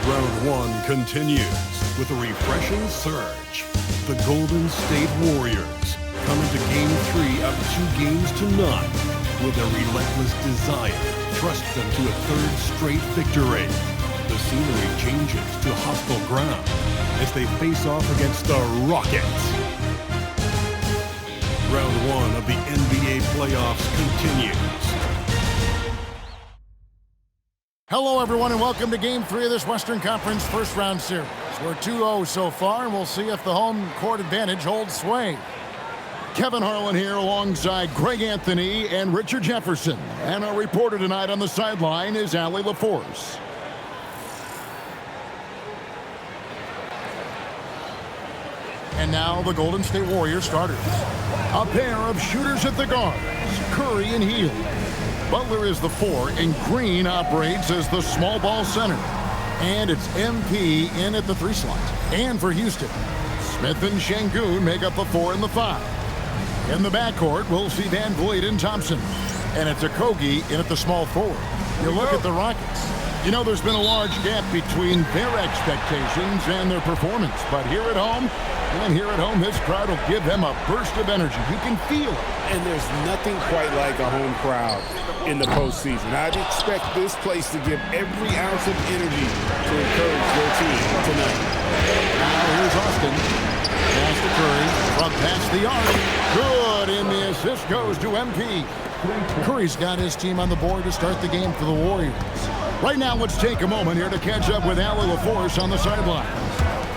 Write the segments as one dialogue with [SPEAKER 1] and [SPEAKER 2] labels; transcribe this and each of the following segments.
[SPEAKER 1] Round one continues with a refreshing surge. The Golden State Warriors come into Game 3 up 2 games to none with a relentless desire to trust them to a third straight victory. The scenery changes to hostile ground as they face off against the Rockets. Round one of the NBA playoffs continues.
[SPEAKER 2] Hello, everyone, and welcome to Game 3 of this Western Conference first round series. We're 2-0 so far, and we'll see if the home court advantage holds sway. Kevin Harlan here alongside Greg Anthony and Richard Jefferson. And our reporter tonight on the sideline is Allie LaForce. And now the Golden State Warriors starters. A pair of shooters at the guards, Curry and Hield. Butler is the 4, and Green operates as the small ball center. And it's MP in at the 3 slot. And for Houston, Smith and Şengün make up the 4 and the 5. In the backcourt, we'll see Van Vliet and Thompson. And it's Okogie in at the small forward. You look at the Rockets. You know, there's been a large gap between their expectations and their performance. But here at home, this crowd will give them a burst of energy. You can feel it.
[SPEAKER 3] And there's nothing quite like a home crowd in the postseason. I'd expect this place to give every ounce of energy to encourage their team tonight.
[SPEAKER 2] Now here's Austin. Pass to Curry. From past the arc. Good, and the assist goes to MP. Curry's got his team on the board to start the game for the Warriors. Right now, let's take a moment here to catch up with Allie LaForce on the sideline.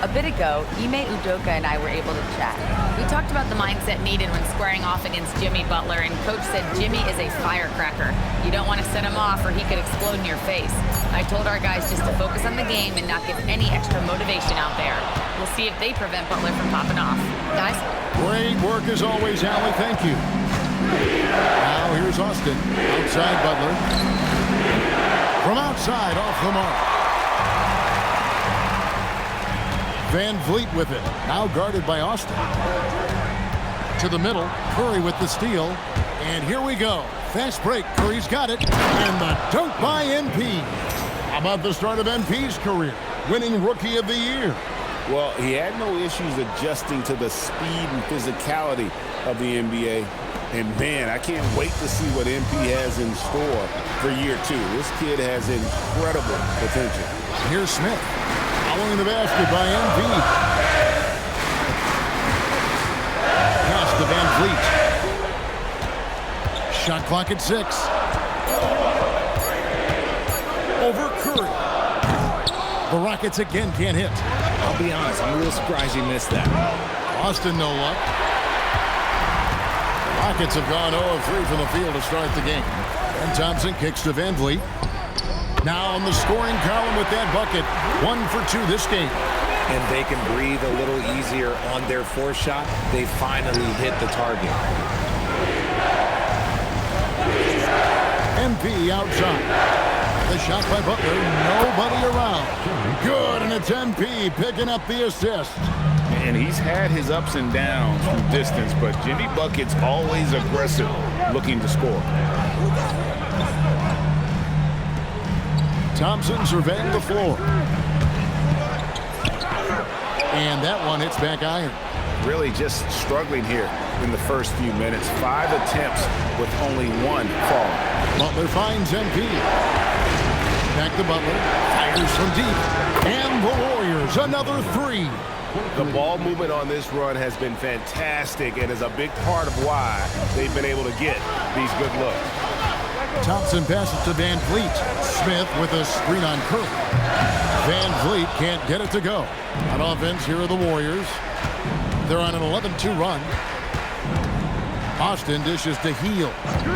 [SPEAKER 4] A bit ago, Ime Udoka and I were able to chat. We talked about the mindset needed when squaring off against Jimmy Butler, and Coach said Jimmy is a firecracker. You don't want to set him off or he could explode in your face. I told our guys just to focus on the game and not give any extra motivation out there. We'll see if they prevent Butler from popping off. Guys?
[SPEAKER 2] Great work as always, Allie. Thank you. Now here's Austin. Outside Butler. From outside, off the mark. Van Vliet with it. Now guarded by Austin. To the middle. Curry with the steal. And here we go. Fast break. Curry's got it. And the dunk by MP. How about the start of MP's career? Winning Rookie of the Year.
[SPEAKER 3] Well, he had no issues adjusting to the speed and physicality of the NBA. And, man, I can't wait to see what MP has in store for year 2. This kid has incredible potential.
[SPEAKER 2] Here's Smith. Following the basket by MP. Pass to Van Vliet. Shot clock at 6. Over Curry. The Rockets again can't hit.
[SPEAKER 5] I'll be honest, I'm a little surprised he missed that.
[SPEAKER 2] Austin, no luck. Rockets have gone 0 of 3 from the field to start the game. And Thompson kicks to Van Vliet. Now on the scoring column with that bucket. 1 for 2 this game.
[SPEAKER 5] And they can breathe a little easier on their 4th shot. They finally hit the target.
[SPEAKER 2] MP outside. The shot by Butler. Nobody around. Good, and it's MP picking up the assist.
[SPEAKER 3] And he's had his ups and downs from distance, but Jimmy Bucket's always aggressive, looking to score.
[SPEAKER 2] Thompson surveying the floor. And that one hits back iron.
[SPEAKER 3] Really just struggling here in the first few minutes. 5 attempts with only 1 fall.
[SPEAKER 2] Butler finds MP. Back to Butler. Fires from deep. And the Warriors, another 3.
[SPEAKER 3] The ball movement on this run has been fantastic and is a big part of why they've been able to get these good looks.
[SPEAKER 2] Thompson passes to Van Vliet. Smith with a screen on Curry. Van Vliet can't get it to go. On offense, here are the Warriors. They're on an 11-2 run. Austin dishes to Hield.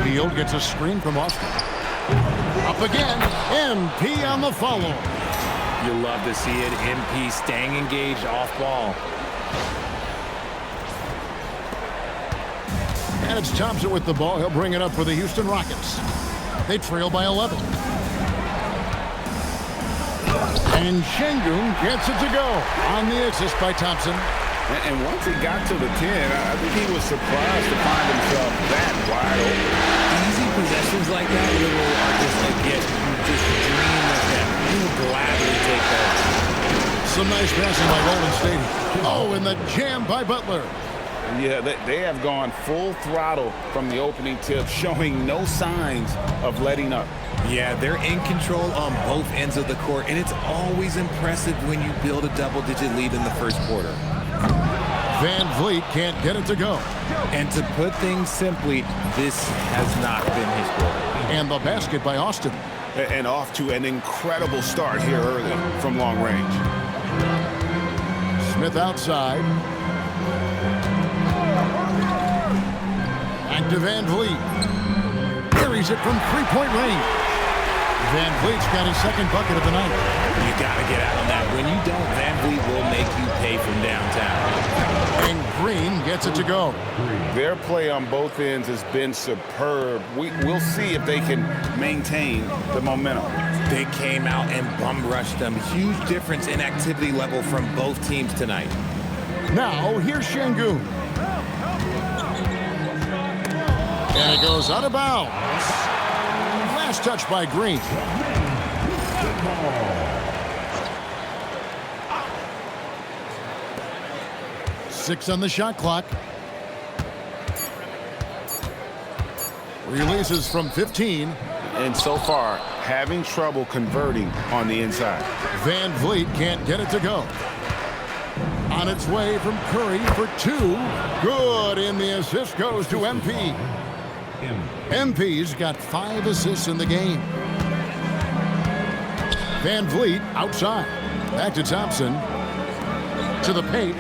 [SPEAKER 2] Hield gets a screen from Austin. Up again. MP on the follow.
[SPEAKER 5] You love to see it. MP staying engaged off ball.
[SPEAKER 2] And it's Thompson with the ball. He'll bring it up for the Houston Rockets. They trail by 11. And Şengün gets it to go on the assist by Thompson.
[SPEAKER 3] And once he got to the 10, I think he was surprised to find himself that wide open.
[SPEAKER 5] Easy possessions like that, little are just a gift. You just dream of them. You will gladly take those.
[SPEAKER 2] Some nice passing by Golden State. Oh, and the jam by Butler.
[SPEAKER 3] Yeah, they have gone full throttle from the opening tip, showing no signs of letting up.
[SPEAKER 5] Yeah, they're in control on both ends of the court, and it's always impressive when you build a double-digit lead in the first quarter.
[SPEAKER 2] Van Vliet can't get it to go.
[SPEAKER 5] And to put things simply, this has not been his quarter.
[SPEAKER 2] And the basket by Austin.
[SPEAKER 3] And off to an incredible start here early from long range.
[SPEAKER 2] Smith outside. Back to Van Vliet. Buries it from three-point range. Van Vliet's got his second bucket of the night.
[SPEAKER 5] You got to get out on that. When you don't, Van Vliet will make you pay from downtown.
[SPEAKER 2] And Green gets it to go.
[SPEAKER 3] Their play on both ends has been superb. We'll see if they can maintain the momentum.
[SPEAKER 5] They came out and bum rushed them. Huge difference in activity level from both teams tonight.
[SPEAKER 2] Now, here's Şengün. And it goes out of bounds. Last touch by Green. 6 on the shot clock. Releases from 15.
[SPEAKER 3] And so far, having trouble converting on the inside.
[SPEAKER 2] Van Vliet can't get it to go. On its way from Curry for 2. Good, and the assist goes to MP. MP's got 5 assists in the game. Van Vliet outside. Back to Thompson. To the paint.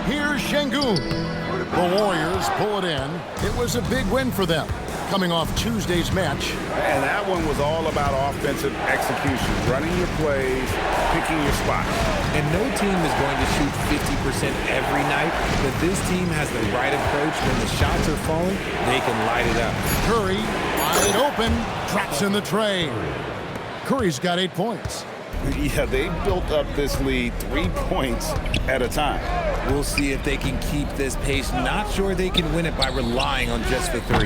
[SPEAKER 2] Here's Şengün. The Warriors pull it in. It was a big win for them, coming off Tuesday's match.
[SPEAKER 3] And that one was all about offensive execution, running your plays, picking your spots.
[SPEAKER 5] And no team is going to shoot 50% every night, but this team has the right approach. When the shots are falling, they can light it up.
[SPEAKER 2] Curry, wide open, drops in the tray. Curry's got 8 points.
[SPEAKER 3] Yeah, they built up this lead 3 points at a time.
[SPEAKER 5] We'll see if they can keep this pace. Not sure they can win it by relying on just the 3.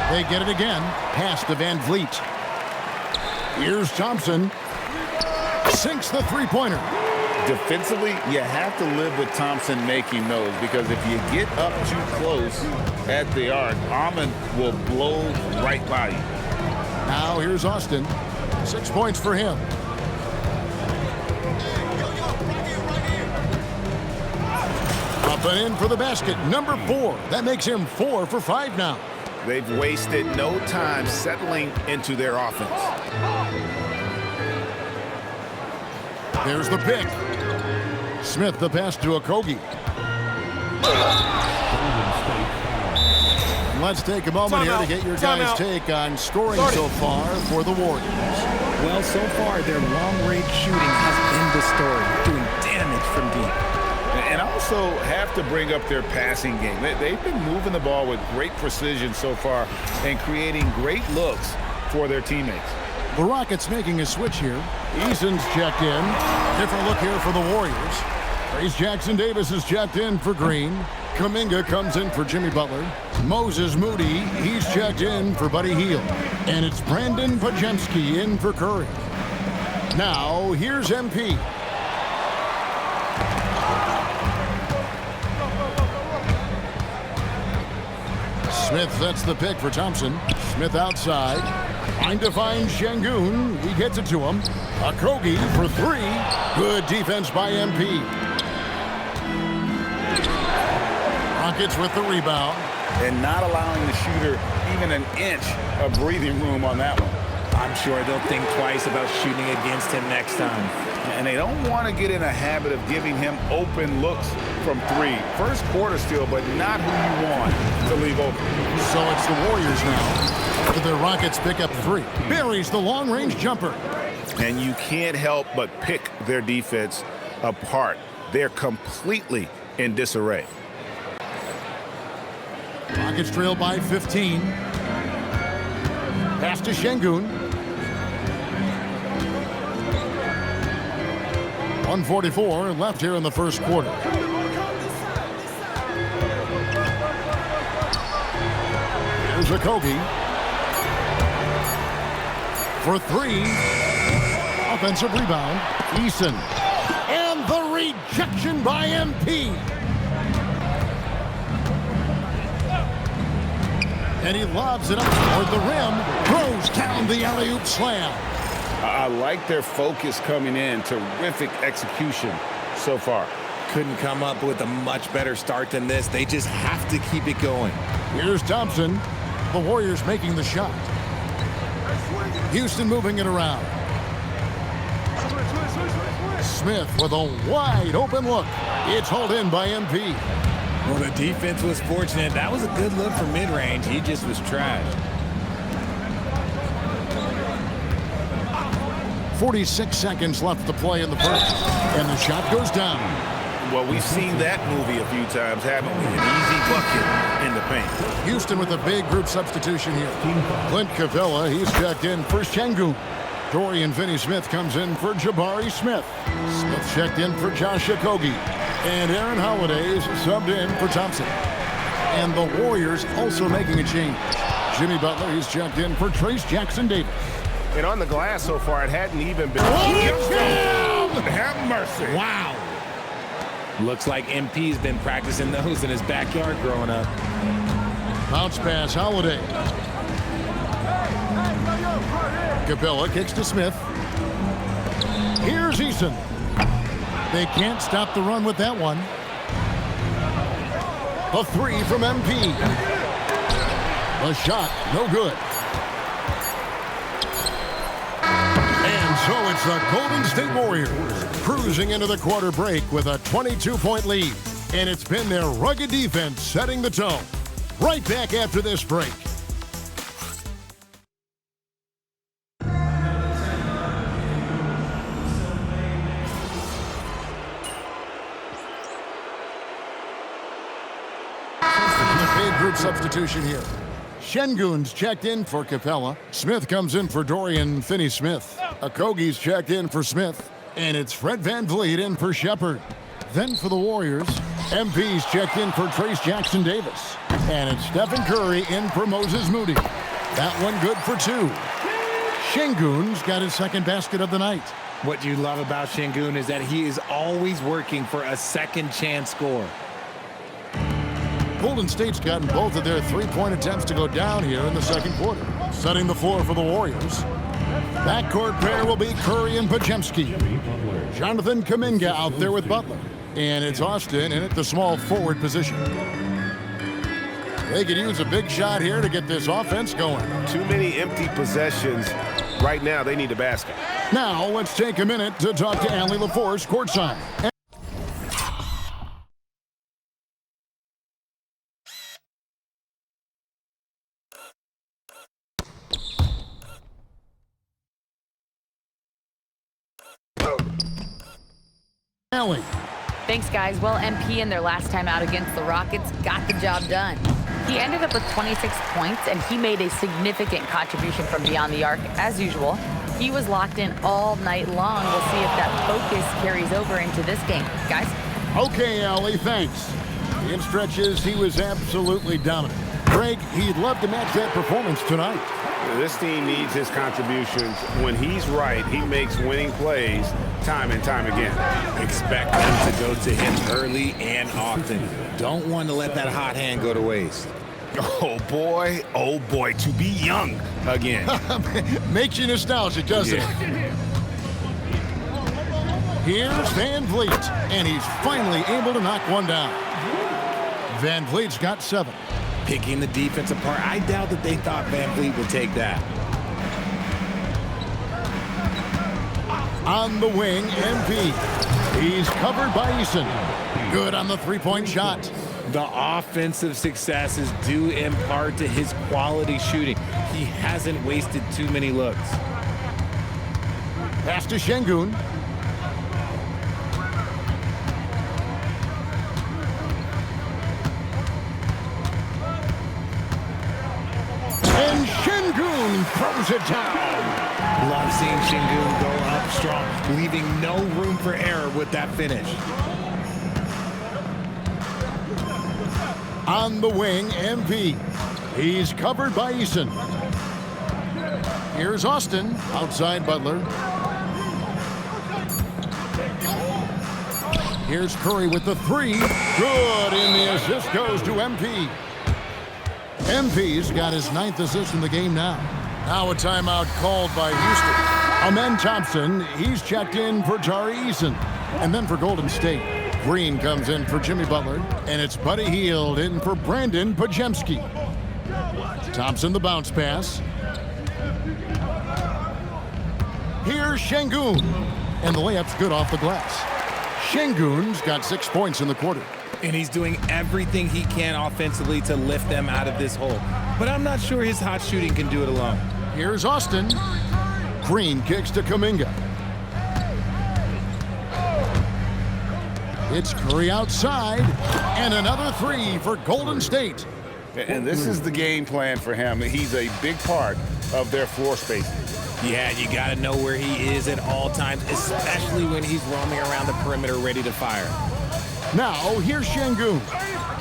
[SPEAKER 2] They get it again. Pass to Van Vliet. Here's Thompson. Sinks the three-pointer.
[SPEAKER 3] Defensively, you have to live with Thompson making those, because if you get up too close at the arc, Ahmed will blow right by you.
[SPEAKER 2] Now here's Austin. 6 points for him. Up and in for the basket. Number 4. That makes him 4 for 5 now.
[SPEAKER 3] They've wasted no time settling into their offense.
[SPEAKER 2] There's the pick. Smith the pass to Okogie. Let's take a moment here to get your guys' take on scoring so far for the Warriors.
[SPEAKER 5] Well, so far, their long-range shooting has been the story, doing damage from deep.
[SPEAKER 3] And also have to bring up their passing game. They've been moving the ball with great precision so far and creating great looks for their teammates.
[SPEAKER 2] The Rockets making a switch here. Eason's checked in. Different look here for the Warriors. Trace Jackson-Davis is checked in for Green. Kuminga comes in for Jimmy Butler. Moses Moody, he's checked in for Buddy Hield. And it's Brandon Podziemski in for Curry. Now, here's MP. Smith sets the pick for Thompson. Smith outside. Trying to find Şengün. He gets it to him. Okogie for 3. Good defense by MP. Rockets with the rebound.
[SPEAKER 3] And not allowing the shooter even an inch of breathing room on that one.
[SPEAKER 5] I'm sure they'll think twice about shooting against him next time.
[SPEAKER 3] And they don't want to get in a habit of giving him open looks from 3. First quarter still, but not who you want to leave open.
[SPEAKER 2] So it's the Warriors now. After the Rockets pick up 3. Buries the long-range jumper.
[SPEAKER 3] And you can't help but pick their defense apart. They're completely in disarray.
[SPEAKER 2] Rockets trail by 15. Pass to Şengün. 1:44 left here in the first quarter. Here's Okogie. For three. Offensive rebound. Eason. And the rejection by MP. And he lobs it up toward the rim. Throws down the alley-oop slam.
[SPEAKER 3] I like their focus coming in. Terrific execution so far.
[SPEAKER 5] Couldn't come up with a much better start than this. They just have to keep it going.
[SPEAKER 2] Here's Thompson. The Warriors making the shot. Houston moving it around. Smith with a wide open look. It's hauled in by MP.
[SPEAKER 5] Well, the defense was fortunate. That was a good look for mid-range. He just was trashed.
[SPEAKER 2] 46 seconds left to play in the first. And the shot goes down.
[SPEAKER 3] Well, we've seen that movie a few times, haven't we? An easy bucket in the paint.
[SPEAKER 2] Houston with a big group substitution here. Clint Capella, he's checked in for Şengün. Dorian Finney-Smith comes in for Jabari Smith. Smith checked in for Josh Okogie. And Aaron Holiday is subbed in for Thompson. And the Warriors also making a change. Jimmy Butler, he's checked in for Trayce Jackson-Davis.
[SPEAKER 3] And on the glass so far, it hadn't even been. Have mercy.
[SPEAKER 2] Wow.
[SPEAKER 5] Looks like MP's been practicing those in his backyard growing up.
[SPEAKER 2] Bounce pass, Holiday. Capella kicks to Smith. Here's Eason. They can't stop the run with that one. A three from MP. The shot, no good. And so it's the Golden State Warriors cruising into the quarter break with a 22-point lead. And it's been their rugged defense setting the tone. Right back after this break. Group substitution here. Şengün's checked in for Capella. Smith comes in for Dorian Finney-Smith. Okogie's checked in for Smith. And it's Fred VanVleet in for Shepherd. Then for the Warriors, MP's checked in for Trayce Jackson-Davis. And it's Stephen Curry in for Moses Moody. That one good for two. Şengün's got his second basket of the night.
[SPEAKER 5] What you love about Şengün is that he is always working for a second chance score.
[SPEAKER 2] Golden State's gotten both of their three-point attempts to go down here in the second quarter. Setting the floor for the Warriors. Backcourt pair will be Curry and Podziemski. Jonathan Kuminga out there with Butler. And it's Austin in at the small forward position. They could use a big shot here to get this offense going.
[SPEAKER 3] Too many empty possessions. Right now, they need a basket.
[SPEAKER 2] Now, let's take a minute to talk to Allie LaForce courtside. Allie.
[SPEAKER 4] Thanks, guys. Well, MP in their last time out against the Rockets got the job done. He ended up with 26 points, and he made a significant contribution from beyond the arc, as usual. He was locked in all night long. We'll see if that focus carries over into this game. Guys?
[SPEAKER 2] Okay, Allie, thanks. In stretches, he was absolutely dominant. Greg, he'd love to match that performance tonight.
[SPEAKER 3] This team needs his contributions. When he's right, he makes winning plays time and time again.
[SPEAKER 5] Expect them to go to him early and often. Don't want to let that hot hand go to waste.
[SPEAKER 3] Oh boy, to be young again.
[SPEAKER 2] Makes you nostalgic, doesn't it? Here's VanVleet, and he's finally able to knock one down. VanVleet's got 7.
[SPEAKER 5] Picking the defense apart. I doubt that they thought VanVleet would take that.
[SPEAKER 2] On the wing, MP. He's covered by Eason. Good on the three-point shot.
[SPEAKER 5] The offensive success is due in part to his quality shooting. He hasn't wasted too many looks.
[SPEAKER 2] Pass to Şengün. And Şengün and throws it down.
[SPEAKER 5] Love seeing Sengun go up strong, leaving no room for error with that finish.
[SPEAKER 2] On the wing, MP. He's covered by Eason. Here's Austin, outside Butler. Here's Curry with the three. Good, and the assist goes to MP. MP's got his 9th assist in the game now. Now a timeout called by Houston. Amen Thompson, he's checked in for Tari Eason. And then for Golden State, Green comes in for Jimmy Butler, and it's Buddy Hield in for Brandon Podziemski. Thompson the bounce pass. Here's Sengun, and the layup's good off the glass. Sengun's got 6 points in the quarter.
[SPEAKER 5] And he's doing everything he can offensively to lift them out of this hole. But I'm not sure his hot shooting can do it alone.
[SPEAKER 2] Here's Austin. Green kicks to Kuminga. It's Curry outside, and another three for Golden State.
[SPEAKER 3] And this is the game plan for him. He's a big part of their floor spacing.
[SPEAKER 5] Yeah, you got to know where he is at all times, especially when he's roaming around the perimeter ready to fire.
[SPEAKER 2] Now, here's Sengun.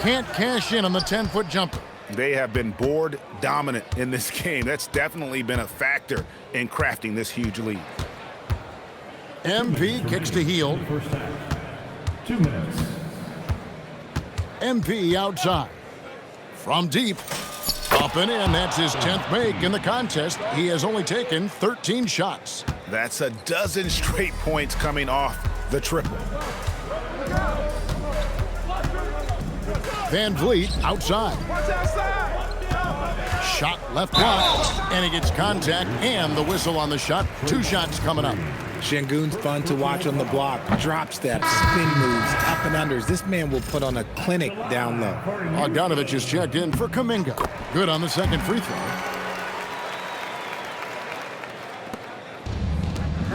[SPEAKER 2] Can't cash in on the 10-foot jumper.
[SPEAKER 3] They have been board dominant in this game. That's definitely been a factor in crafting this huge lead.
[SPEAKER 2] MP kicks to Hield.
[SPEAKER 6] 2 minutes.
[SPEAKER 2] MP outside. From deep. Up and in. That's his 10th make in the contest. He has only taken 13 shots.
[SPEAKER 3] That's a dozen straight points coming off the triple.
[SPEAKER 2] Van Vliet outside. Shot left block, and he gets contact and the whistle on the shot. 2 shots coming up.
[SPEAKER 5] Sengun's fun to watch on the block. Drop steps, spin moves, up and unders. This man will put on a clinic down low.
[SPEAKER 2] Bogdanovich is checked in for Kuminga. Good on the second free throw.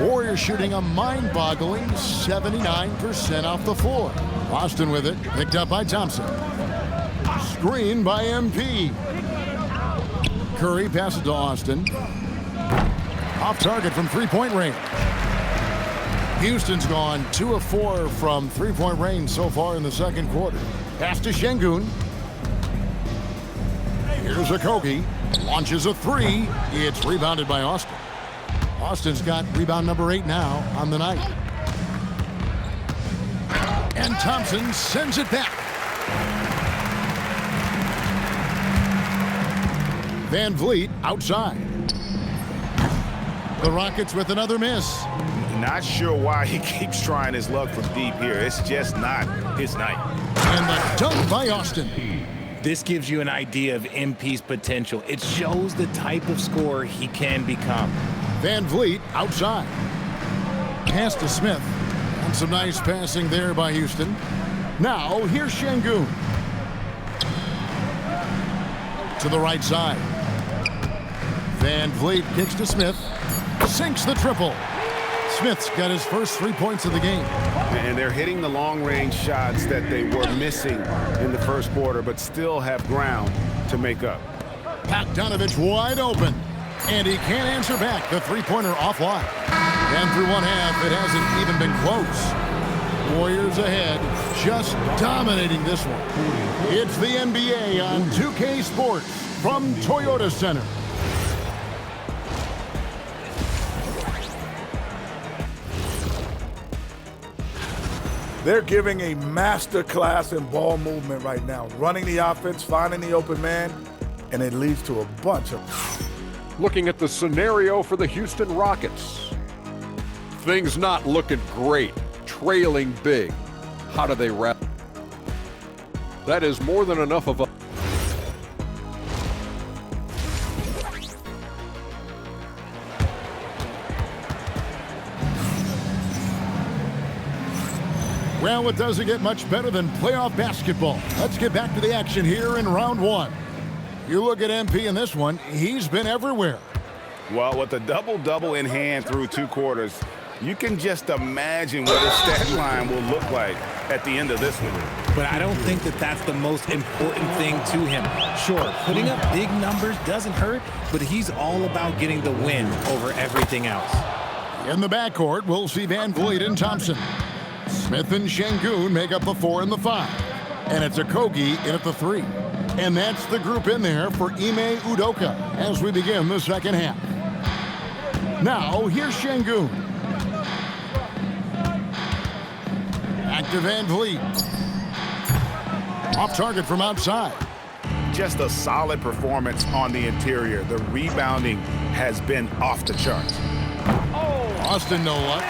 [SPEAKER 2] Warriors shooting a mind-boggling 79% off the floor. Boston with it, picked up by Thompson. Screen by MP. Curry passes to Austin. Off target from three-point range. Houston's gone 2 of 4 from three-point range so far in the second quarter. Pass to Sengun. Here's Okogie. Launches a three. It's rebounded by Austin. Austin's got rebound number 8 now on the night. And Thompson sends it back. Van Vliet outside. The Rockets with another miss.
[SPEAKER 3] Not sure why he keeps trying his luck from deep here. It's just not his night.
[SPEAKER 2] And the dunk by Austin.
[SPEAKER 5] This gives you an idea of MP's potential. It shows the type of scorer he can become.
[SPEAKER 2] Van Vliet outside. Pass to Smith. And some nice passing there by Houston. Now, here's Sengun. To the right side. Van Vliet kicks to Smith. Sinks the triple. Smith's got his first 3 points of the game.
[SPEAKER 3] And they're hitting the long-range shots that they were missing in the first quarter, but still have ground to make up.
[SPEAKER 2] Bogdanovich wide open. And he can't answer back. The three-pointer offline. And through one half, it hasn't even been close. Warriors ahead, just dominating this one. It's the NBA on 2K Sports from Toyota Center.
[SPEAKER 7] They're giving a master class in ball movement right now. Running the offense, finding the open man, and it leads to a bunch of...
[SPEAKER 8] Looking at the scenario for the Houston Rockets. Things not looking great. Trailing big. How do they wrap? That is more than enough of a...
[SPEAKER 2] Well, it doesn't get much better than playoff basketball. Let's get back to the action here in round one. You look at MP in this one, he's been everywhere.
[SPEAKER 3] Well, with a double-double in hand through 2 quarters, you can just imagine what his stat line will look like at the end of this one.
[SPEAKER 5] but I don't think that that's the most important thing to him. Sure, putting up big numbers doesn't hurt, but he's all about getting the win over everything else.
[SPEAKER 2] In the backcourt, we'll see Van Vliet and Thompson. Smith and Şengün make up the 4 and the 5. And it's Okogie in at the 3. And that's the group in there for Ime Udoka as we begin the second half. Now, here's Şengün. Back to Van Vliet. Off target from outside.
[SPEAKER 3] Just a solid performance on the interior. The rebounding has been off the charts.
[SPEAKER 2] Austin, no luck.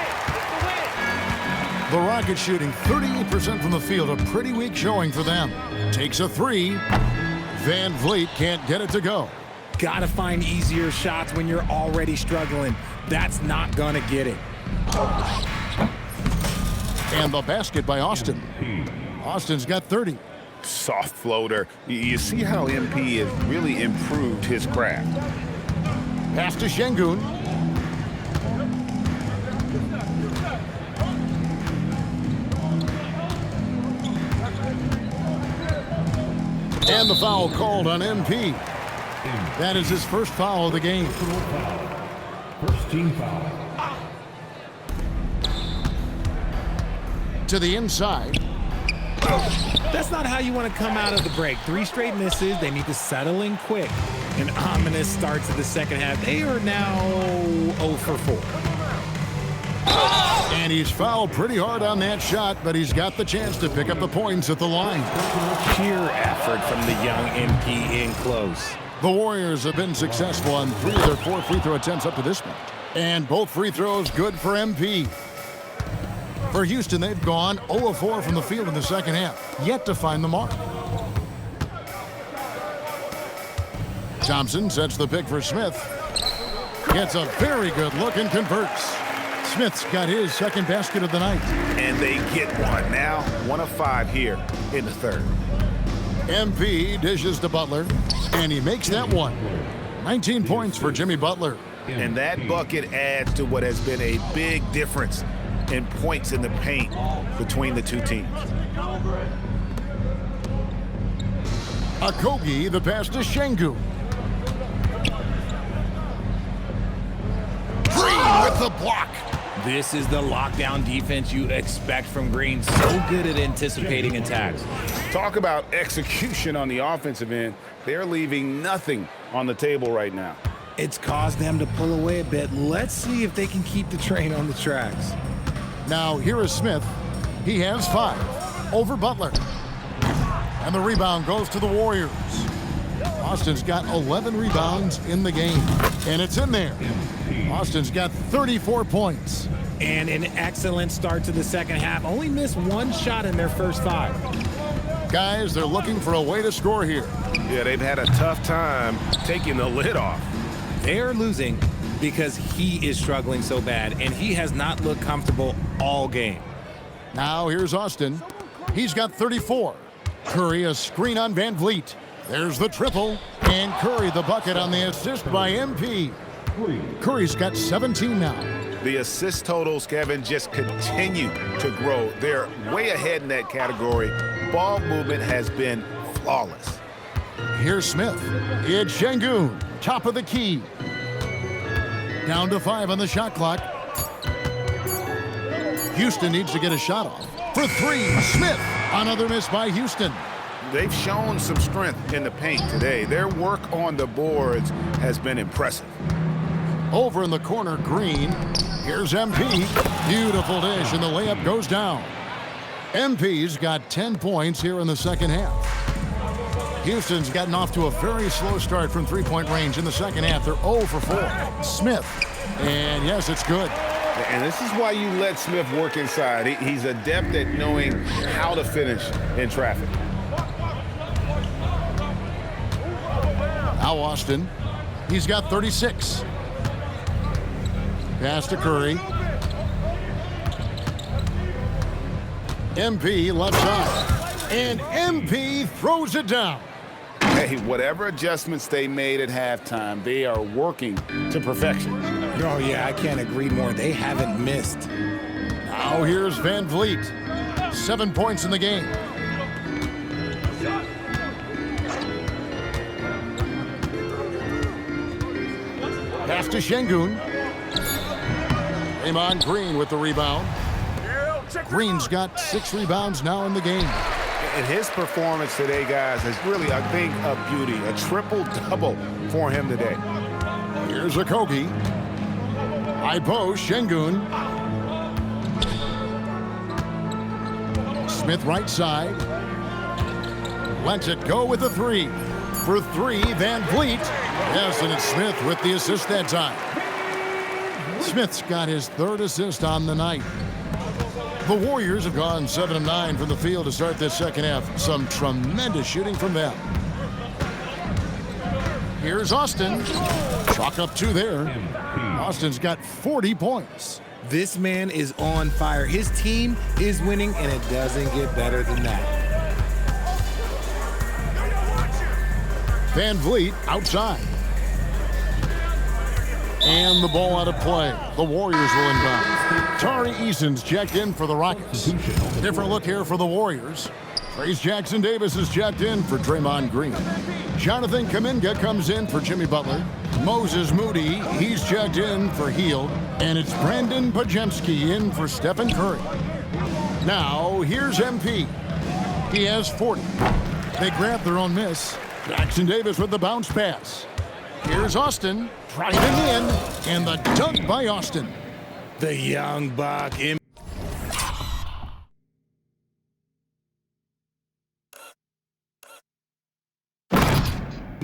[SPEAKER 2] The Rockets shooting 38% from the field, a pretty weak showing for them. Takes a 3. Van Vliet can't get it to go.
[SPEAKER 5] Gotta find easier shots when you're already struggling. That's not gonna get it.
[SPEAKER 2] And the basket by Austin. Austin's got 30.
[SPEAKER 3] Soft floater. You see how MP has really improved his craft.
[SPEAKER 2] Pass to Şengün. And the foul called on MP. That is his first foul of the game.
[SPEAKER 6] First team foul.
[SPEAKER 2] To the inside.
[SPEAKER 5] That's not how you want to come out of the break. 3 straight misses. They need to settle in quick. An ominous start to the second half. They are now 0 for 4.
[SPEAKER 2] And he's fouled pretty hard on that shot, but he's got the chance to pick up the points at the line.
[SPEAKER 5] Sheer effort from the young MP in close.
[SPEAKER 2] The Warriors have been successful on 3 of their 4 free throw attempts up to this point. And both free throws good for MP. For Houston, they've gone 0 of 4 from the field in the second half, yet to find the mark. Thompson sets the pick for Smith. Gets a very good look and converts. Smith's got his second basket of the night.
[SPEAKER 3] And they get one now. 1 of 5 here in the third.
[SPEAKER 2] MP dishes to Butler, and he makes that one. 19 points for Jimmy Butler.
[SPEAKER 3] And that bucket adds to what has been a big difference in points in the paint between the two teams.
[SPEAKER 2] Okogie, the pass to Şengün. Green with the block.
[SPEAKER 5] This is the lockdown defense you expect from Green. So good at anticipating attacks.
[SPEAKER 3] Talk about execution on the offensive end. They're leaving nothing on the table right now.
[SPEAKER 5] It's caused them to pull away a bit. Let's see if they can keep the train on the tracks.
[SPEAKER 2] Now here is Smith. He has 5 over Butler. And the rebound goes to the Warriors. Austin's got 11 rebounds in the game. And it's in there. Austin's got 34 points.
[SPEAKER 5] And an excellent start to the second half. Only missed 1 shot in their first 5.
[SPEAKER 2] Guys, they're looking for a way to score here.
[SPEAKER 3] Yeah, they've had a tough time taking the lid off.
[SPEAKER 5] They're losing because he is struggling so bad, and he has not looked comfortable all game.
[SPEAKER 2] Now here's Austin. He's got 34. Curry a screen on Van Vliet. There's the triple. And Curry the bucket on the assist by MP. Curry's got 17 now.
[SPEAKER 3] The assist totals, Kevin, just continue to grow. They're way ahead in that category. Ball movement has been flawless.
[SPEAKER 2] Here's Smith. It's Şengün, top of the key. Down to 5 on the shot clock. Houston needs to get a shot off. For 3, Smith. Another miss by Houston.
[SPEAKER 3] They've shown some strength in the paint today. Their work on the boards has been impressive.
[SPEAKER 2] Over in the corner, Green. Here's MP. Beautiful dish, and the layup goes down. MP's got 10 points here in the second half. Houston's gotten off to a very slow start from three-point range in the second half. They're 0 for 4. Smith. And yes, it's good.
[SPEAKER 3] And this is why you let Smith work inside. He's adept at knowing how to finish in traffic.
[SPEAKER 2] Now Austin. He's got 36. Pass to Curry. MP left side. And MP throws it down.
[SPEAKER 3] Hey, whatever adjustments they made at halftime, they are working to perfection.
[SPEAKER 5] Oh, yeah, I can't agree more. They haven't missed.
[SPEAKER 2] Now here's Van Vliet. 7 points in the game. Pass to Şengün. Draymond Green with the rebound. Green's got 6 rebounds now in the game.
[SPEAKER 3] And his performance today, guys, is really a thing of beauty. A triple-double for him today.
[SPEAKER 2] Here's Okogie. High post, Şengün. Smith right side. Lets it go with a 3. For 3, Van Vliet. Yes, and it's Smith with the assist that time. Smith's got his 3rd assist on the night. The Warriors have gone 7 of 9 from the field to start this second half. Some tremendous shooting from them. Here's Austin. Chalk up 2 there. Austin's got 40 points.
[SPEAKER 5] This man is on fire. His team is winning, and it doesn't get better than that.
[SPEAKER 2] Van Vliet outside. And the ball out of play. The Warriors will inbound. Tari Eason's checked in for the Rockets. Different look here for the Warriors. Trayce Jackson-Davis is checked in for Draymond Green. Jonathan Kuminga comes in for Jimmy Butler. Moses Moody, he's checked in for Hield. And it's Brandon Podziemski in for Stephen Curry. Now, here's MP. He has 40. They grab their own miss. Jackson-Davis with the bounce pass. Here's Austin, driving in, and the dunk by Austin.
[SPEAKER 5] The young buck.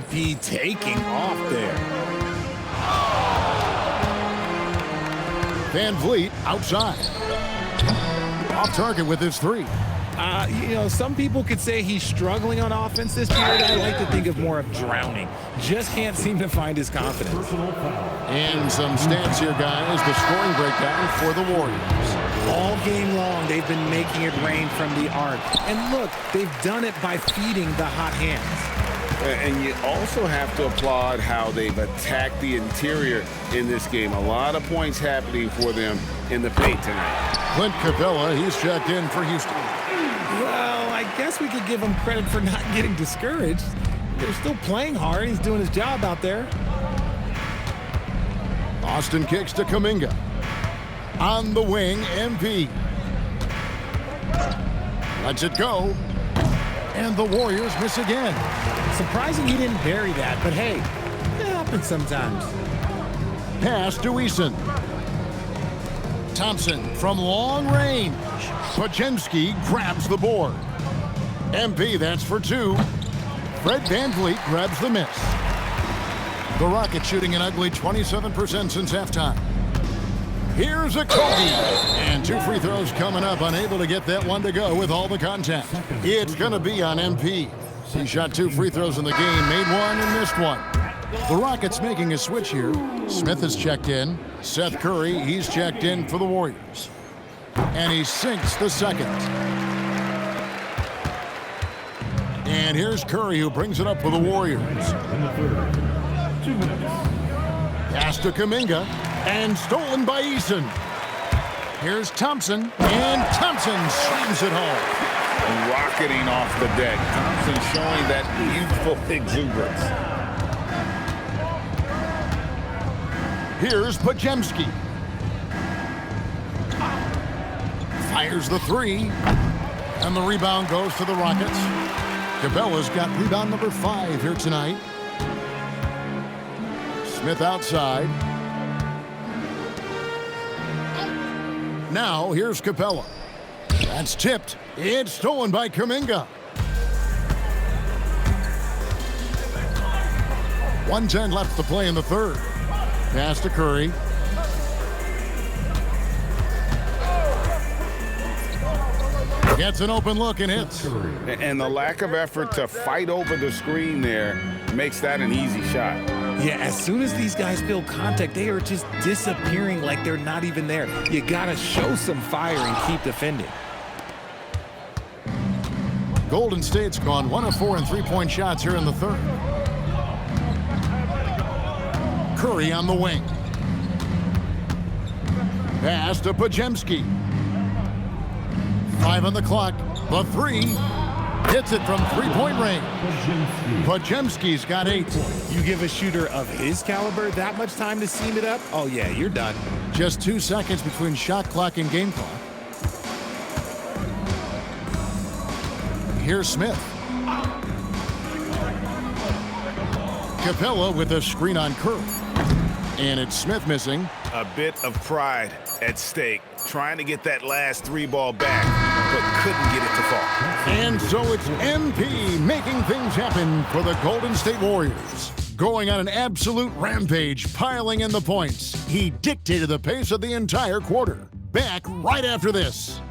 [SPEAKER 5] He taking off there.
[SPEAKER 2] Van Vliet outside. Off target with his 3.
[SPEAKER 5] Some people could say he's struggling on offense this period. I like to think of more of drowning. Just can't seem to find his confidence.
[SPEAKER 2] And some stats here, guys. The scoring breakdown for the Warriors.
[SPEAKER 5] All game long, they've been making it rain from the arc. And look, they've done it by feeding the hot hands.
[SPEAKER 3] And you also have to applaud how they've attacked the interior in this game. A lot of points happening for them in the paint tonight.
[SPEAKER 2] Clint Capella, he's checked in for Houston.
[SPEAKER 5] Well, I guess we could give him credit for not getting discouraged. They're still playing hard. He's doing his job out there.
[SPEAKER 2] Austin kicks to Kuminga. On the wing, MP. Lets it go. And the Warriors miss again.
[SPEAKER 5] Surprising he didn't bury that, but hey, it happens sometimes.
[SPEAKER 2] Pass to Eason. Thompson from long range. Podziemski grabs the board. MP, that's for 2. Fred VanVleet grabs the miss. The Rockets shooting an ugly 27% since halftime. Here's Okogie. And 2 free throws coming up, unable to get that one to go with all the contact. It's going to be on MP. He shot 2 free throws in the game, made 1 and missed 1. The Rockets making a switch here. Smith is checked in. Seth Curry, he's checked in for the Warriors. And he sinks the second. And here's Curry, who brings it up for the Warriors. Pass to Kuminga, and stolen by Eason. Here's Thompson, and Thompson slams it home.
[SPEAKER 3] Rocketing off the deck. Thompson showing that youthful exuberance.
[SPEAKER 2] Here's Podziemski. Fires the 3. And the rebound goes to the Rockets. Capella's got rebound number 5 here tonight. Smith outside. Now here's Capella. That's tipped. It's stolen by Kuminga. 1:10 left to play in the third. Pass to Curry. Gets an open look and hits.
[SPEAKER 3] And the lack of effort to fight over the screen there makes that an easy shot.
[SPEAKER 5] Yeah, as soon as these guys feel contact, they are just disappearing like they're not even there. You gotta show some fire and keep defending.
[SPEAKER 2] Golden State's gone 1 of 4 in three-point shots here in the third. Curry on the wing. Pass to Podziemski. 5 on the clock. The 3. hits it from three-point range. Podziemski's got 8.
[SPEAKER 5] You give a shooter of his caliber that much time to seam it up? Oh, yeah, you're done.
[SPEAKER 2] Just 2 seconds between shot clock and game clock. Here's Smith. Capella with a screen on Curry. And it's Smith missing.
[SPEAKER 3] A bit of pride at stake, trying to get that last 3-ball back, but couldn't get it to fall.
[SPEAKER 2] And so it's MP making things happen for the Golden State Warriors. Going on an absolute rampage, piling in the points. He dictated the pace of the entire quarter. Back right after this.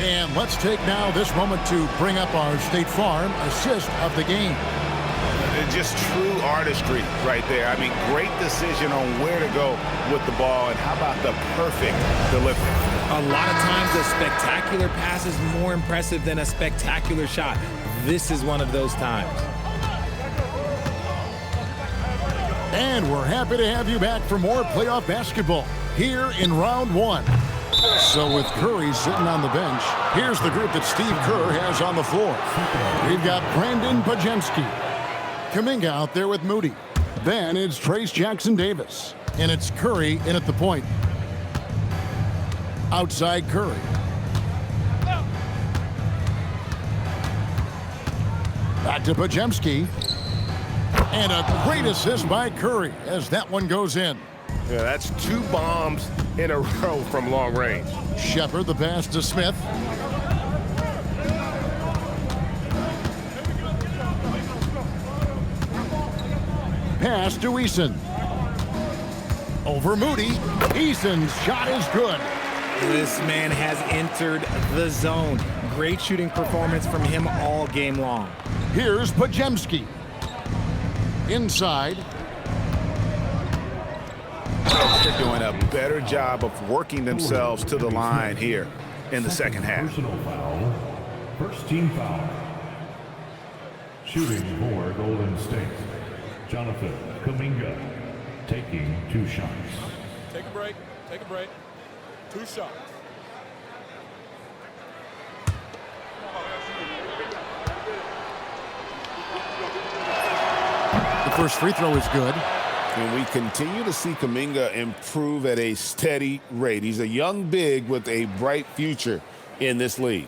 [SPEAKER 2] And let's take now this moment to bring up our State Farm assist of the game.
[SPEAKER 3] Just true artistry right there. I mean, great decision on where to go with the ball, and how about the perfect delivery?
[SPEAKER 5] A lot of times a spectacular pass is more impressive than a spectacular shot. This is one of those times.
[SPEAKER 2] And we're happy to have you back for more playoff basketball here in round 1. So with Curry sitting on the bench, here's the group that Steve Kerr has on the floor. We've got Brandon Podziemski. Kuminga out there with Moody. Then it's Trayce Jackson-Davis. And it's Curry in at the point. Outside Curry. Back to Podziemski. And a great assist by Curry as that one goes in.
[SPEAKER 3] Yeah, that's 2 bombs in a row from long range.
[SPEAKER 2] Shepard the pass to Smith. Pass to Eason. Over Moody. Eason's shot is good.
[SPEAKER 5] This man has entered the zone. Great shooting performance from him all game long.
[SPEAKER 2] Here's Podziemski. Inside.
[SPEAKER 3] They're doing a better job of working themselves to the line here in the second half.
[SPEAKER 6] Personal foul. First team foul. Shooting for Golden State. Jonathan Kuminga taking 2 shots.
[SPEAKER 9] Take a break. Take a break. 2 shots.
[SPEAKER 2] The first free throw is good.
[SPEAKER 3] And we continue to see Kuminga improve at a steady rate. He's a young big with a bright future in this league.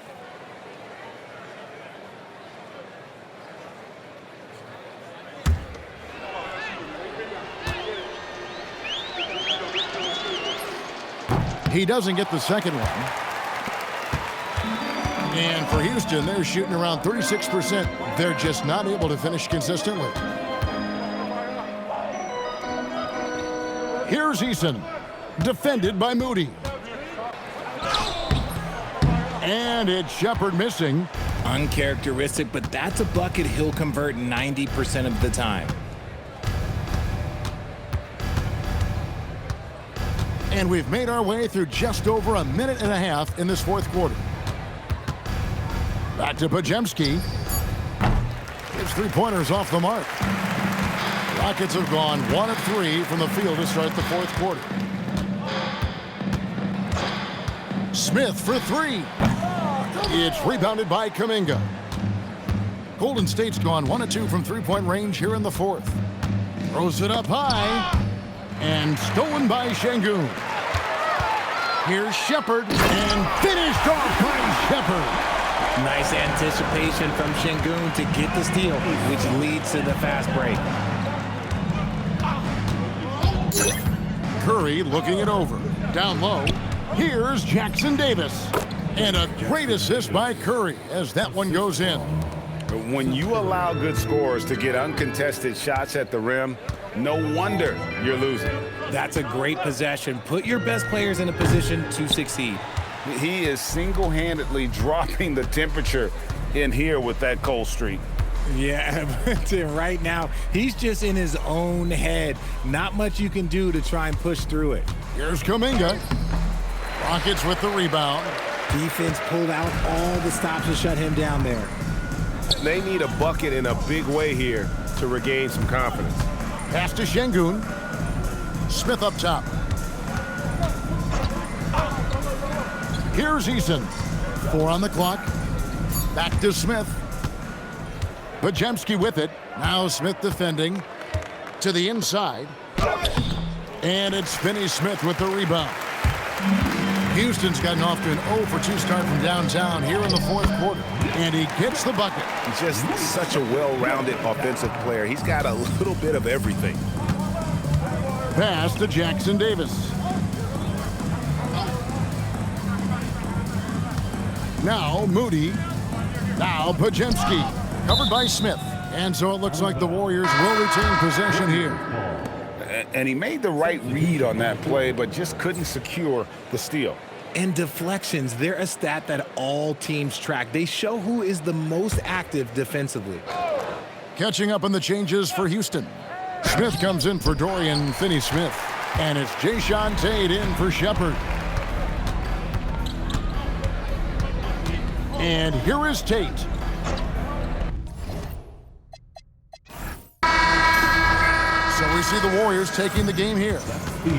[SPEAKER 2] He doesn't get the second one. And for Houston, they're shooting around 36%. They're just not able to finish consistently. Here's Eason, defended by Moody. And it's Shepard missing.
[SPEAKER 5] Uncharacteristic, but that's a bucket he'll convert 90% of the time.
[SPEAKER 2] And we've made our way through just over a minute and a half in this fourth quarter. Back to Podziemski. His 3-pointers off the mark. Rockets have gone 1 of 3 from the field to start the fourth quarter. Smith for 3. It's rebounded by Kuminga. Golden State's gone 1 of 2 from 3-point range here in the fourth. Throws it up high. And stolen by Şengün. Here's Shepard, and finished off by Shepard.
[SPEAKER 5] Nice anticipation from Şengün to get the steal, which leads to the fast break.
[SPEAKER 2] Curry looking it over. Down low, here's Jackson-Davis. And a great assist by Curry as that one goes in.
[SPEAKER 3] When you allow good scorers to get uncontested shots at the rim, no wonder you're losing.
[SPEAKER 5] That's a great possession. Put your best players in a position to succeed.
[SPEAKER 3] He is single-handedly dropping the temperature in here with that cold streak.
[SPEAKER 5] Yeah, but right now, he's just in his own head. Not much you can do to try and push through it.
[SPEAKER 2] Here's Kuminga. Rockets with the rebound.
[SPEAKER 5] Defense pulled out all the stops to shut him down there.
[SPEAKER 3] They need a bucket in a big way here to regain some confidence.
[SPEAKER 2] Pass to Şengün. Smith up top. Here's Eason. 4 on the clock. Back to Smith. Podziemski with it. Now Smith defending. To the inside. And it's Finney-Smith with the rebound. Houston's gotten off to an 0-for-2 start from downtown here in the fourth quarter. And he gets the bucket.
[SPEAKER 3] He's just such a well-rounded offensive player. He's got a little bit of everything.
[SPEAKER 2] Pass to Jackson Davis. Now Moody. Now Podziemski. Covered by Smith. And so it looks like the Warriors will retain possession here.
[SPEAKER 3] And he made the right read on that play, but just couldn't secure the steal.
[SPEAKER 5] And deflections, they're a stat that all teams track. They show who is the most active defensively.
[SPEAKER 2] Catching up on the changes for Houston. Smith comes in for Dorian Finney-Smith. And it's Jae'Sean Tate in for Shepherd. And here is Tate. So we see the Warriors taking the game here.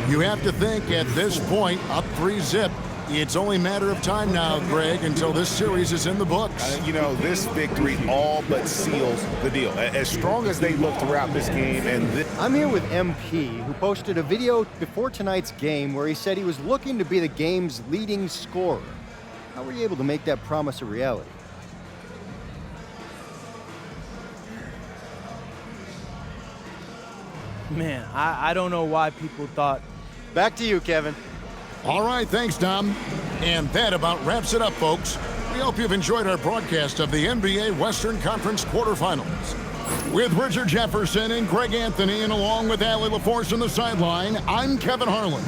[SPEAKER 2] You have to think at this point, up 3-zip, it's only a matter of time now, Greg, until this series is in the books.
[SPEAKER 3] You know, this victory all but seals the deal. As strong as they look throughout this game, and
[SPEAKER 10] I'm here with MP, who posted a video before tonight's game where he said he was looking to be the game's leading scorer. How were you able to make that promise a reality?
[SPEAKER 11] Man, I don't know why people thought.
[SPEAKER 10] Back to you, Kevin.
[SPEAKER 2] All right, thanks, Tom. And that about wraps it up, folks. We hope you've enjoyed our broadcast of the NBA Western Conference quarterfinals. With Richard Jefferson and Greg Anthony, and along with Allie LaForce on the sideline, I'm Kevin Harlan.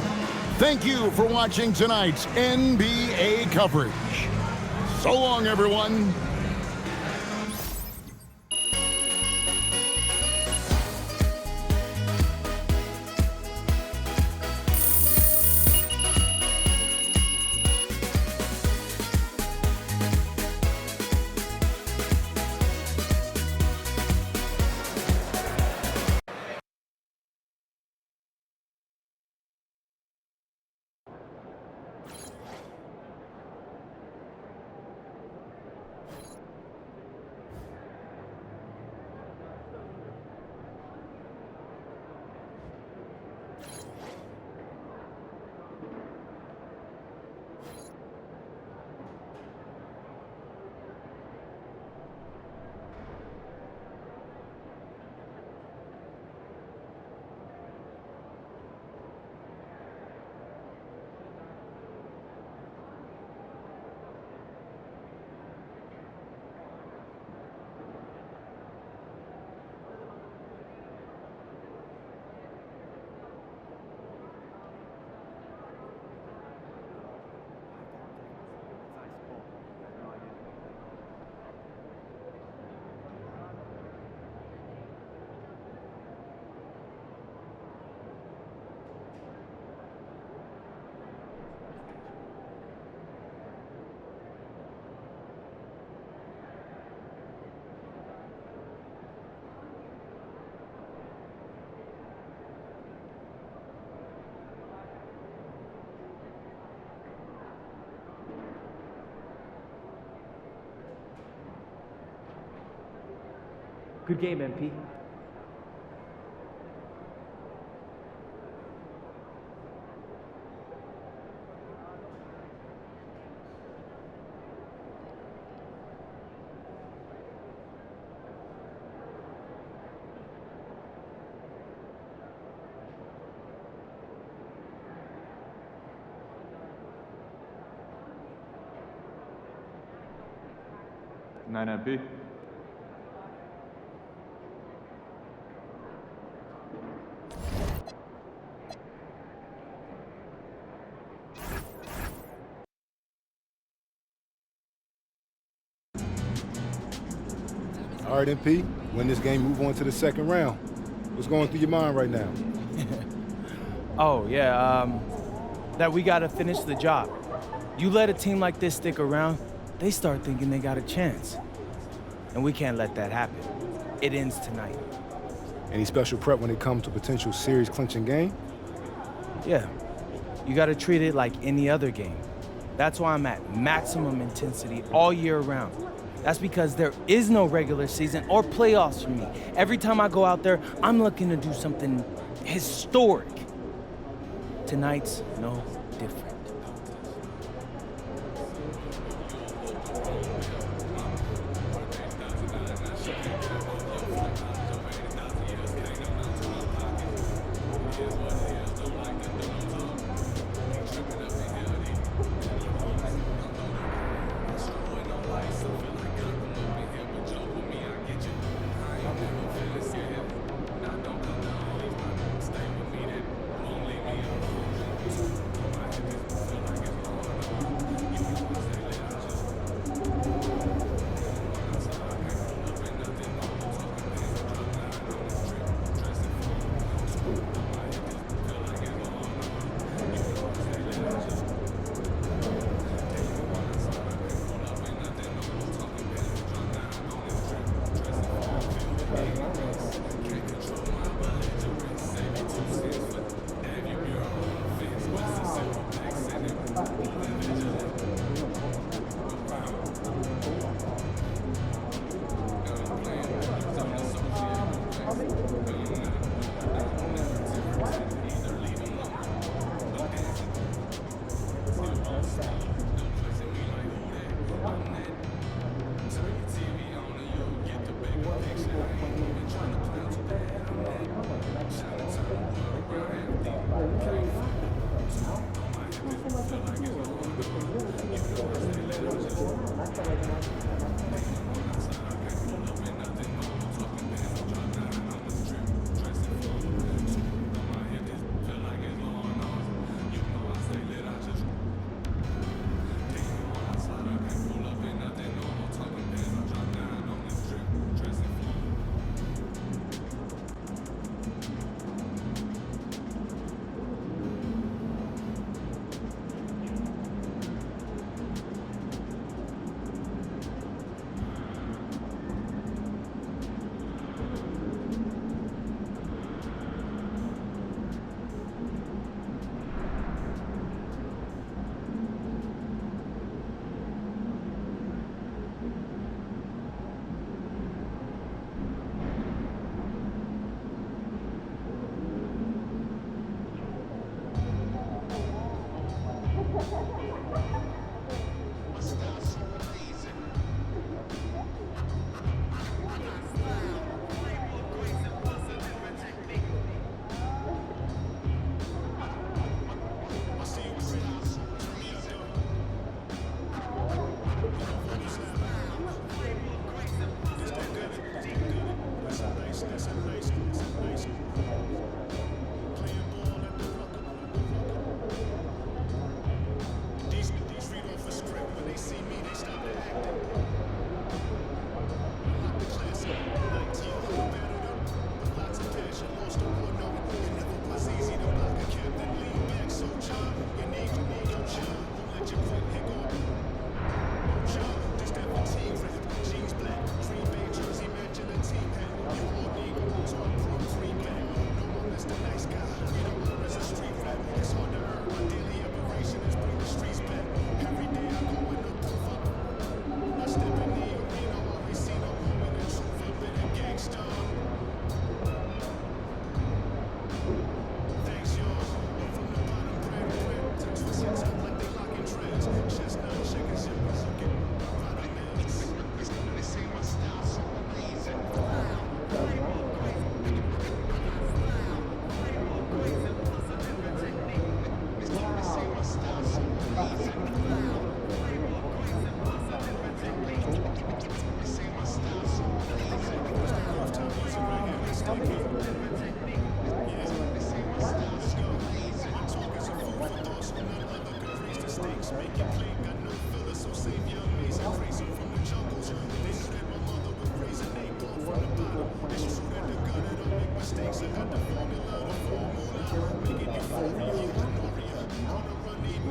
[SPEAKER 2] Thank you for watching tonight's NBA coverage. So long, everyone.
[SPEAKER 11] Good game, MP.
[SPEAKER 12] Nine MP.
[SPEAKER 13] All right, MP, win this game, move on to the second round. What's going through your mind right now?
[SPEAKER 11] Oh, yeah, that we got to finish the job. You let a team like this stick around, they start thinking they got a chance. And we can't let that happen. It ends tonight.
[SPEAKER 13] Any special prep when it comes to potential series clinching game?
[SPEAKER 11] Yeah, you gotta treat it like any other game. That's why I'm at maximum intensity all year round. That's because there is no regular season or playoffs for me. Every time I go out there, I'm looking to do something historic. Tonight's no different.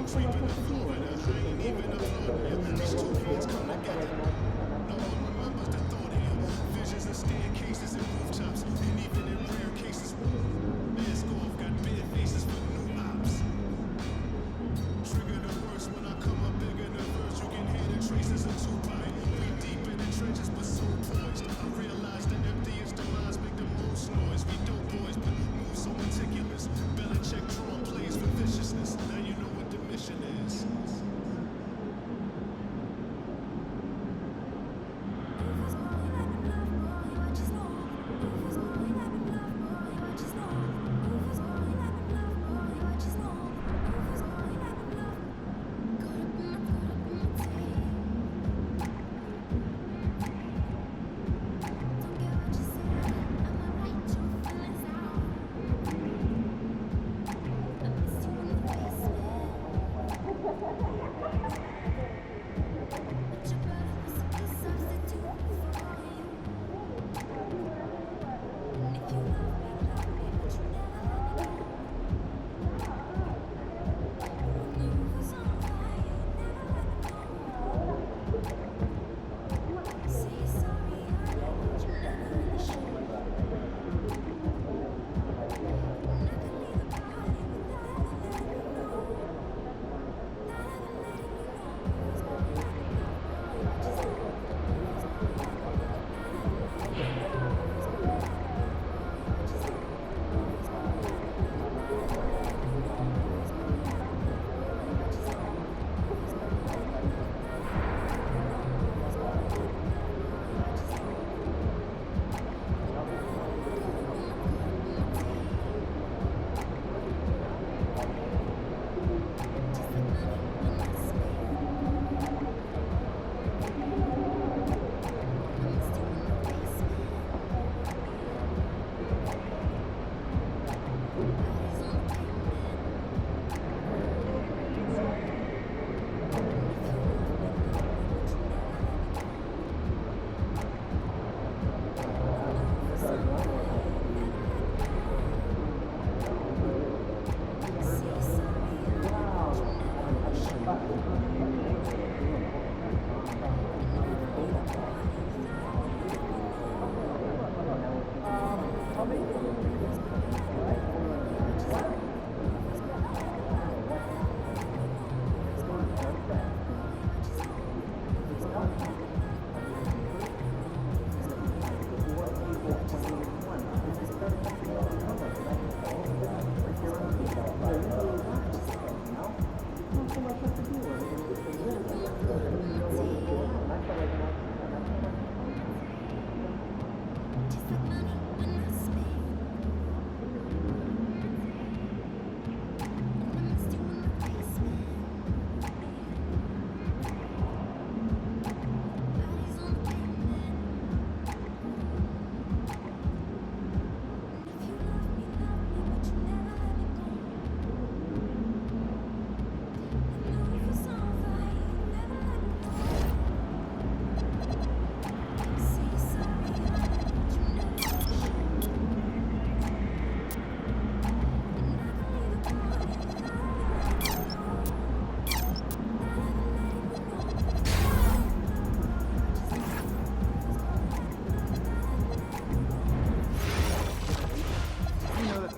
[SPEAKER 2] Creeping the floor, and I ain't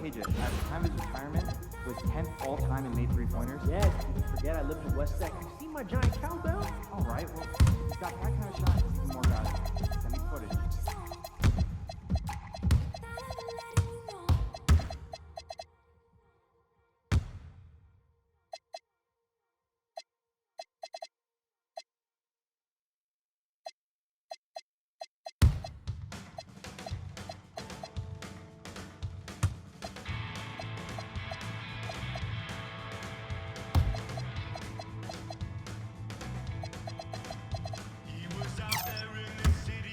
[SPEAKER 12] Pages, at the time of his retirement, was 10th all-time and made three-pointers.
[SPEAKER 14] Yeah, you forget I lived in West Tech. You see my giant cowbell?
[SPEAKER 12] All right, well, he's got that kind of shot. Even more guys. Send me footage.
[SPEAKER 15] He was out there in the city.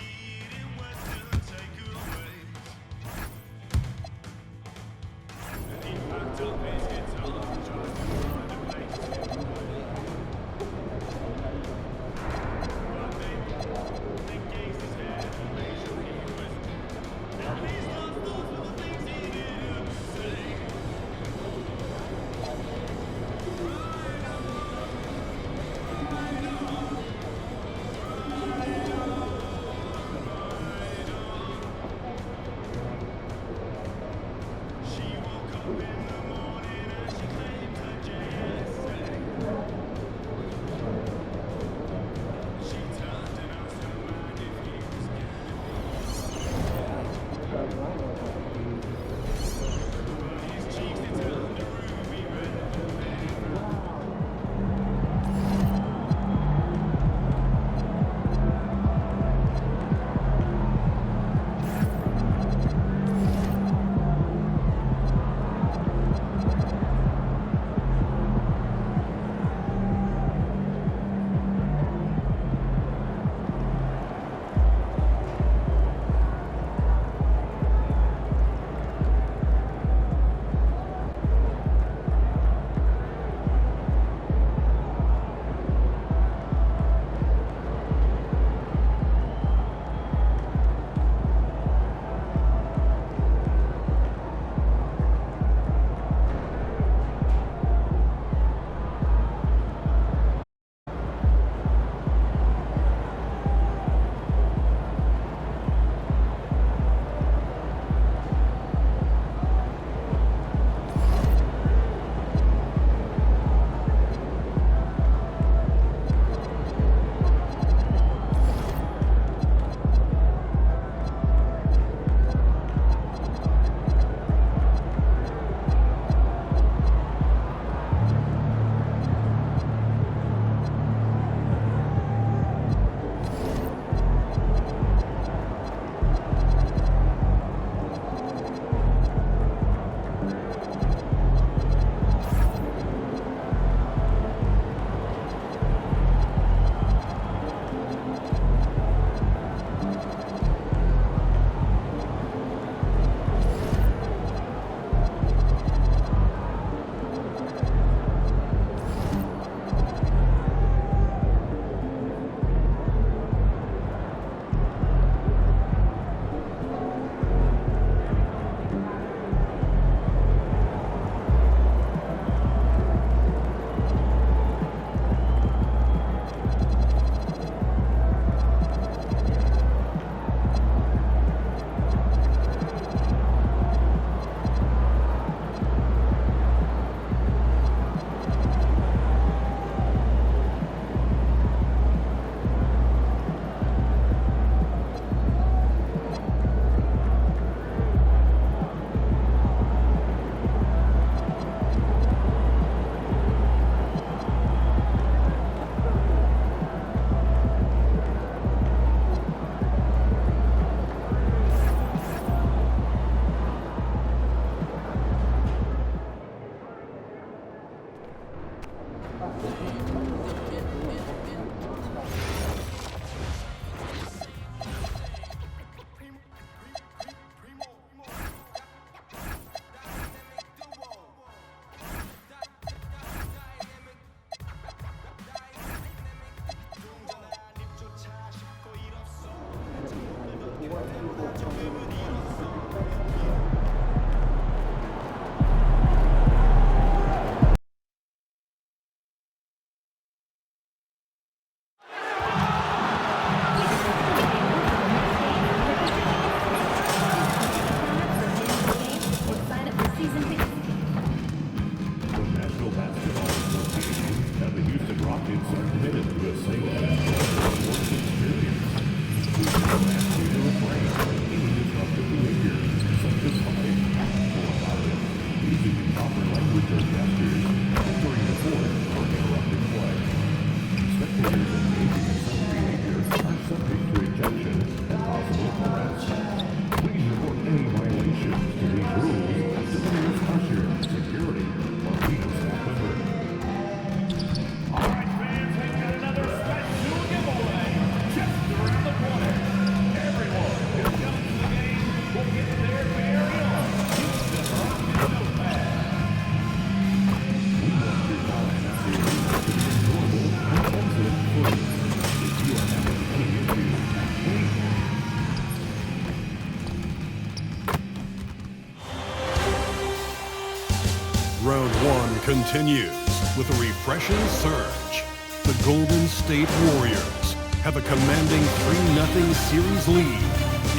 [SPEAKER 1] Round one continues with a refreshing surge. The Golden State Warriors have a commanding 3-0 series lead.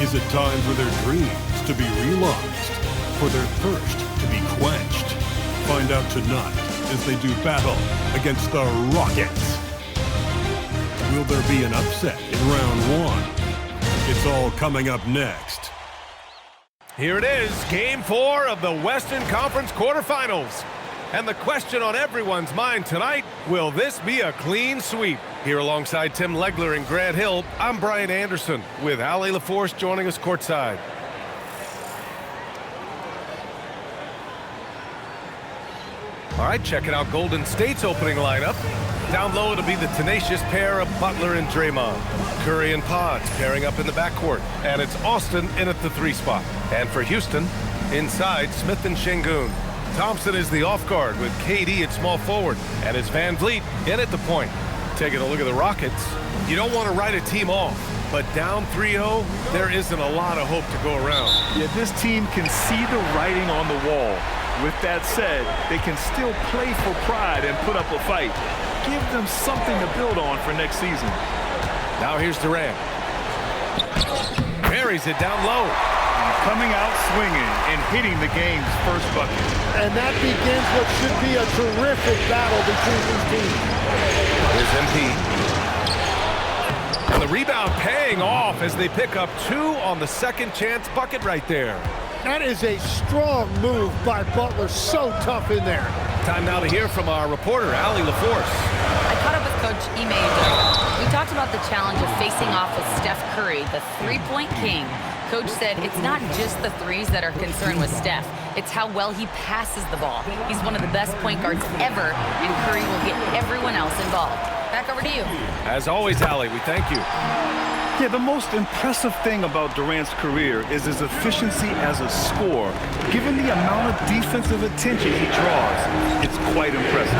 [SPEAKER 1] Is it time for their dreams to be realized? For their thirst to be quenched? Find out tonight as they do battle against the Rockets. Will there be an upset in round one? It's all coming up next.
[SPEAKER 15] Here it is, Game 4 of the Western Conference quarterfinals. And the question on everyone's mind tonight, will this be a clean sweep? Here alongside Tim Legler and Grant Hill, I'm Brian Anderson with Allie LaForce joining us courtside. All right, checking out Golden State's opening lineup. Down low, it'll be the tenacious pair of Butler and Draymond. Curry and Pods pairing up in the backcourt. And it's Austin in at the 3 spot. And for Houston, inside, Smith and Şengün. Thompson is the off guard with KD at small forward. And it's Van Vliet in at the point. Taking a look at the Rockets. You don't want to write a team off. But down 3-0, there isn't a lot of hope to go around.
[SPEAKER 16] Yeah, this team can see the writing on the wall. With that said, they can still play for pride and put up a fight. Give them something to build on for next season.
[SPEAKER 15] Now here's Durant. Buries it down low.
[SPEAKER 16] Coming out swinging and hitting the game's first bucket.
[SPEAKER 17] And that begins what should be a terrific battle between these teams.
[SPEAKER 15] Here's MP. And the rebound paying off as they pick up 2 on the second chance bucket right there.
[SPEAKER 17] That is a strong move by Butler. So tough in there.
[SPEAKER 15] Time now to hear from our reporter, Allie LaForce.
[SPEAKER 4] I caught up with Coach Ime Udoka. We talked about the challenge of facing off with Steph Curry, the three-point king. Coach said it's not just the threes that are concerned with Steph. It's how well he passes the ball. He's one of the best point guards ever, and Curry will get everyone else involved. Back over to you.
[SPEAKER 15] As always, Allie, we thank you.
[SPEAKER 16] Yeah, the most impressive thing about Durant's career is his efficiency as a scorer. Given the amount of defensive attention he draws, it's quite impressive.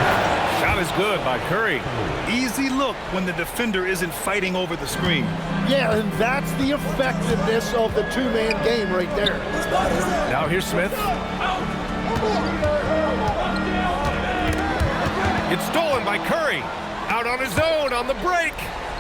[SPEAKER 15] Shot is good by Curry.
[SPEAKER 16] Easy look when the defender isn't fighting over the screen.
[SPEAKER 17] Yeah, and that's the effectiveness of the two-man game right there.
[SPEAKER 15] Now here's Smith. It's stolen by Curry. Out on his own on the break.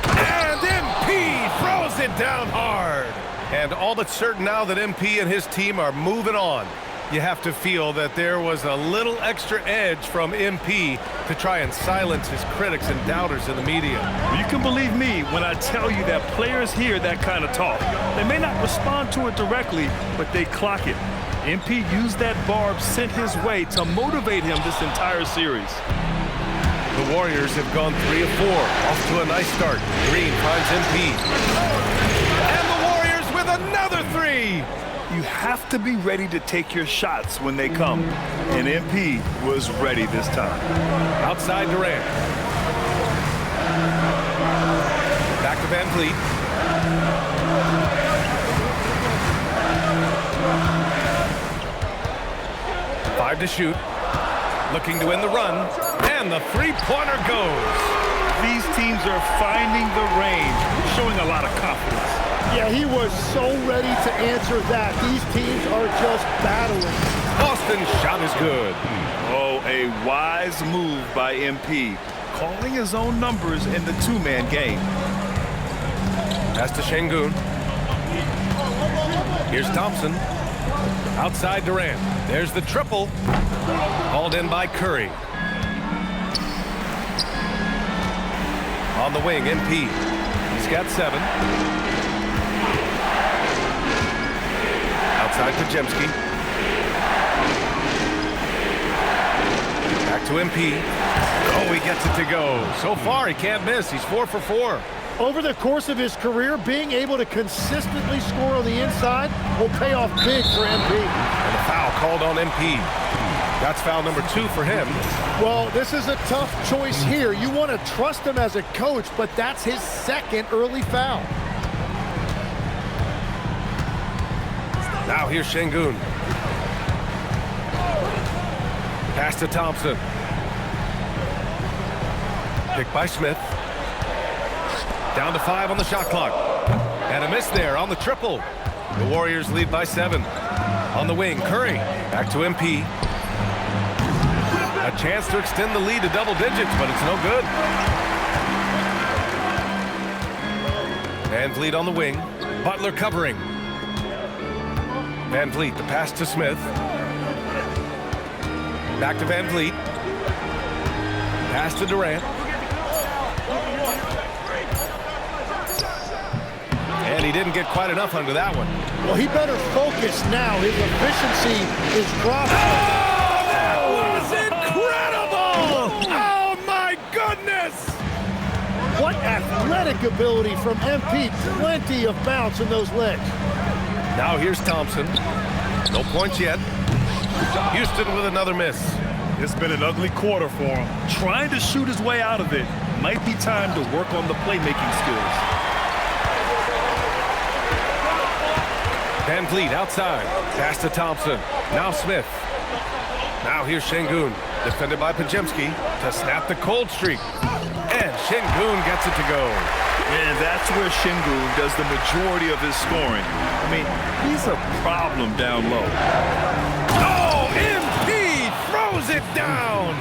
[SPEAKER 15] And MP throws it down hard. And all but certain now that MP and his team are moving on. You have to feel that there was a little extra edge from MP to try and silence his critics and doubters in the media.
[SPEAKER 16] You can believe me when I tell you that players hear that kind of talk. They may not respond to it directly, but they clock it. MP used that barb sent his way to motivate him this entire series.
[SPEAKER 15] The Warriors have gone 3 of 4, off to a nice start. Green finds MP. And the Warriors with another 3!
[SPEAKER 16] You have to be ready to take your shots when they come. And MP was ready this time.
[SPEAKER 15] Outside Durant. Back to Van Vliet. Five to shoot. Looking to win the run. And the three-pointer goes.
[SPEAKER 16] These teams are finding the range, showing a lot of confidence.
[SPEAKER 17] Yeah, he was so ready to answer that. These teams are just battling.
[SPEAKER 15] Austin's shot is good.
[SPEAKER 16] Oh, a wise move by MP, calling his own numbers in the two-man game.
[SPEAKER 15] Pass to Şengün. Here's Thompson. Outside Durant. There's the triple. Called in by Curry. On the wing, MP. He's got 7. Outside Podziemski. Back to MP. Oh, he gets it to go. So far, he can't miss. He's 4 for 4.
[SPEAKER 17] Over the course of his career, being able to consistently score on the inside will pay off big for MP.
[SPEAKER 15] And a foul called on MP. That's foul number 2 for him.
[SPEAKER 17] Well, this is a tough choice here. You want to trust him as a coach, but that's his second early foul.
[SPEAKER 15] Now here's Şengün. Pass to Thompson. Picked by Smith. Down to 5 on the shot clock. And a miss there on the triple. The Warriors lead by 7. On the wing, Curry. Back to MP. A chance to extend the lead to double digits, but it's no good. Van Vliet on the wing. Butler covering. Van Vliet, the pass to Smith. Back to Van Vliet. Pass to Durant. And he didn't get quite enough under that one.
[SPEAKER 17] Well, he better focus now. His efficiency is dropping.
[SPEAKER 15] Oh, that was incredible! Oh, my goodness!
[SPEAKER 17] What athletic ability from MP. Plenty of bounce in those legs.
[SPEAKER 15] Now here's Thompson. No points yet. Houston with another miss.
[SPEAKER 16] It's been an ugly quarter for him. Trying to shoot his way out of it. Might be time to work on the playmaking skills.
[SPEAKER 15] Van Vliet outside. Pass to Thompson. Now Smith. Now here's Şengün. Defended by Podziemski to snap the cold streak. And Şengün gets it to go.
[SPEAKER 16] And that's where Şengün does the majority of his scoring. I mean, he's a problem down low.
[SPEAKER 15] Oh, MP throws it down.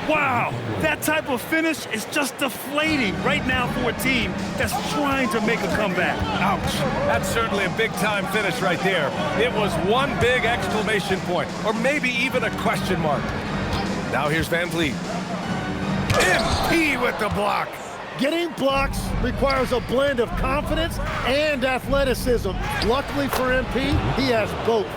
[SPEAKER 16] Wow, that type of finish is just deflating right now for a team that's trying to make a comeback.
[SPEAKER 15] Ouch. That's certainly a big-time finish right there. It was one big exclamation point, or maybe even a question mark. Now here's Van Vliet. MP with the block.
[SPEAKER 17] Getting blocks requires a blend of confidence and athleticism. Luckily for MP, he has both.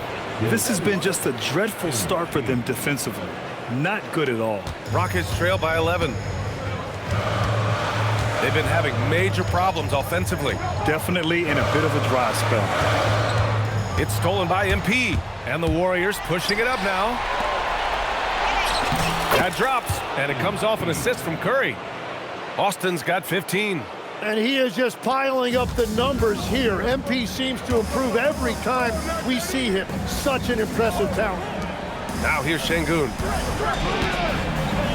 [SPEAKER 16] This has been just a dreadful start for them defensively. Not good at all.
[SPEAKER 15] Rockets trail by 11. They've been having major problems offensively.
[SPEAKER 16] Definitely in a bit of a dry spell.
[SPEAKER 15] It's stolen by MP, and the Warriors pushing it up now. That drops, and it comes off an assist from Curry. Austin's got 15.
[SPEAKER 17] And he is just piling up the numbers here. MP seems to improve every time we see him. Such an impressive talent.
[SPEAKER 15] Now here's Şengün.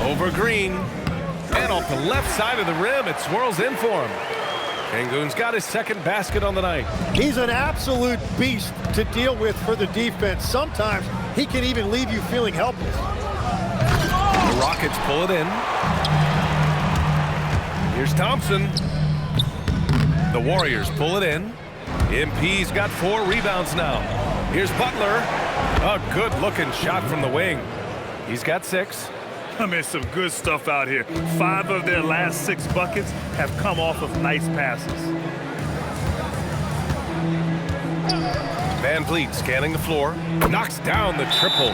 [SPEAKER 15] Over Green. And off the left side of the rim, it swirls in for him. Şengün's got his second basket on the night.
[SPEAKER 17] He's an absolute beast to deal with for the defense. Sometimes he can even leave you feeling helpless.
[SPEAKER 15] The Rockets pull it in. Here's Thompson. The Warriors pull it in. MP's got 4 rebounds now. Here's Butler. A good-looking shot from the wing. He's got 6.
[SPEAKER 16] I mean, some good stuff out here. 5 of their last 6 buckets have come off of nice passes.
[SPEAKER 15] Van Vliet scanning the floor. Knocks down the triple.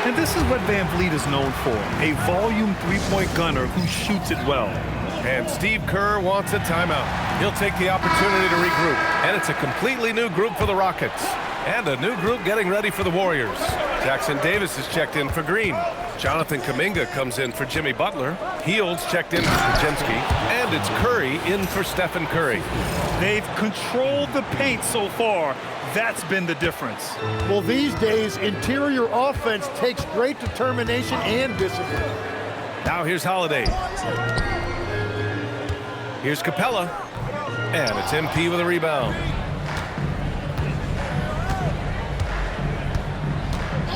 [SPEAKER 16] And this is what Van Vliet is known for. A volume three-point gunner who shoots it well.
[SPEAKER 15] And Steve Kerr wants a timeout. He'll take the opportunity to regroup. And it's a completely new group for the Rockets. And a new group getting ready for the Warriors. Jackson Davis is checked in for Green. Jonathan Kuminga comes in for Jimmy Butler. Hields checked in for Podziemski. And it's Curry in for Stephen Curry.
[SPEAKER 16] They've controlled the paint so far. That's been the difference.
[SPEAKER 17] Well, these days, interior offense takes great determination and discipline.
[SPEAKER 15] Now here's Holiday. Here's Capella. And it's MP with a rebound.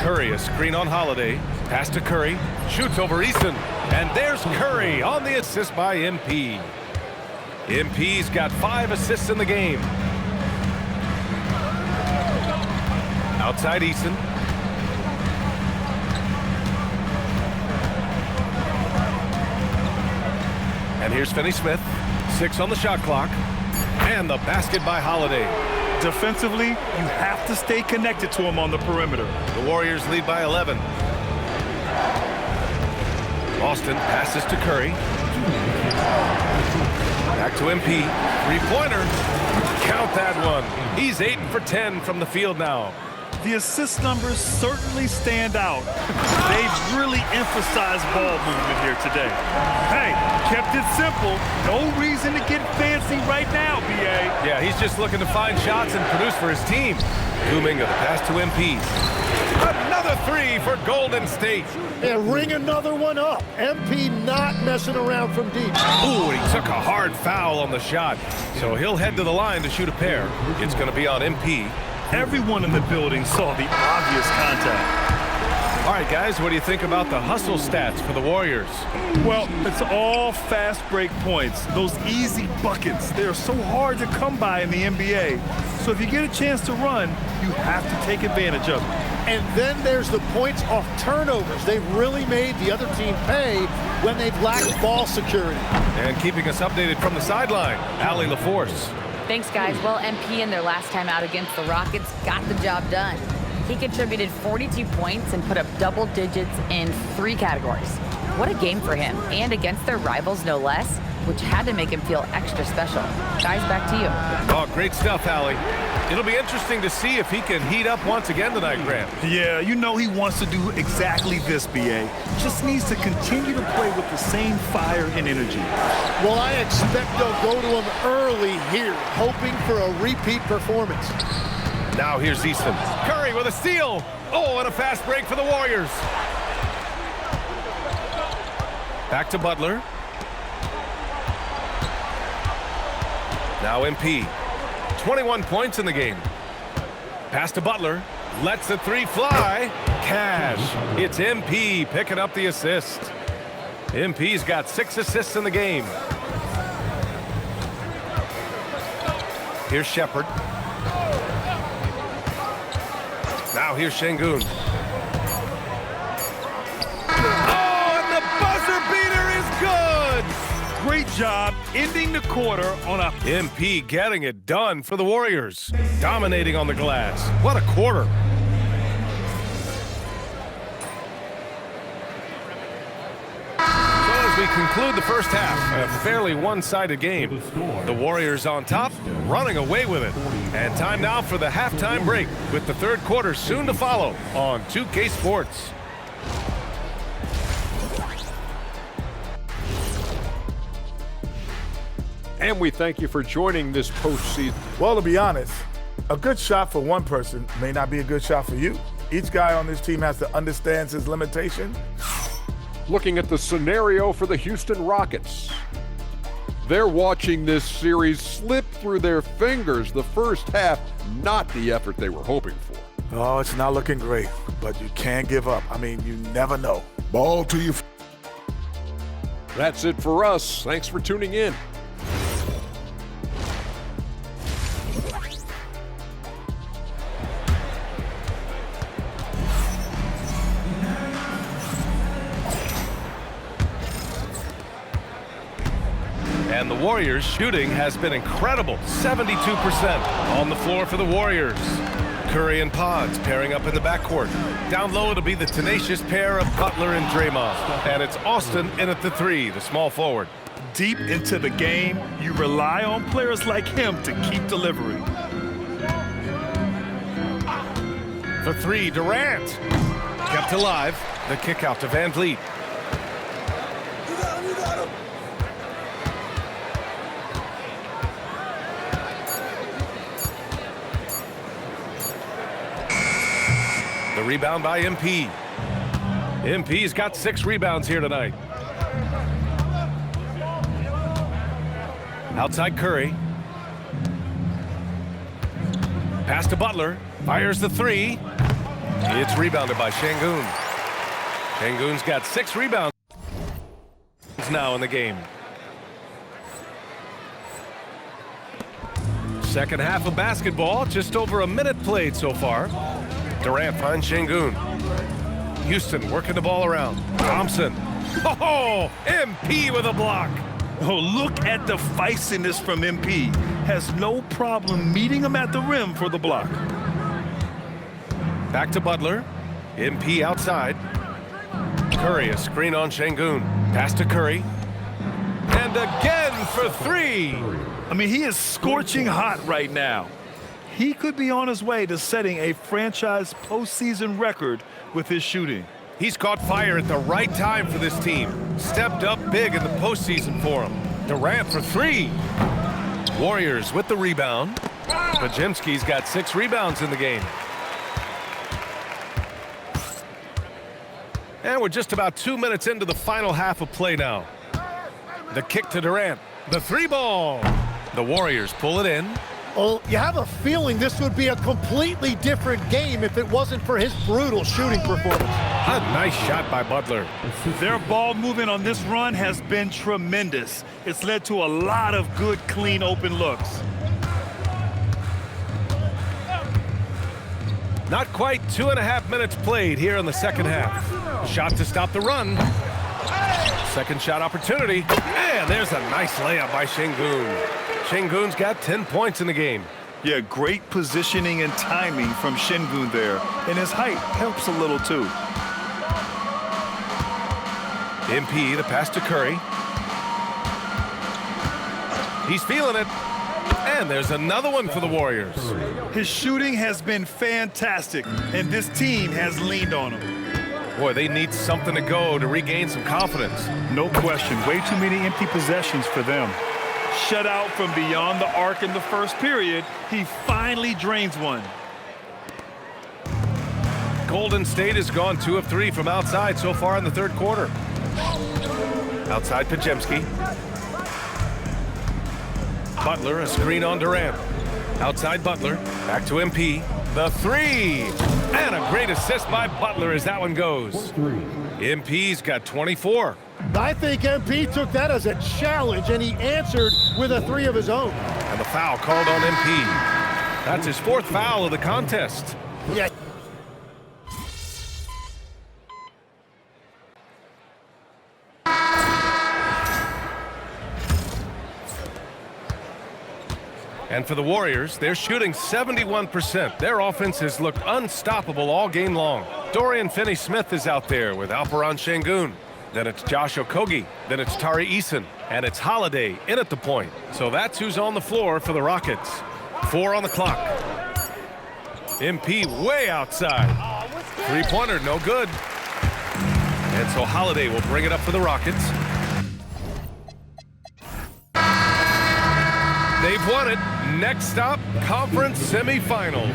[SPEAKER 15] Curry, a screen on Holiday. Pass to Curry. Shoots over Eason. And there's Curry on the assist by MP. MP's got 5 assists in the game. Outside Eason. And here's Finney Smith. 6 on the shot clock. And the basket by Holiday.
[SPEAKER 16] Defensively, you have to stay connected to him on the perimeter.
[SPEAKER 15] The Warriors lead by 11. Austin passes to Curry. Back to MP. Three-pointer. Count that one. He's 8 for 10 from the field now.
[SPEAKER 16] The assist numbers certainly stand out. They've really emphasized ball movement here today. Hey, kept it simple. No reason to get fancy right now, B.A.
[SPEAKER 15] Yeah, he's just looking to find shots and produce for his team. Kuminga, the pass to MP. Another 3 for Golden State.
[SPEAKER 17] And ring another one up. MP not messing around from deep.
[SPEAKER 15] Ooh, he took a hard foul on the shot. So he'll head to the line to shoot a pair. It's going to be on MP.
[SPEAKER 16] Everyone in the building saw the obvious contact.
[SPEAKER 15] All right, guys, what do you think about the hustle stats for the Warriors?
[SPEAKER 16] Well, it's all fast break points. Those easy buckets. They're so hard to come by in the NBA. So if you get a chance to run, you have to take advantage of it.
[SPEAKER 17] And then there's the points off turnovers. They've really made the other team pay when they've lacked ball security.
[SPEAKER 15] And keeping us updated from the sideline, Allie LaForce.
[SPEAKER 4] Thanks, guys. Well, MP in their last time out against the Rockets got the job done. He contributed 42 points and put up double digits in 3 categories. What a game for him, and against their rivals, no less, which had to make him feel extra special. Guys, back to you.
[SPEAKER 15] Oh, great stuff, Allie. It'll be interesting to see if he can heat up once again tonight, Grant.
[SPEAKER 16] Yeah, you know he wants to do exactly this, B.A. Just needs to continue to play with the same fire and energy.
[SPEAKER 17] Well, I expect they'll go to him early here, hoping for a repeat performance.
[SPEAKER 15] Now here's Easton. Curry with a steal. Oh, and a fast break for the Warriors. Back to Butler. Now MP. 21 points in the game. Pass to Butler. Lets the 3 fly. Cash. It's MP picking up the assist. MP's got 6 assists in the game. Here's Shepherd. Now here's Şengün. Oh, and the buzzer beater is good!
[SPEAKER 16] Great job ending the quarter on a...
[SPEAKER 15] MP getting it done for the Warriors. Dominating on the glass. What a quarter. So as we conclude the first half, a fairly one-sided game. The Warriors on top, running away with it. And time now for the halftime break, with the third quarter soon to follow on 2K Sports.
[SPEAKER 8] And we thank you for joining this postseason.
[SPEAKER 7] Well, to be honest, a good shot for one person may not be a good shot for you. Each guy on this team has to understand his limitation.
[SPEAKER 8] Looking at the scenario for the Houston Rockets. They're watching this series slip through their fingers the first half, not the effort they were hoping for.
[SPEAKER 7] Oh, it's not looking great, but you can't give up. I mean, you never know.
[SPEAKER 1] Ball to you.
[SPEAKER 8] That's it for us. Thanks for tuning in.
[SPEAKER 15] And the Warriors' shooting has been incredible. 72% on the floor for the Warriors. Curry and Pods pairing up in the backcourt. Down low, it'll be the tenacious pair of Butler and Draymond. And it's Austin in at the 3, the small forward.
[SPEAKER 16] Deep into the game, you rely on players like him to keep delivering.
[SPEAKER 15] For 3, Durant. Kept alive. The kick out to Van Vliet. The rebound by MP. MP's got 6 rebounds here tonight. Outside Curry. Pass to Butler. Fires the 3. It's rebounded by Şengün. Şengün's got 6 rebounds now in the game. Second half of basketball, just over a minute played so far. Durant finds Şengün. Houston working the ball around. Thompson. Oh, MP with a block.
[SPEAKER 16] Oh, look at the feistiness from MP. Has no problem meeting him at the rim for the block.
[SPEAKER 15] Back to Butler. MP outside. Curry, a screen on Şengün. Pass to Curry. And again for 3.
[SPEAKER 16] I mean, he is scorching hot right now. He could be on his way to setting a franchise postseason record with his shooting.
[SPEAKER 15] He's caught fire at the right time for this team. Stepped up big in the postseason for him. Durant for 3. Warriors with the rebound. Podziemski's got 6 rebounds in the game. And we're just about 2 minutes into the final half of play now. The kick to Durant. The 3 ball. The Warriors pull it in.
[SPEAKER 17] Well, you have a feeling this would be a completely different game if it wasn't for his brutal shooting performance.
[SPEAKER 15] A nice shot by Butler.
[SPEAKER 16] Their ball movement on this run has been tremendous. It's led to a lot of good, clean, open looks.
[SPEAKER 15] Not quite 2.5 minutes played here in the second half. Shot to stop the run. Second shot opportunity. And there's a nice layup by Şengün. Şengün's got 10 points in the game.
[SPEAKER 16] Yeah, great positioning and timing from Şengün there. And his height helps a little too.
[SPEAKER 15] MP, the pass to Curry. He's feeling it. And there's another one for the Warriors.
[SPEAKER 16] His shooting has been fantastic, and this team has leaned on him.
[SPEAKER 15] Boy, they need something to go to regain some confidence.
[SPEAKER 16] No question. Way too many empty possessions for them. Shut out from beyond the arc in the first period. He finally drains one.
[SPEAKER 15] Golden State has gone 2 of 3 from outside so far in the third quarter. Outside Podziemski. Butler, a screen on Durant. Outside Butler, back to MP. The three! And a great assist by Butler as that one goes. MP's got 24.
[SPEAKER 17] I think MP took that as a challenge, and he answered with a three of his own.
[SPEAKER 15] And the foul called on MP. That's his 4th foul of the contest.
[SPEAKER 17] Yeah.
[SPEAKER 15] And for the Warriors, they're shooting 71%. Their offense has looked unstoppable all game long. Dorian Finney-Smith is out there with Alperen Şengün. Then it's Josh Okogie. Then it's Tari Eason. And it's Holiday in at the point. So that's who's on the floor for the Rockets. 4 on the clock. MP way outside. Three-pointer, no good. And so Holiday will bring it up for the Rockets. They've won it. Next stop, conference semifinals.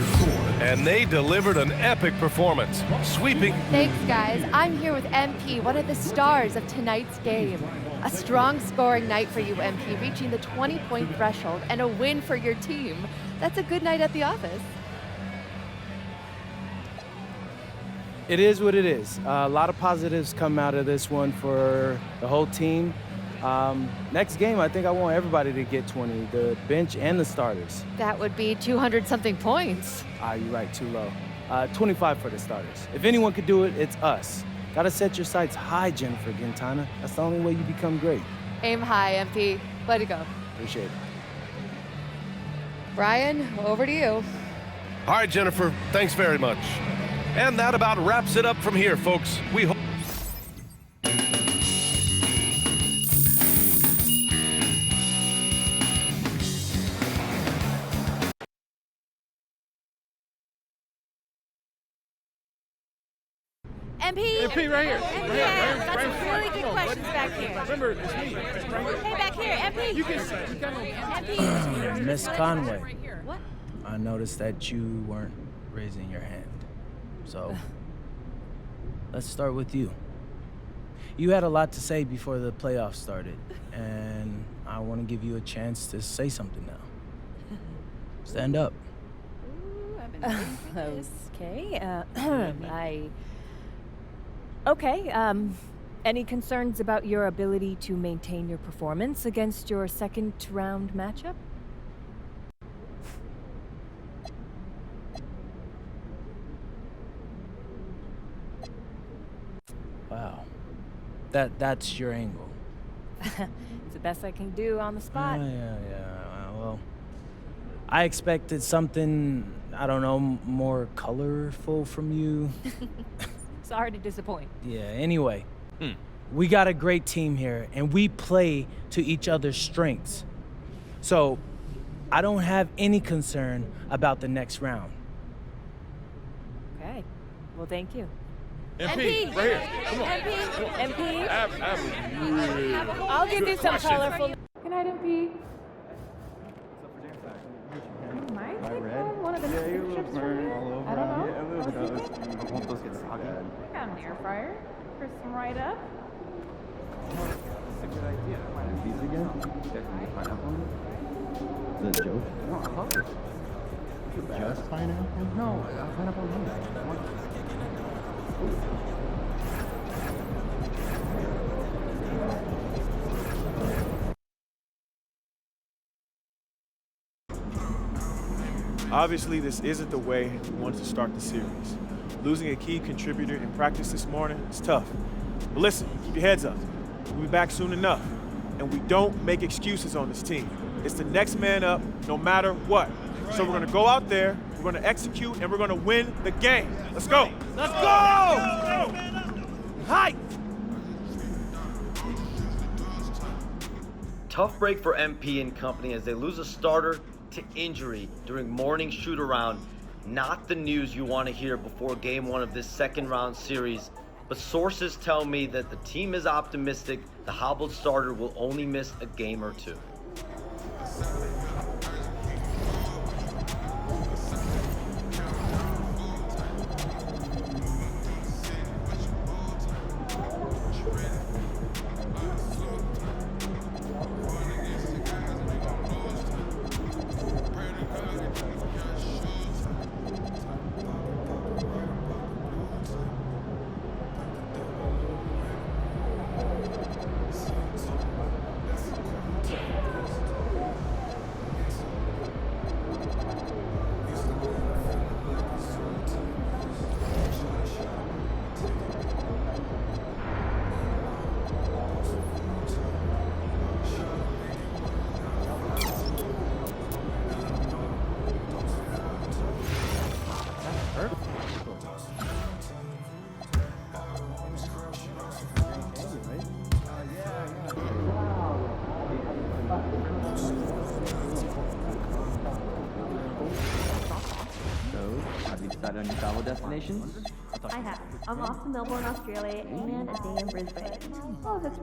[SPEAKER 15] And they delivered an epic performance, sweeping.
[SPEAKER 18] Thanks, guys. I'm here with MP, one of the stars of tonight's game. A strong scoring night for you, MP, reaching the 20-point threshold and a win for your team. That's a good night at the office.
[SPEAKER 11] It is what it is. A lot of positives come out of this one for the whole team. Next game, I think I want everybody to get 20, the bench and the starters.
[SPEAKER 18] That would be 200-something points.
[SPEAKER 11] You're right, too low. 25 for the starters. If anyone could do it, it's us. Gotta set your sights high, Jennifer Gintana. That's the only way you become great.
[SPEAKER 18] Aim high, MP. Way to go.
[SPEAKER 11] Appreciate it.
[SPEAKER 18] Brian, over to you.
[SPEAKER 15] All right, Jennifer, thanks very much. And that about wraps it up from here, folks. We hope.
[SPEAKER 18] MP
[SPEAKER 19] right here.
[SPEAKER 18] MP, got some really good questions back here.
[SPEAKER 19] Remember, it's me.
[SPEAKER 18] Hey, back here, MP.
[SPEAKER 19] You can
[SPEAKER 18] MP.
[SPEAKER 11] Miss Conway.
[SPEAKER 18] What?
[SPEAKER 11] I noticed that you weren't raising your hand. So, let's start with you. You had a lot to say before the playoffs started, and I want to give you a chance to say something now. Stand up.
[SPEAKER 20] Ooh, I've been waiting for this. Okay. Okay, any concerns about your ability to maintain your performance against your second-round matchup?
[SPEAKER 11] Wow. That's your angle.
[SPEAKER 20] It's the best I can do on the spot.
[SPEAKER 11] Yeah. Well, I expected something, I don't know, more colorful from you.
[SPEAKER 20] Sorry to disappoint.
[SPEAKER 11] Yeah, anyway. We got a great team here, and we play to each other's strengths. So, I don't have any concern about the next round.
[SPEAKER 20] Okay. Well, thank you.
[SPEAKER 19] MP, right here. Come on.
[SPEAKER 20] MP.
[SPEAKER 19] Really.
[SPEAKER 20] I'll give you some colorful.
[SPEAKER 18] Good night, MP.
[SPEAKER 12] Am I red? One of the chips for me? I don't know. Yeah, a little bit. I want those get soggy.
[SPEAKER 18] I got an air fryer. Crisp them right up.
[SPEAKER 12] That's a good idea. These again? Pineapple.
[SPEAKER 14] The joke? No, I love it. Just pineapple? No, pineapple is
[SPEAKER 21] Obviously, this isn't the way we wanted to start the series. Losing a key contributor in practice this morning is tough. But listen, keep your heads up. We'll be back soon enough. And we don't make excuses on this team. It's the next man up, no matter what. So we're gonna go out there, we're gonna execute, and we're gonna win the game. Let's go!
[SPEAKER 11] Let's go! Hi!
[SPEAKER 22] Tough break for MP and company as they lose a starter to injury during morning shoot-around. Not the news you want to hear before game one of this second-round series, but sources tell me that the team is optimistic the hobbled starter will only miss a game or two.
[SPEAKER 14] On your travel destinations?
[SPEAKER 12] I have. I'm off to Melbourne, Australia, and a day in Brisbane. Oh, that's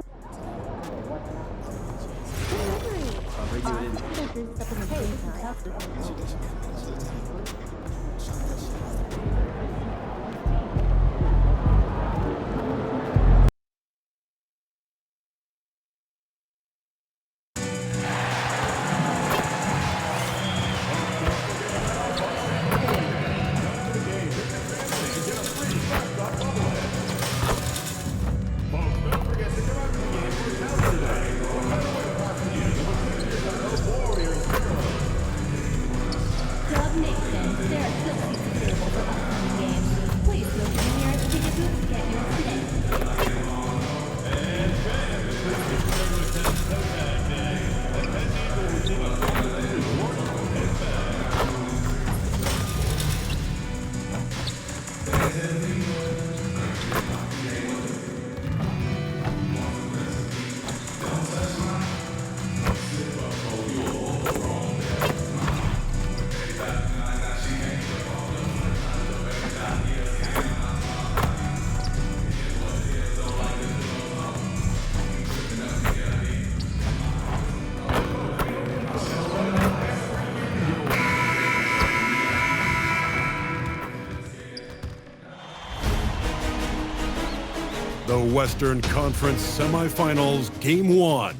[SPEAKER 1] The Western Conference Semifinals, Game 1.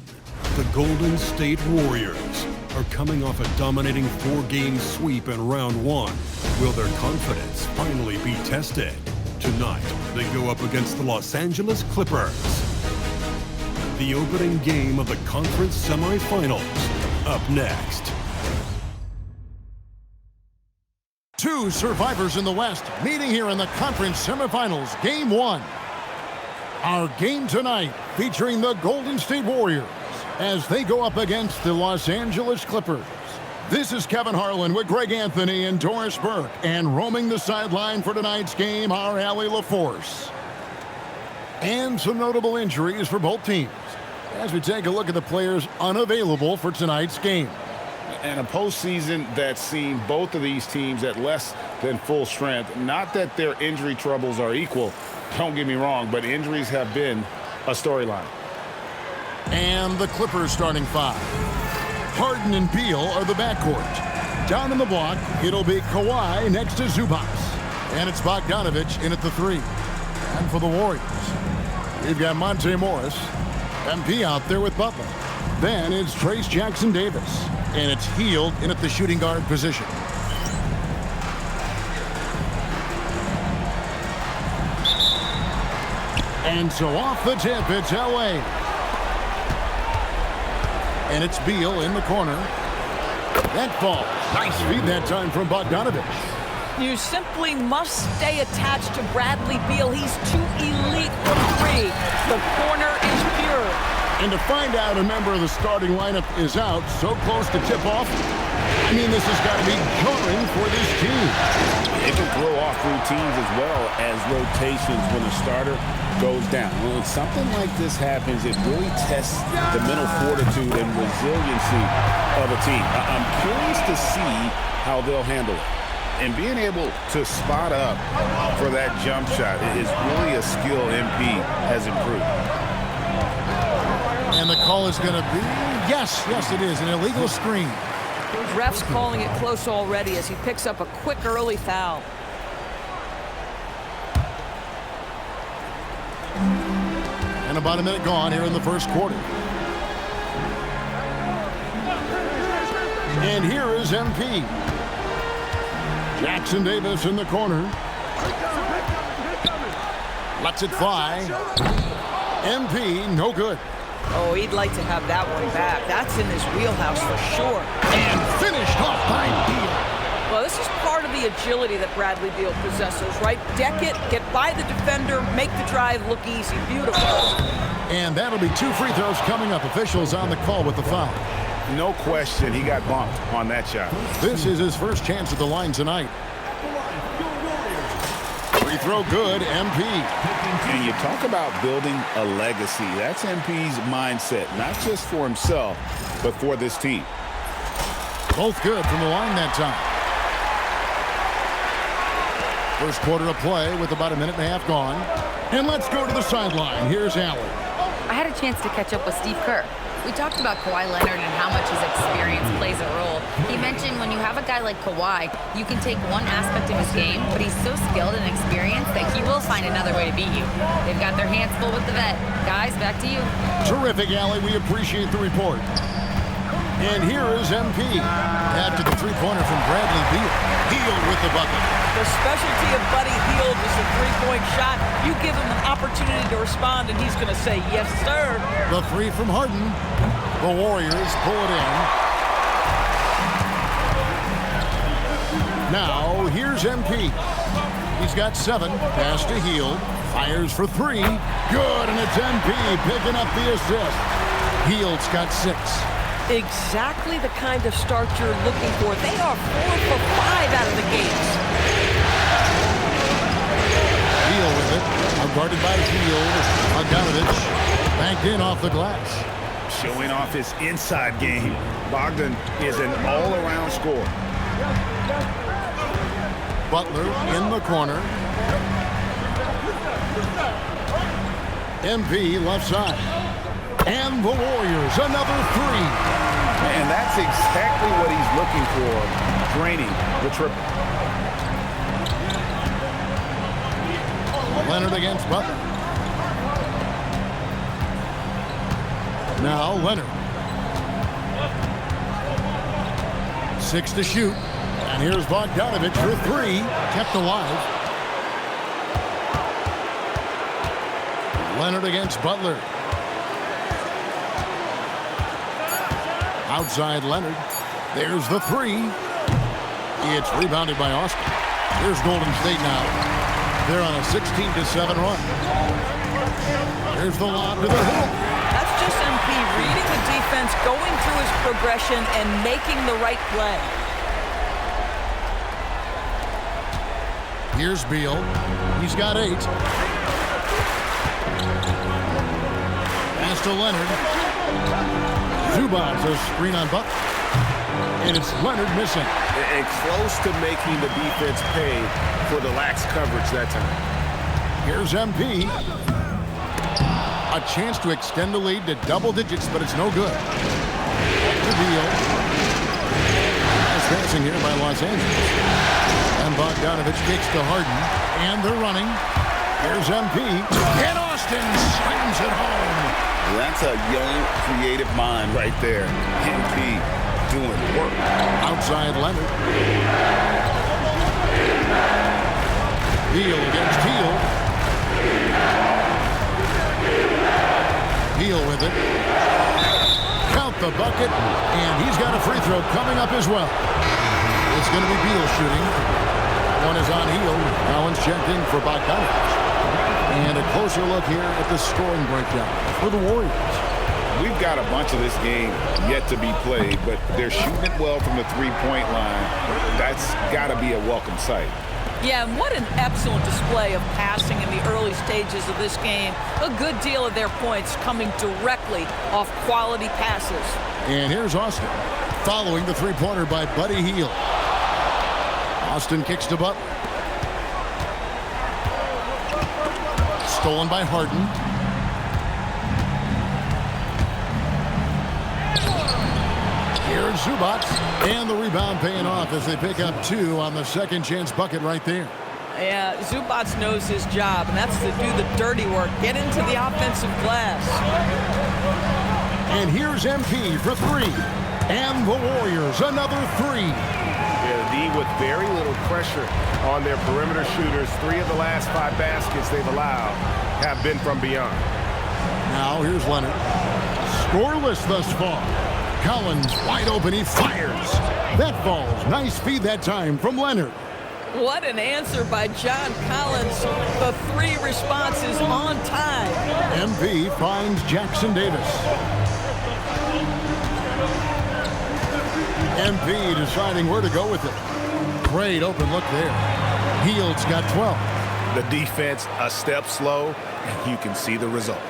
[SPEAKER 1] The Golden State Warriors are coming off a dominating 4-game sweep in Round 1. Will their confidence finally be tested? Tonight, they go up against the Los Angeles Clippers. The opening game of the conference semifinals, up next.
[SPEAKER 2] Two survivors in the West meeting here in the conference semifinals, Game 1. Our game tonight featuring the Golden State Warriors as they go up against the Los Angeles Clippers. This is Kevin Harlan with Greg Anthony and Doris Burke, and roaming the sideline for tonight's game, our Allie LaForce. And some notable injuries for both teams as we take a look at the players unavailable for tonight's game.
[SPEAKER 3] And a postseason that's seen both of these teams at less than full strength. Not that their injury troubles are equal, don't get me wrong, but injuries have been a storyline.
[SPEAKER 2] And the Clippers starting five. Harden and Beal are the backcourt. Down in the block, it'll be Kawhi next to Zubac. And it's Bogdanovic in at the 3. And for the Warriors, we've got Monte Morris. MP out there with Butler. Then it's Trace Jackson Davis. And it's Hield in at the shooting guard position. And so off the tip, it's Elway. And it's Beal in the corner. That falls. Nice feed that time from Bogdanovich.
[SPEAKER 6] You simply must stay attached to Bradley Beal. He's too elite from three. The corner is pure.
[SPEAKER 2] And to find out a member of the starting lineup is out so close to tip-off, I mean, this has got to be jarring for this team.
[SPEAKER 3] It can throw off routines as well as rotations when a starter goes down. When something like this happens, it really tests the mental fortitude and resiliency of a team. I'm curious to see how they'll handle it. And being able to spot up for that jump shot is really a skill MP has improved.
[SPEAKER 2] And the call is going to be, yes, it is, an illegal screen.
[SPEAKER 6] Ref's calling it close already as he picks up a quick early foul.
[SPEAKER 2] And about a minute gone here in the first quarter. And here is MP. Jackson Davis in the corner. Lets it fly. MP, no good.
[SPEAKER 6] Oh, he'd like to have that one back. That's in his wheelhouse for sure.
[SPEAKER 2] And finished off by Beal.
[SPEAKER 6] Well, this is part of the agility that Bradley Beal possesses, right? Deck it, get by the defender, make the drive look easy. Beautiful.
[SPEAKER 2] And that'll be 2 free throws coming up. Officials on the call with the foul.
[SPEAKER 3] No question, he got bumped on that shot.
[SPEAKER 2] This is his first chance at the line tonight. Free throw good, MP.
[SPEAKER 3] And you talk about building a legacy. That's MP's mindset, not just for himself, but for this team.
[SPEAKER 2] Both good from the line that time. First quarter of play with about a minute and a half gone. And let's go to the sideline. Here's Allen.
[SPEAKER 4] I had a chance to catch up with Steve Kerr. We talked about Kawhi Leonard and how much his experience plays a role. He mentioned when you have a guy like Kawhi, you can take one aspect of his game, but he's so skilled and experienced that he will find another way to beat you. They've got their hands full with the vet. Guys, back to you.
[SPEAKER 2] Terrific, Allie. We appreciate the report. And here is MP. After the three-pointer from Bradley Beal. Hield with the bucket.
[SPEAKER 6] The specialty of Buddy Hield is a three-point shot. You give him an opportunity to respond, and he's going to say, yes, sir.
[SPEAKER 2] The three from Harden. The Warriors pull it in. Now, here's MP. He's got 7. Pass to Hield. Fires for 3. Good, and it's MP picking up the assist. Hield's got 6.
[SPEAKER 6] Exactly the kind of start you're looking for. They are 4 for 5 out of the gates.
[SPEAKER 2] Beal with it. Guarded by Hield. Bogdanovich banked in off the glass.
[SPEAKER 3] Showing off his inside game. Bogdan is an all-around scorer.
[SPEAKER 2] Butler in the corner. MP left side. And the Warriors, another 3.
[SPEAKER 3] And that's exactly what he's looking for, draining the triple.
[SPEAKER 2] Leonard against Butler. Now Leonard. 6 to shoot. And here's Bogdanovich for 3. Kept alive. Leonard against Butler. Outside Leonard. There's the 3. It's rebounded by Austin. Here's Golden State now. They're on a 16-7 run. Here's the lob to the hoop.
[SPEAKER 6] That's just MP reading the defense, going through his progression, and making the right play.
[SPEAKER 2] Here's Beal. He's got 8. Pass to Leonard. Zubac's a screen on Butler. And it's Leonard missing.
[SPEAKER 3] It's close to making the defense pay for the lax coverage that time.
[SPEAKER 2] Here's MP. A chance to extend the lead to double digits, but it's no good. To Beal. Nice passing here by Los Angeles. And Bogdanovich kicks to Harden. And they're running. Here's MP. And Austin slams it home.
[SPEAKER 3] That's a young, creative mind right there. MP doing work.
[SPEAKER 2] Outside Leonard. Beal against Hill. Beal with it. Count the bucket, and he's got a free throw coming up as well. It's going to be Beal shooting. One is on Hill. That one's checked in for Bogdanovic. And a closer look here at the scoring breakdown for the Warriors.
[SPEAKER 3] We've got a bunch of this game yet to be played, but they're shooting it well from the three-point line. That's got to be a welcome sight.
[SPEAKER 6] Yeah, and what an excellent display of passing in the early stages of this game. A good deal of their points coming directly off quality passes.
[SPEAKER 2] And here's Austin, following the three-pointer by Buddy Hield. Austin kicks to Butler. Stolen by Harden. Here's Zubac, and the rebound paying off as they pick up 2 on the second chance bucket right there.
[SPEAKER 6] Yeah, Zubac knows his job, and that's to do the dirty work, get into the offensive glass.
[SPEAKER 2] And here's MP for 3, and the Warriors another 3.
[SPEAKER 3] Yeah, the D with very little pressure on their perimeter shooters. 3 of the last 5 baskets they've allowed have been from beyond.
[SPEAKER 2] Now here's Leonard. Scoreless thus far. Collins wide open, he fires. That falls. Nice feed that time from Leonard.
[SPEAKER 6] What an answer by John Collins. The 3 responses on time.
[SPEAKER 2] MP finds Jackson Davis. MP deciding where to go with it. Great open look there. Hield's got 12.
[SPEAKER 3] The defense a step slow, and you can see the result.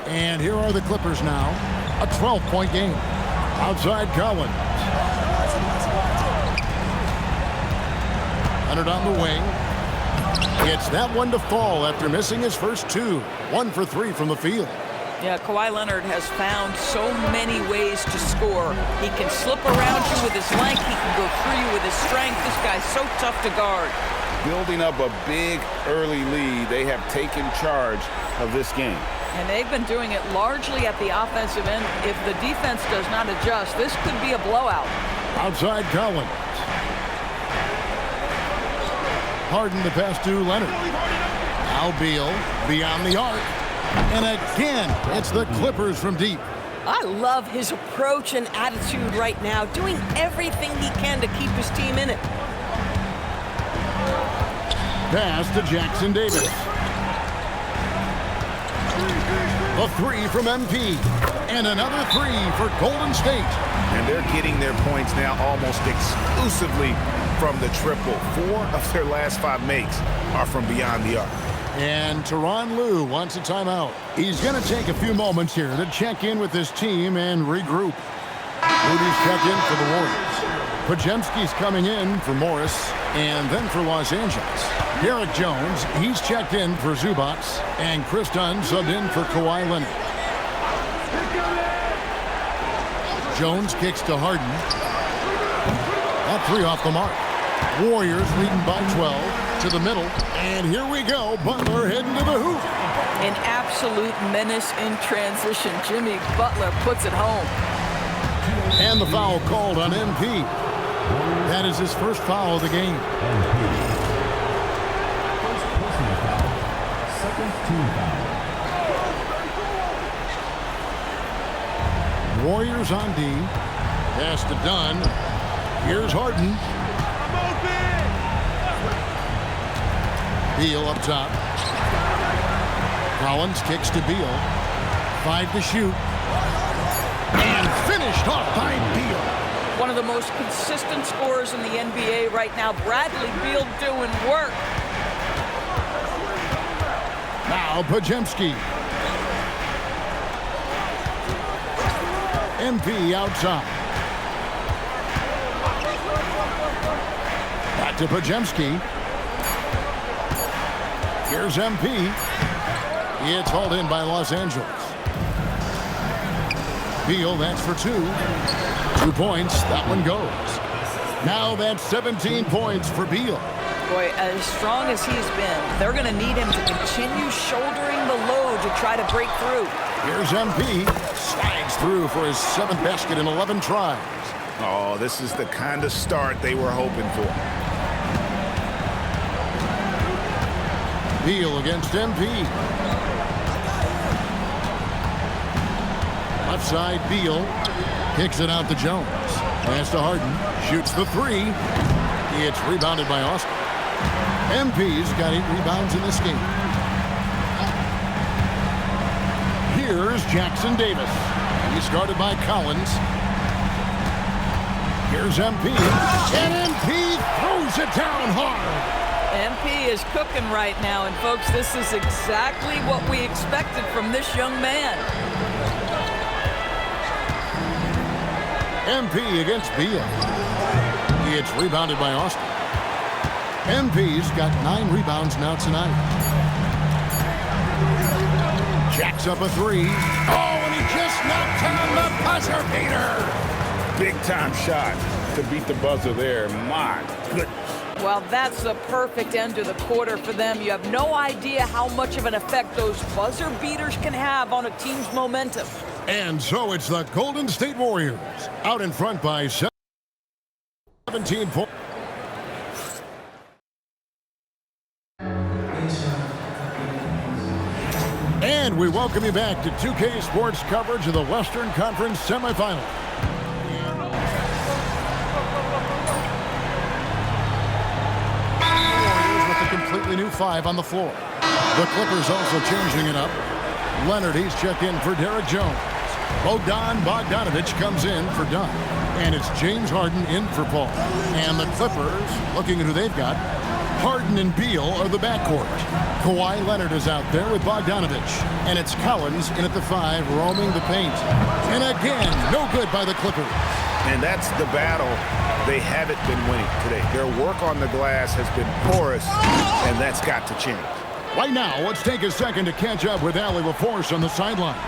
[SPEAKER 2] And here are the Clippers now. A 12-point game. Outside Collins. Leonard on the wing. Gets that one to fall after missing his first 2. 1 for 3 from the field.
[SPEAKER 6] Yeah, Kawhi Leonard has found so many ways to score. He can slip around you with his length. He can go through you with his strength. This guy's so tough to guard.
[SPEAKER 3] Building up a big early lead, they have taken charge of this game.
[SPEAKER 6] And they've been doing it largely at the offensive end. If the defense does not adjust, this could be a blowout.
[SPEAKER 2] Outside Collins. Harden the pass to Leonard. Now Beal beyond the arc. And again, it's the Clippers from deep.
[SPEAKER 5] I love his approach and attitude right now, doing everything he can to keep his team in it.
[SPEAKER 2] Pass to Jackson Davis. A 3 from MP. And another 3 for Golden State.
[SPEAKER 3] And they're getting their points now almost exclusively from the triple. 4 of their last 5 makes are from beyond the arc.
[SPEAKER 2] And Tyronn Lue wants a timeout. He's going to take a few moments here to check in with his team and regroup. Rudy's checked in for the Warriors. Podziemski's coming in for Morris and then for Los Angeles. Derek Jones, he's checked in for Zubac, and Chris Dunn subbed in for Kawhi Leonard. Jones kicks to Harden. That 3 off the mark. Warriors leading by 12 to the middle, and here we go. Butler heading to the hoop.
[SPEAKER 6] An absolute menace in transition. Jimmy Butler puts it home.
[SPEAKER 2] And the foul called on MP. That is his first foul of the game. Warriors on D. Pass to Dunn. Here's Harden. Beal up top. Collins kicks to Beal. 5 to shoot. And finished off by Beal.
[SPEAKER 6] One of the most consistent scorers in the NBA right now. Bradley Beal doing work.
[SPEAKER 2] Now Podziemski. MP outside. Back to Podziemski. Here's MP. It's hauled in by Los Angeles. Beal, that's for 2. 2 points, that one goes. Now that's 17 points for Beal.
[SPEAKER 6] Boy, as strong as he's been, they're going to need him to continue shouldering the load to try to break through.
[SPEAKER 2] Here's MP. Slides through for his 7th basket in 11 tries.
[SPEAKER 3] Oh, this is the kind of start they were hoping for.
[SPEAKER 2] Beal against MP. Left side, Beal. Kicks it out to Jones. Pass to Harden. Shoots the 3. It's rebounded by Austin. MP's got 8 rebounds in this game. Here's Jackson Davis. He's guarded by Collins. Here's MP. And MP throws it down hard.
[SPEAKER 6] MP is cooking right now, and folks, this is exactly what we expected from this young man.
[SPEAKER 2] MP against Beal. It's rebounded by Austin. MP's got 9 rebounds now tonight. Jacks up a 3. Oh, and he just knocked down the buzzer beater.
[SPEAKER 3] Big time shot to beat the buzzer there. My goodness.
[SPEAKER 6] Well, that's the perfect end to the quarter for them. You have no idea how much of an effect those buzzer beaters can have on a team's momentum.
[SPEAKER 2] And so it's the Golden State Warriors out in front by 17 points. And we welcome you back to 2K Sports coverage of the Western Conference semifinal. Warriors with a completely new 5 on the floor. The Clippers also changing it up. Leonard, he's checked in for Derek Jones. Bogdanovich comes in for Dunn. And it's James Harden in for Paul. And the Clippers, looking at who they've got, Harden and Beal are the backcourt. Kawhi Leonard is out there with Bogdanovich. And it's Collins in at the 5, roaming the paint. And again, no good by the Clippers.
[SPEAKER 3] And that's the battle they haven't been winning today. Their work on the glass has been porous, and that's got to change.
[SPEAKER 2] Right now, let's take a second to catch up with Allie LaForce on the sidelines.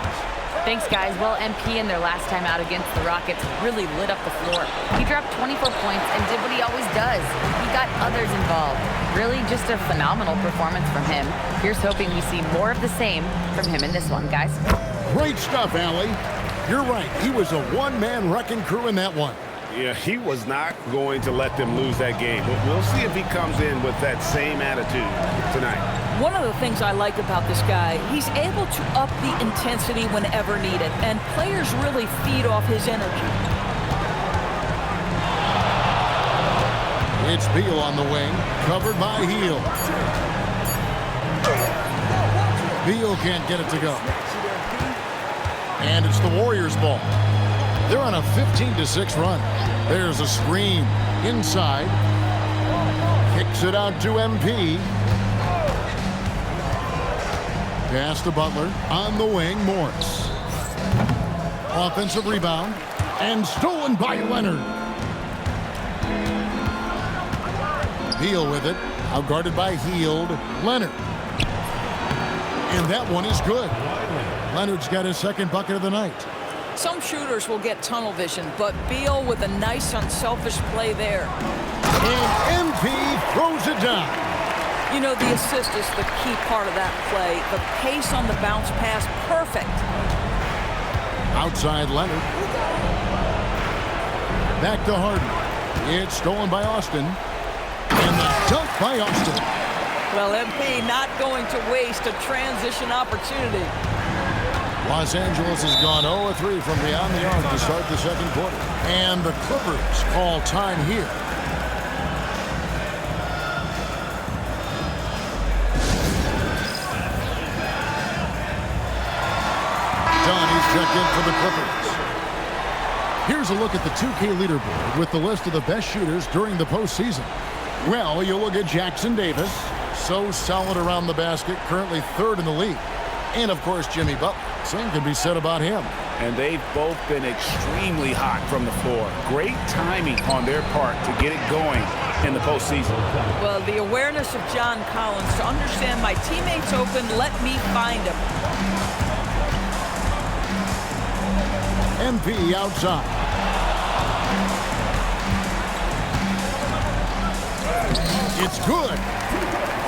[SPEAKER 4] Thanks, guys. Well, MP in their last time out against the Rockets really lit up the floor. He dropped 24 points and did what he always does. He got others involved. Really just a phenomenal performance from him. Here's hoping we see more of the same from him in this one, guys.
[SPEAKER 2] Great stuff, Allie. You're right. He was a one-man wrecking crew in that one.
[SPEAKER 3] Yeah, he was not going to let them lose that game. But we'll see if he comes in with that same attitude tonight.
[SPEAKER 6] One of the things I like about this guy, he's able to up the intensity whenever needed, and players really feed off his energy.
[SPEAKER 2] It's Beal on the wing, covered by Hield. Beal can't get it to go. And it's the Warriors' ball. They're on a 15-6 run. There's a screen inside. Kicks it out to MP. Pass to Butler. On the wing, Morris. Offensive rebound. And stolen by Leonard. Beal with it. Out guarded by Hield. Leonard. And that one is good. Leonard's got his 2nd bucket of the night.
[SPEAKER 6] Some shooters will get tunnel vision, but Beal with a nice, unselfish play there.
[SPEAKER 2] And MP throws it down.
[SPEAKER 6] You know, the assist is the key part of that play. The pace on the bounce pass, perfect.
[SPEAKER 2] Outside Leonard. Back to Harden. It's stolen by Austin. And the dunk by Austin.
[SPEAKER 6] Well, MP not going to waste a transition opportunity.
[SPEAKER 2] Los Angeles has gone 0-3 from beyond the arc to start the 2nd quarter. And the Clippers call time here. Donnie's checked in for the Clippers. Here's a look at the 2K leaderboard with the list of the best shooters during the postseason. Well, you look at Jackson Davis, so solid around the basket, currently 3rd in the league. And, of course, Jimmy Butler. Same can be said about him.
[SPEAKER 3] And they've both been extremely hot from the floor. Great timing on their part to get it going in the postseason.
[SPEAKER 6] Well, the awareness of John Collins to understand my teammate's open, let me find him.
[SPEAKER 2] MP outside. It's good.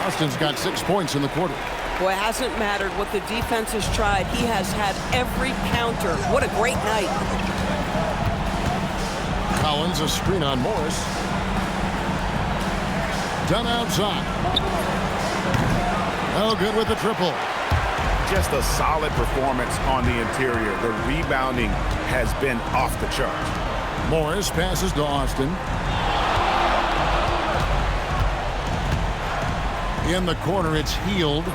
[SPEAKER 2] Austin's got 6 points in the quarter.
[SPEAKER 5] Boy, it hasn't mattered what the defense has tried. He has had every counter. What a great night.
[SPEAKER 2] Collins, a screen on Morris. Done outside. Oh, good with the triple.
[SPEAKER 3] Just a solid performance on the interior. The rebounding has been off the charts.
[SPEAKER 2] Morris passes to Austin. In the corner, it's Hield.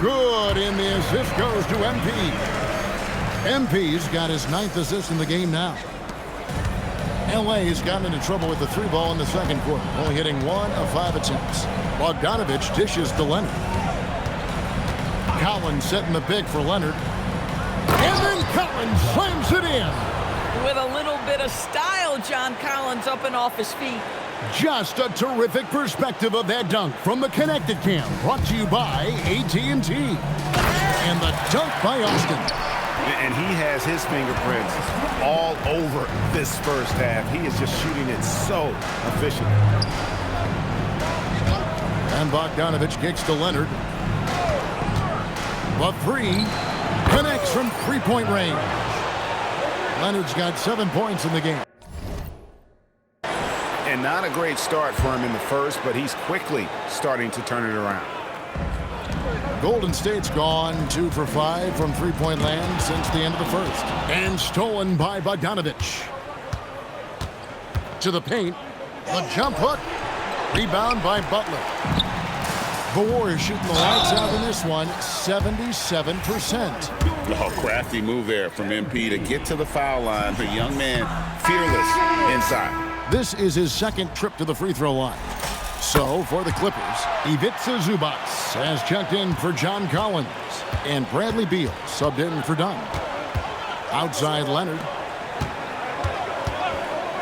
[SPEAKER 2] Good, and the assist goes to MP. MP's got his 9th assist in the game now. LA's gotten into trouble with the 3 ball in the second quarter, only hitting 1 of 5 attempts. Bogdanovich dishes to Leonard. Collins setting the big for Leonard. And then Collins slams it in.
[SPEAKER 6] With a little bit of style, John Collins up and off his feet.
[SPEAKER 2] Just a terrific perspective of that dunk from the Connected Cam, brought to you by AT&T. And the dunk by Austin.
[SPEAKER 3] And he has his fingerprints all over this first half. He is just shooting it so efficiently.
[SPEAKER 2] And Bogdanovich kicks to Leonard. The 3 connects from 3-point range. Leonard's got 7 points in the game.
[SPEAKER 3] And not a great start for him in the first, but he's quickly starting to turn it around.
[SPEAKER 2] Golden State's gone 2 for 5 from 3-point land since the end of the first. And stolen by Bogdanovich. To the paint. The jump hook. Rebound by Butler. The Warriors shooting the lights out in this one, 77%.
[SPEAKER 3] Oh, crafty move there from MP to get to the foul line. The young man fearless inside.
[SPEAKER 2] This is his 2nd trip to the free throw line. So, for the Clippers, Ivica Zubac has checked in for John Collins. And Bradley Beal subbed in for Dunn. Outside Leonard.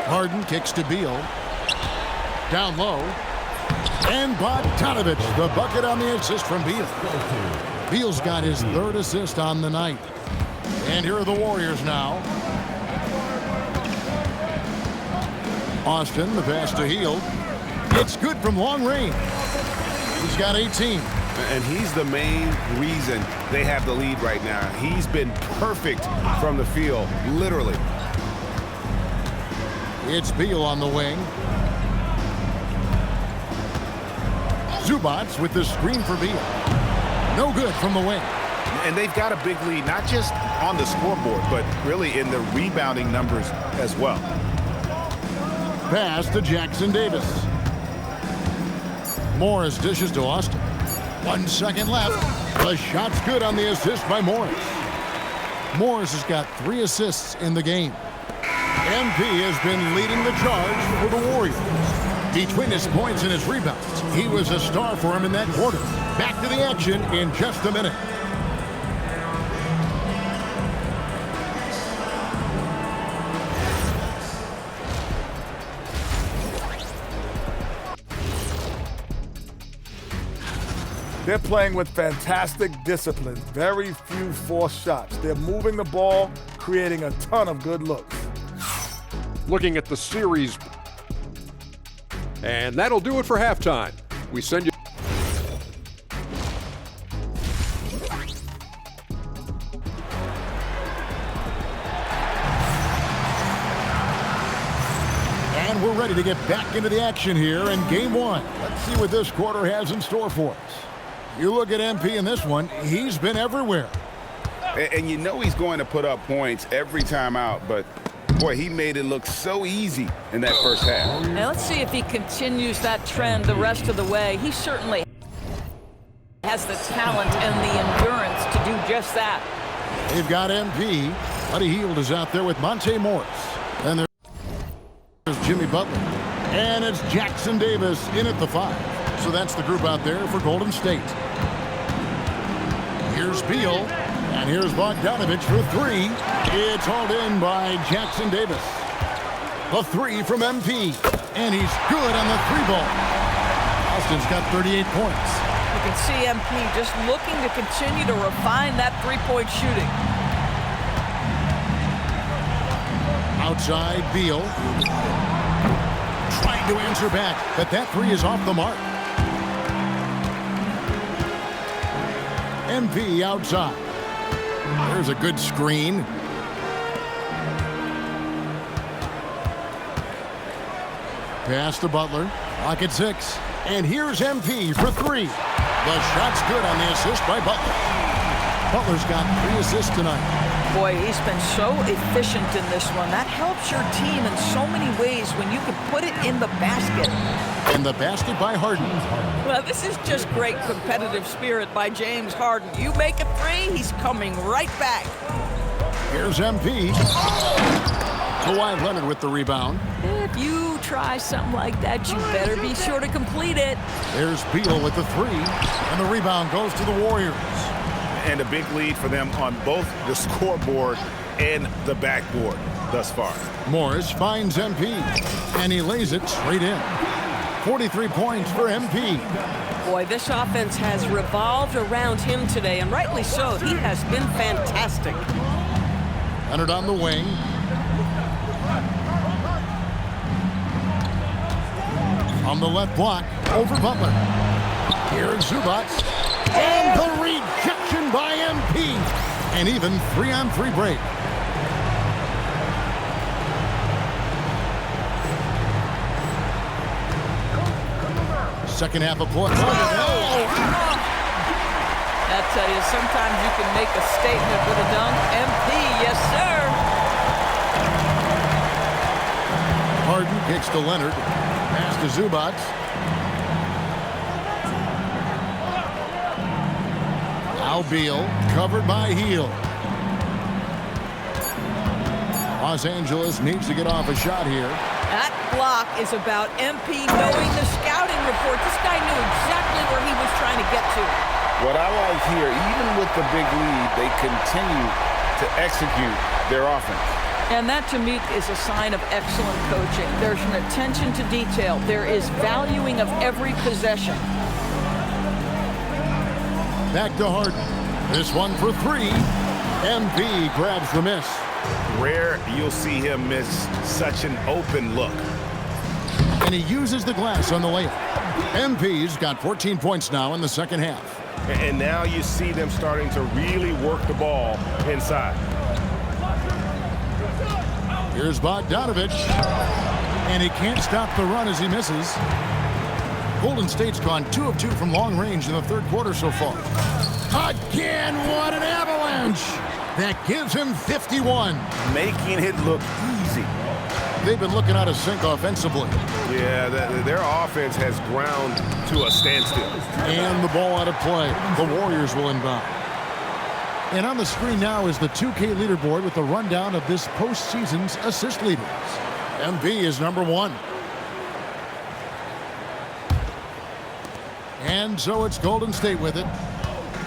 [SPEAKER 2] Harden kicks to Beal. Down low. And Bogdanovich, the bucket on the assist from Beal. Beal's got his 3rd assist on the night. And here are the Warriors now. Austin, the pass to Hield. It's good from long range. He's got 18.
[SPEAKER 3] And he's the main reason they have the lead right now. He's been perfect from the field, literally.
[SPEAKER 2] It's Beal on the wing. Zubac with the screen for Beal. No good from the wing.
[SPEAKER 3] And they've got a big lead, not just on the scoreboard, but really in the rebounding numbers as well.
[SPEAKER 2] Pass to Jackson Davis. Morris dishes to Austin. 1 second left. The shot's good on the assist by Morris. Morris has got 3 assists in the game. MP has been leading the charge for the Warriors. Between his points and his rebounds, he was a star for him in that quarter. Back to the action in just a minute.
[SPEAKER 7] They're playing with fantastic discipline. Very few forced shots. They're moving the ball, creating a ton of good looks.
[SPEAKER 8] Looking at the series. And that'll do it for halftime. We send you.
[SPEAKER 2] And we're ready to get back into the action here in game 1. Let's see what this quarter has in store for us. You look at MP in this one, he's been everywhere.
[SPEAKER 3] And you know he's going to put up points every time out, but boy, he made it look so easy in that first half.
[SPEAKER 6] Now let's see if he continues that trend the rest of the way. He certainly has the talent and the endurance to do just that.
[SPEAKER 2] They've got MP. Buddy Hield is out there with Monte Morris. And there's Jimmy Butler. And it's Jackson Davis in at the 5. So that's the group out there for Golden State. Here's Beal. And here's Bogdanovich for 3. It's hauled in by Jackson Davis. The 3 from MP. And he's good on the 3 ball. Austin's got 38 points.
[SPEAKER 6] You can see MP just looking to continue to refine that 3-point shooting.
[SPEAKER 2] Outside Beal. Trying to answer back, but that 3 is off the mark. MP outside. There's a good screen. Pass to Butler. Clock at 6. And here's MP for 3. The shot's good on the assist by Butler. Butler's got 3 assists tonight.
[SPEAKER 6] Boy, he's been so efficient in this one. That helps your team in so many ways when you can put it in the basket.
[SPEAKER 2] And the basket by Harden.
[SPEAKER 6] Well, this is just great competitive spirit by James Harden. You make a 3, he's coming right back.
[SPEAKER 2] Here's MP. Kawhi Leonard with the rebound.
[SPEAKER 6] If you try something like that, you better be sure to complete it.
[SPEAKER 2] There's Beal with the 3. And the rebound goes to the Warriors.
[SPEAKER 3] And a big lead for them on both the scoreboard and the backboard thus far.
[SPEAKER 2] Morris finds MP, and he lays it straight in. 43 points for MP.
[SPEAKER 5] Boy, this offense has revolved around him today, and rightly so. He has been fantastic.
[SPEAKER 2] Leonard on the wing. On the left block, over Butler. Here's Zubac. And the rejection by MP. And even 3-on-3 break. Second half of play.
[SPEAKER 6] I tell you, sometimes you can make a statement with a dunk. MP, yes, sir.
[SPEAKER 2] Harden kicks to Leonard. Pass to Zubac. Now Beal, covered by Hield. Los Angeles needs to get off a shot here.
[SPEAKER 6] That block is about MP knowing the scouting report. This guy knew exactly where he was trying to get to.
[SPEAKER 3] What I like here, even with the big lead, they continue to execute their offense.
[SPEAKER 6] And that, to me, is a sign of excellent coaching. There's an attention to detail. There is valuing of every possession.
[SPEAKER 2] Back to Harden. This one for 3. MP grabs the miss.
[SPEAKER 3] Rare you'll see him miss such an open look.
[SPEAKER 2] And he uses the glass on the layup. MP's got 14 points now in the second half.
[SPEAKER 3] And now you see them starting to really work the ball inside.
[SPEAKER 2] Here's Bogdanovich. And he can't stop the run as he misses. Golden State's gone 2 of 2 from long range in the third quarter so far. Again, what an avalanche! That gives him 51.
[SPEAKER 3] Making it look easy.
[SPEAKER 2] They've been looking out of sync offensively.
[SPEAKER 3] Yeah, their offense has ground to a standstill.
[SPEAKER 2] And the ball out of play. The Warriors will inbound. And on the screen now is the 2K leaderboard with the rundown of this postseason's assist leaders. MP is number 1. And so it's Golden State with it.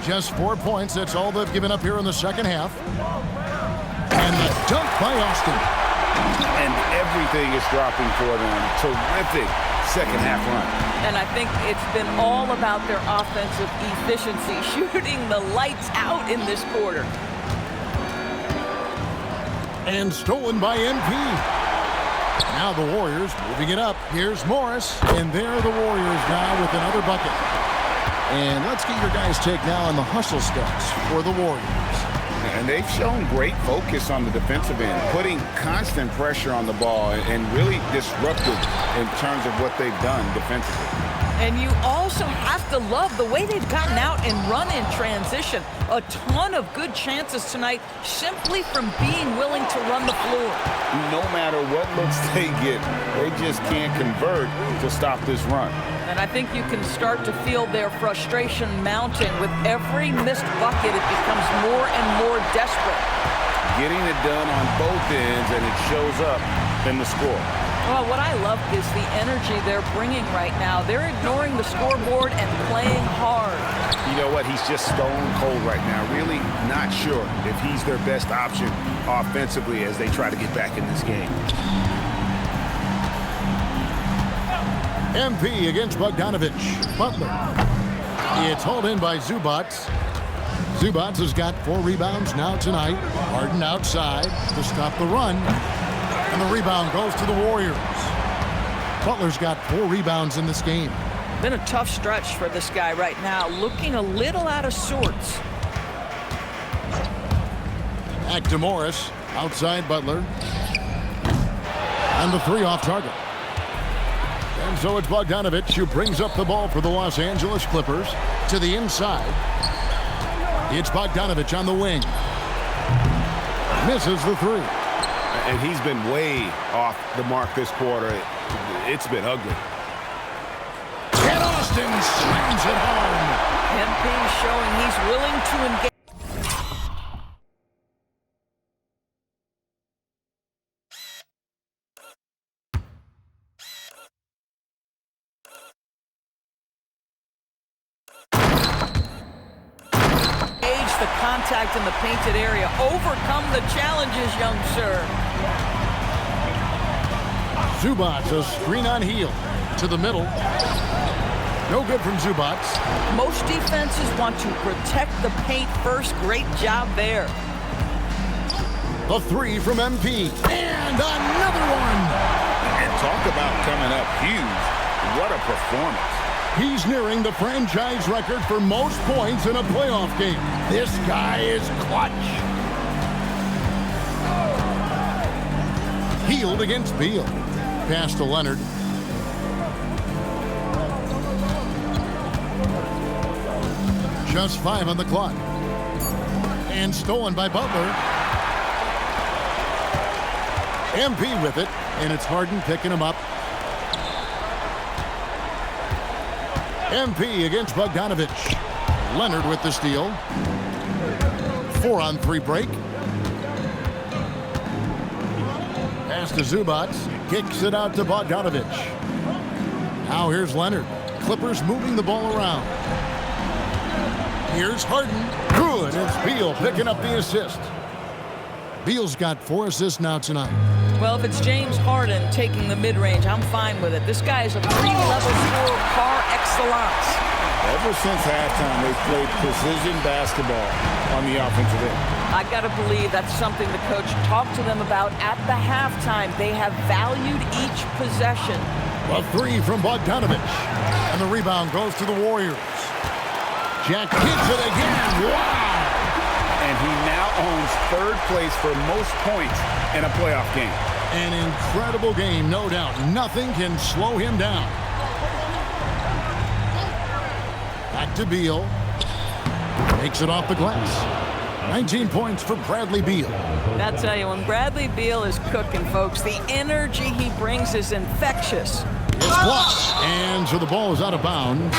[SPEAKER 2] Just 4 points. That's all they've given up here in the second half. And the dunk by Austin.
[SPEAKER 3] And everything is dropping for them. Terrific second half run.
[SPEAKER 6] And I think it's been all about their offensive efficiency, shooting the lights out in this quarter.
[SPEAKER 2] And stolen by MP. Now the Warriors moving it up. Here's Morris. And there are the Warriors now with another bucket. And let's get your guys' take now on the hustle stats for the Warriors.
[SPEAKER 3] And they've shown great focus on the defensive end, putting constant pressure on the ball and really disruptive in terms of what they've done defensively.
[SPEAKER 6] And you also have to love the way they've gotten out and run in transition. A ton of good chances tonight simply from being willing to run the floor.
[SPEAKER 3] No matter what looks they get, they just can't convert to stop this run.
[SPEAKER 6] And I think you can start to feel their frustration mounting. With every missed bucket, it becomes more and more desperate.
[SPEAKER 3] Getting it done on both ends, and it shows up in the score.
[SPEAKER 6] Well, what I love is the energy they're bringing right now. They're ignoring the scoreboard and playing hard.
[SPEAKER 3] You know what? He's just stone cold right now. Really not sure if he's their best option offensively as they try to get back in this game.
[SPEAKER 2] MP against Bogdanovich. Butler. It's hauled in by Zubac. Zubac has got 4 rebounds now tonight. Harden outside to stop the run. And the rebound goes to the Warriors. Butler's got 4 rebounds in this game.
[SPEAKER 6] Been a tough stretch for this guy right now, looking a little out of sorts.
[SPEAKER 2] Back to Morris. Outside Butler. And the 3 off target. And so it's Bogdanovich who brings up the ball for the Los Angeles Clippers to the inside. It's Bogdanovich on the wing. Misses the 3.
[SPEAKER 3] And he's been way off the mark this quarter. It's been ugly.
[SPEAKER 2] And Austin slams it home.
[SPEAKER 6] MP showing he's willing to engage. The contact in the painted area. Overcome the challenges, young sir.
[SPEAKER 2] Zubac, a screen on Hield. To the middle. No good from Zubac.
[SPEAKER 6] Most defenses want to protect the paint first. Great job there.
[SPEAKER 2] The 3 from MP. And another one.
[SPEAKER 3] And talk about coming up huge. What a performance.
[SPEAKER 2] He's nearing the franchise record for most points in a playoff game. This guy is clutch. Hield against Beal. Pass to Leonard. Just 5 on the clock. And stolen by Butler. MP with it, and it's Harden picking him up. MP against Bogdanovich. Leonard with the steal. 4-on-3 break. Pass to Zubac. Kicks it out to Bogdanovich. Now here's Leonard. Clippers moving the ball around. Here's Harden. Good. It's Beal picking up the assist. Beal's got 4 assists now tonight.
[SPEAKER 6] Well, if it's James Harden taking the mid-range, I'm fine with it. This guy is a 3-level scorer par excellence.
[SPEAKER 3] Ever since halftime, they've played precision basketball on the offensive end.
[SPEAKER 6] I got to believe that's something the coach talked to them about at the halftime. They have valued each possession.
[SPEAKER 2] A 3 from Bogdanovich. And the rebound goes to the Warriors. Jack hits it again. Wow!
[SPEAKER 3] And he now owns 3rd place for most points in a playoff game.
[SPEAKER 2] An incredible game, no doubt. Nothing can slow him down. Back to Beal. Takes it off the glass. 19 points for Bradley Beal.
[SPEAKER 6] I tell you, when Bradley Beal is cooking, folks, the energy he brings is infectious.
[SPEAKER 2] It's blocked. And so the ball is out of bounds.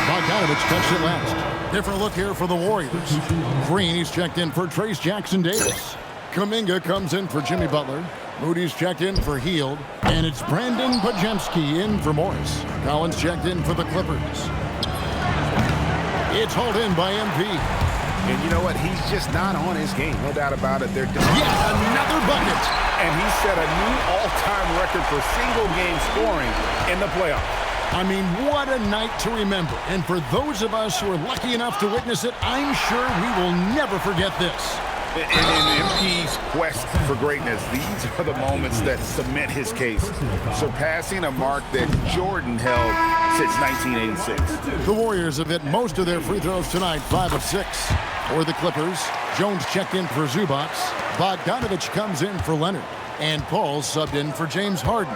[SPEAKER 2] Bogdanovich touched it last. Different look here for the Warriors. Green, he's checked in for Trace Jackson-Davis. Kuminga comes in for Jimmy Butler. Moody's checked in for Hield. And it's Brandon Podziemski in for Morris. Collins checked in for the Clippers. It's hauled in by MP.
[SPEAKER 3] And you know what? He's just not on his game. No doubt about it. They're done.
[SPEAKER 2] Yet another bucket.
[SPEAKER 3] And he set a new all-time record for single-game scoring in the playoffs.
[SPEAKER 2] I mean, what a night to remember. And for those of us who are lucky enough to witness it, I'm sure we will never forget this.
[SPEAKER 3] In MP's quest for greatness, these are the moments that cement his case, surpassing a mark that Jordan held since 1986.
[SPEAKER 2] The Warriors have hit most of their free throws tonight, 5 of 6. For the Clippers, Jones checked in for Zubac. Bogdanovich comes in for Leonard. And Paul subbed in for James Harden.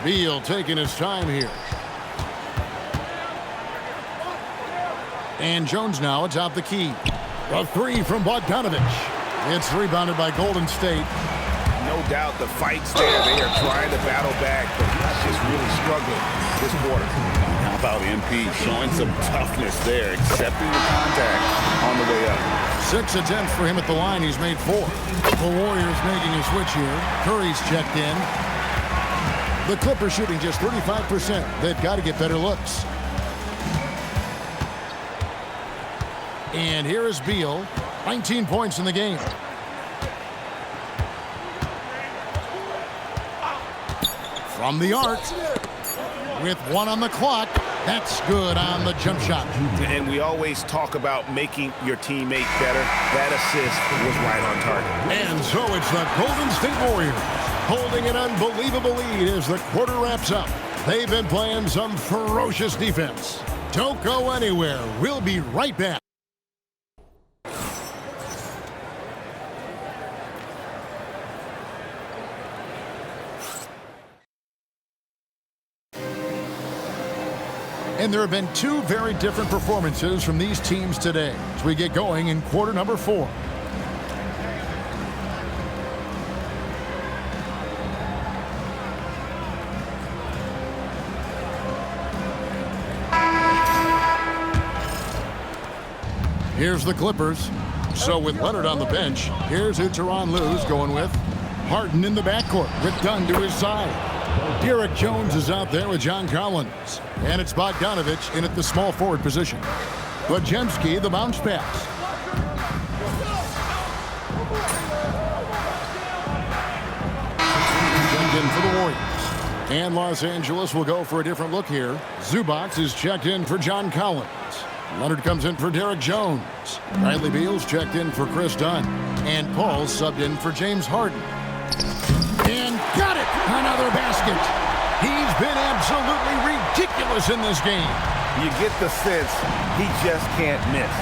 [SPEAKER 2] Beal taking his time here. And Jones now atop the key. A 3 from Bogdanovich. It's rebounded by Golden State.
[SPEAKER 3] No doubt the fight's there. They are trying to battle back, but he's just really struggling this quarter. How about MP showing some toughness there, accepting the contact on the way up.
[SPEAKER 2] 6 attempts for him at the line. He's made 4. The Warriors making a switch here. Curry's checked in. The Clippers shooting just 35%. They've got to get better looks. And here is Beal. 19 points in the game. From the arc. With 1 on the clock. That's good on the jump shot.
[SPEAKER 3] And we always talk about making your teammate better. That assist was right on target.
[SPEAKER 2] And so it's the Golden State Warriors holding an unbelievable lead as the quarter wraps up. They've been playing some ferocious defense. Don't go anywhere. We'll be right back. And there have been two very different performances from these teams today as we get going in quarter number 4. Here's the Clippers. So with Leonard on the bench, here's who Tyronn Lue's going with. Harden in the backcourt with Dunn to his side. Derek Jones is out there with John Collins. And it's Bogdanovich in at the small forward position. Podziemski, the bounce pass. Checked in for the Warriors. And Los Angeles will go for a different look here. Zubac is checked in for John Collins. Leonard comes in for Derek Jones. Bradley Beal's checked in for Chris Dunn. And Paul subbed in for James Harden. And got it! Another basket. He's been absolutely ridiculous in this game.
[SPEAKER 3] You get the sense he just can't miss.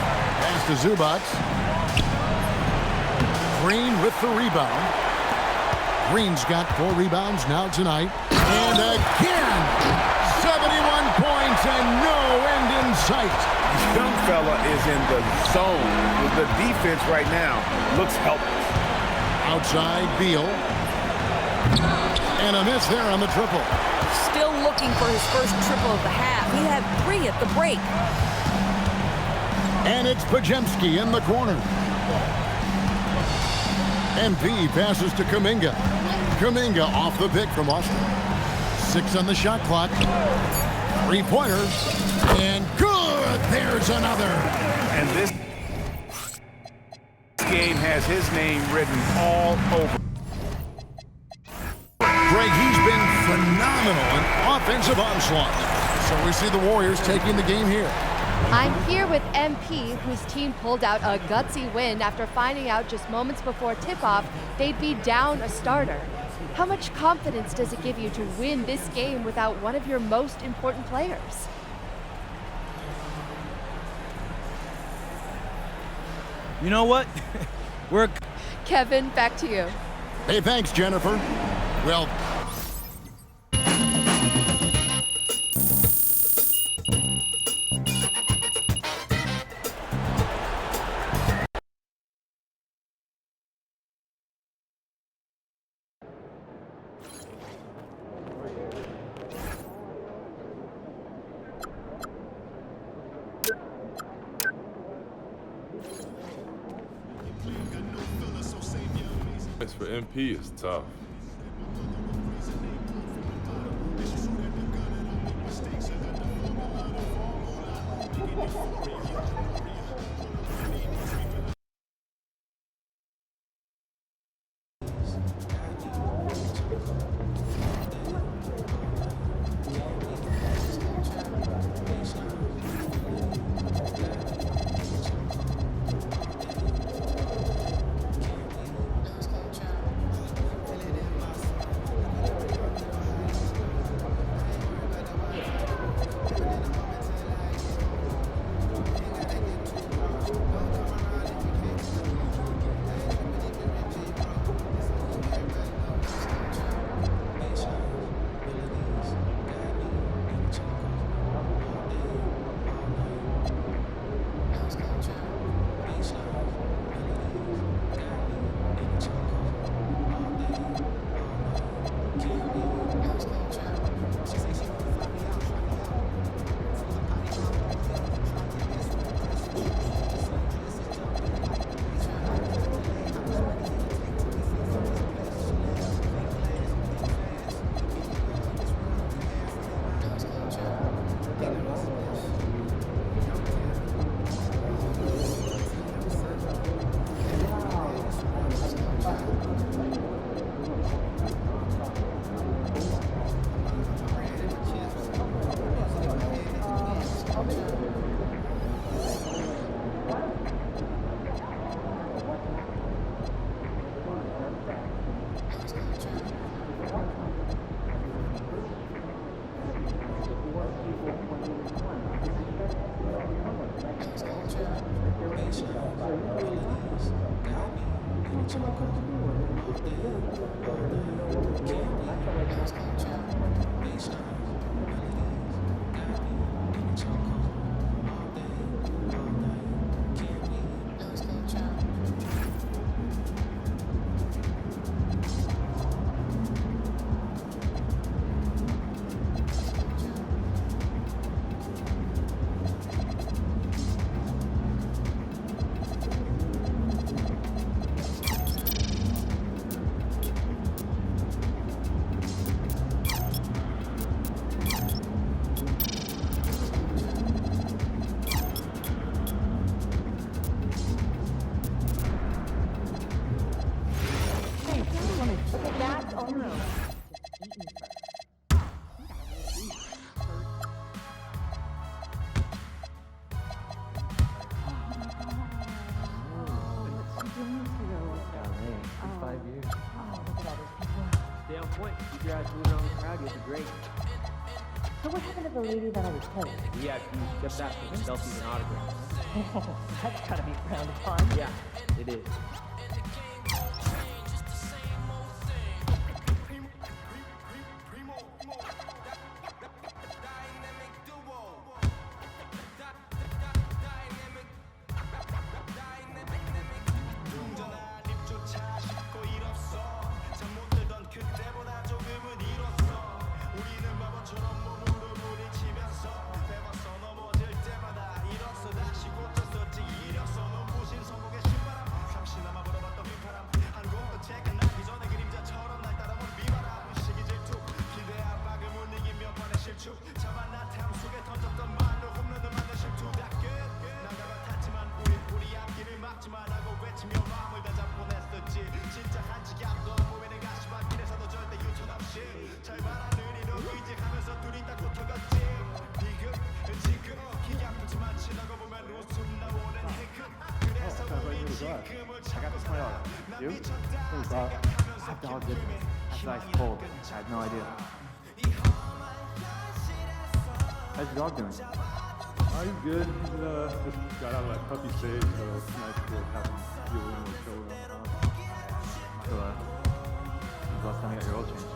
[SPEAKER 2] Pass to Zubac. Green with the rebound. Green's got 4 rebounds now tonight. And again, 71 points and no end in sight.
[SPEAKER 3] Young fella is in the zone. The defense right now looks helpless.
[SPEAKER 2] Outside, Beal. And a miss there on the triple.
[SPEAKER 5] Still looking for his first triple of the half. He had 3 at the break.
[SPEAKER 2] And it's Podziemski in the corner. MP passes to Kuminga. Kuminga off the pick from Austin. 6 on the shot clock. 3-pointers. And good! There's another.
[SPEAKER 3] And this game has his name written all over.
[SPEAKER 2] Greg, he's been phenomenal in offensive onslaught. So we see the Warriors taking the game here.
[SPEAKER 18] I'm here with MP, whose team pulled out a gutsy win after finding out just moments before tip-off they'd be down a starter. How much confidence does it give you to win this game without one of your most important players?
[SPEAKER 11] You know what?
[SPEAKER 18] Kevin, back to you.
[SPEAKER 2] Hey, thanks, Jennifer. Well,
[SPEAKER 19] for MP is tough.
[SPEAKER 9] He was great.
[SPEAKER 12] So what happened to the lady that I was playing?
[SPEAKER 9] Yeah, he kept asking for selfies and autographs.
[SPEAKER 12] Oh, that's gotta be frowned upon.
[SPEAKER 9] Yeah, it is.
[SPEAKER 14] I got this my dog. You? Hey, dog. That dog did this. That's ice cold. I had no idea. How's your dog doing?
[SPEAKER 10] He's good. He's just got out of that puppy stage, so it's nice to have him feel a little more chill around the house.
[SPEAKER 14] So, when's the last time you got your oil changed?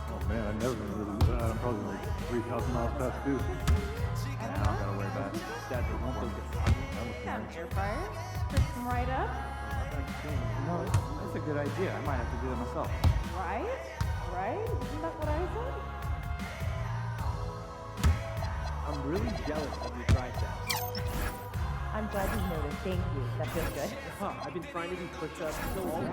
[SPEAKER 10] Oh man, I've never been really do that. I'm probably like 3,000 miles past due.
[SPEAKER 14] Yeah, I don't gotta worry about it. Dad, won't those get foggy?
[SPEAKER 12] Got an air fryer. Fix them right up.
[SPEAKER 14] No, that's a good idea. I might have to do that myself.
[SPEAKER 12] Right? Right? Isn't that what I said?
[SPEAKER 9] I'm really jealous of your triceps.
[SPEAKER 12] I'm glad you noticed. Thank you. That feels good.
[SPEAKER 9] Huh, I've been trying to do push-ups so long.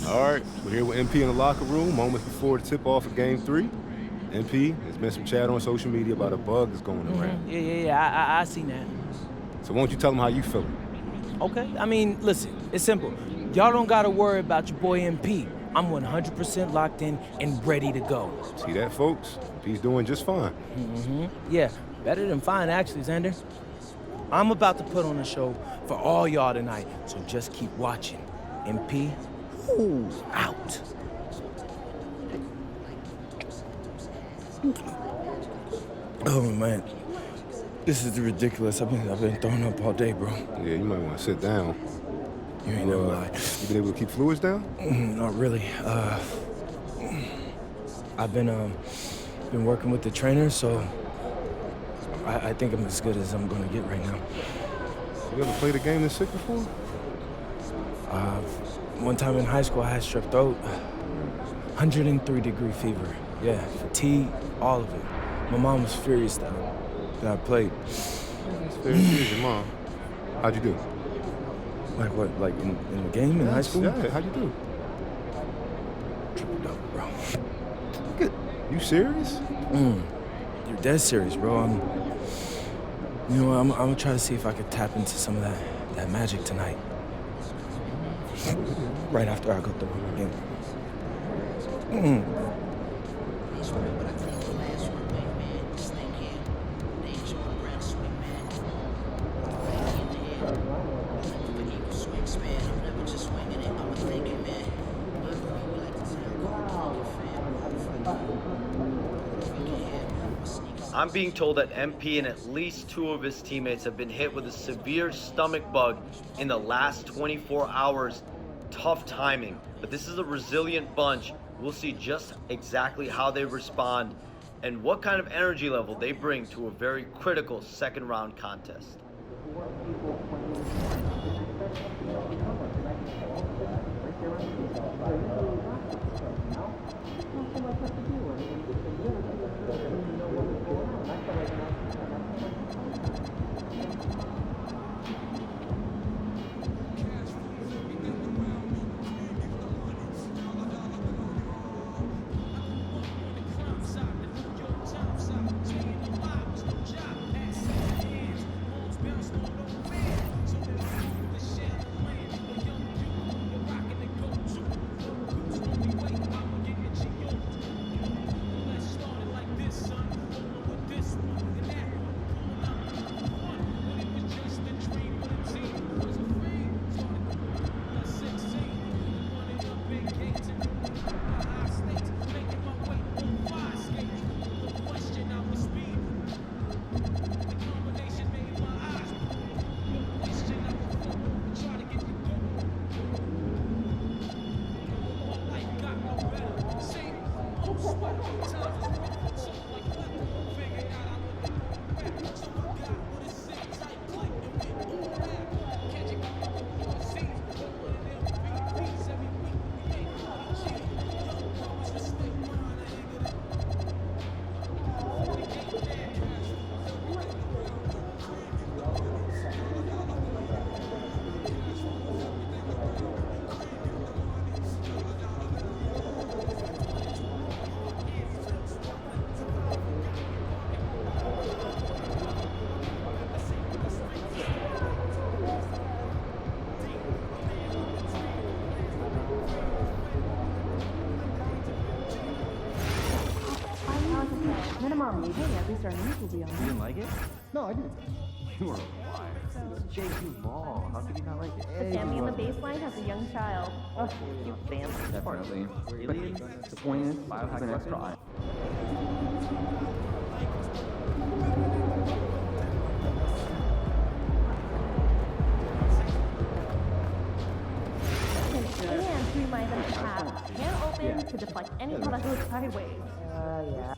[SPEAKER 13] All right, we're here with MP in the locker room, moments before the tip-off of Game 3. MP, there's been some chat on social media about a bug that's going around.
[SPEAKER 11] Yeah, I seen that.
[SPEAKER 13] So why don't you tell them how you feel?
[SPEAKER 11] Okay, I mean, listen, it's simple. Y'all don't gotta worry about your boy MP. I'm 100% locked in and ready to go.
[SPEAKER 13] See that, folks? MP's doing just fine.
[SPEAKER 11] Yeah, better than fine, actually, Xander. I'm about to put on a show for all y'all tonight, so just keep watching. MP, ooh, out. Oh, man. This is ridiculous. I've been throwing up all day, bro.
[SPEAKER 13] Yeah, you might want to sit down.
[SPEAKER 11] You ain't never lied.
[SPEAKER 13] You been able to keep fluids down?
[SPEAKER 11] Not really. I've been working with the trainer, so I think I'm as good as I'm gonna get right now.
[SPEAKER 13] You ever played a game this sick before?
[SPEAKER 11] One time in high school, I had strep throat. 103-degree fever. Yeah, fatigue, all of it. My mom was furious that I played.
[SPEAKER 13] It's fair to your mom. How'd you do?
[SPEAKER 11] Like what? Like in the game in high school?
[SPEAKER 13] Yeah, how'd you do?
[SPEAKER 11] Triple-double, bro.
[SPEAKER 13] Good. You serious?
[SPEAKER 11] You're dead serious, bro. I'm gonna try to see if I could tap into some of that magic tonight. Right after I go through my game.
[SPEAKER 22] I'm being told that MP and at least 2 of his teammates have been hit with a severe stomach bug in the last 24 hours. Tough timing, but this is a resilient bunch. We'll see just exactly how they respond and what kind of energy level they bring to a very critical second round contest.
[SPEAKER 12] Minimum meeting, at least our names will be on.
[SPEAKER 14] You didn't like it?
[SPEAKER 12] No, I didn't.
[SPEAKER 14] You were a liar. It's JQ Ball. How could you not like it?
[SPEAKER 12] The family in the baseline has a young child. Oh, you fancy.
[SPEAKER 14] Definitely. Really? The point is, biohack an extra eye.
[SPEAKER 12] And to remind them to have can open to deflect any product that goes sideways. Yeah.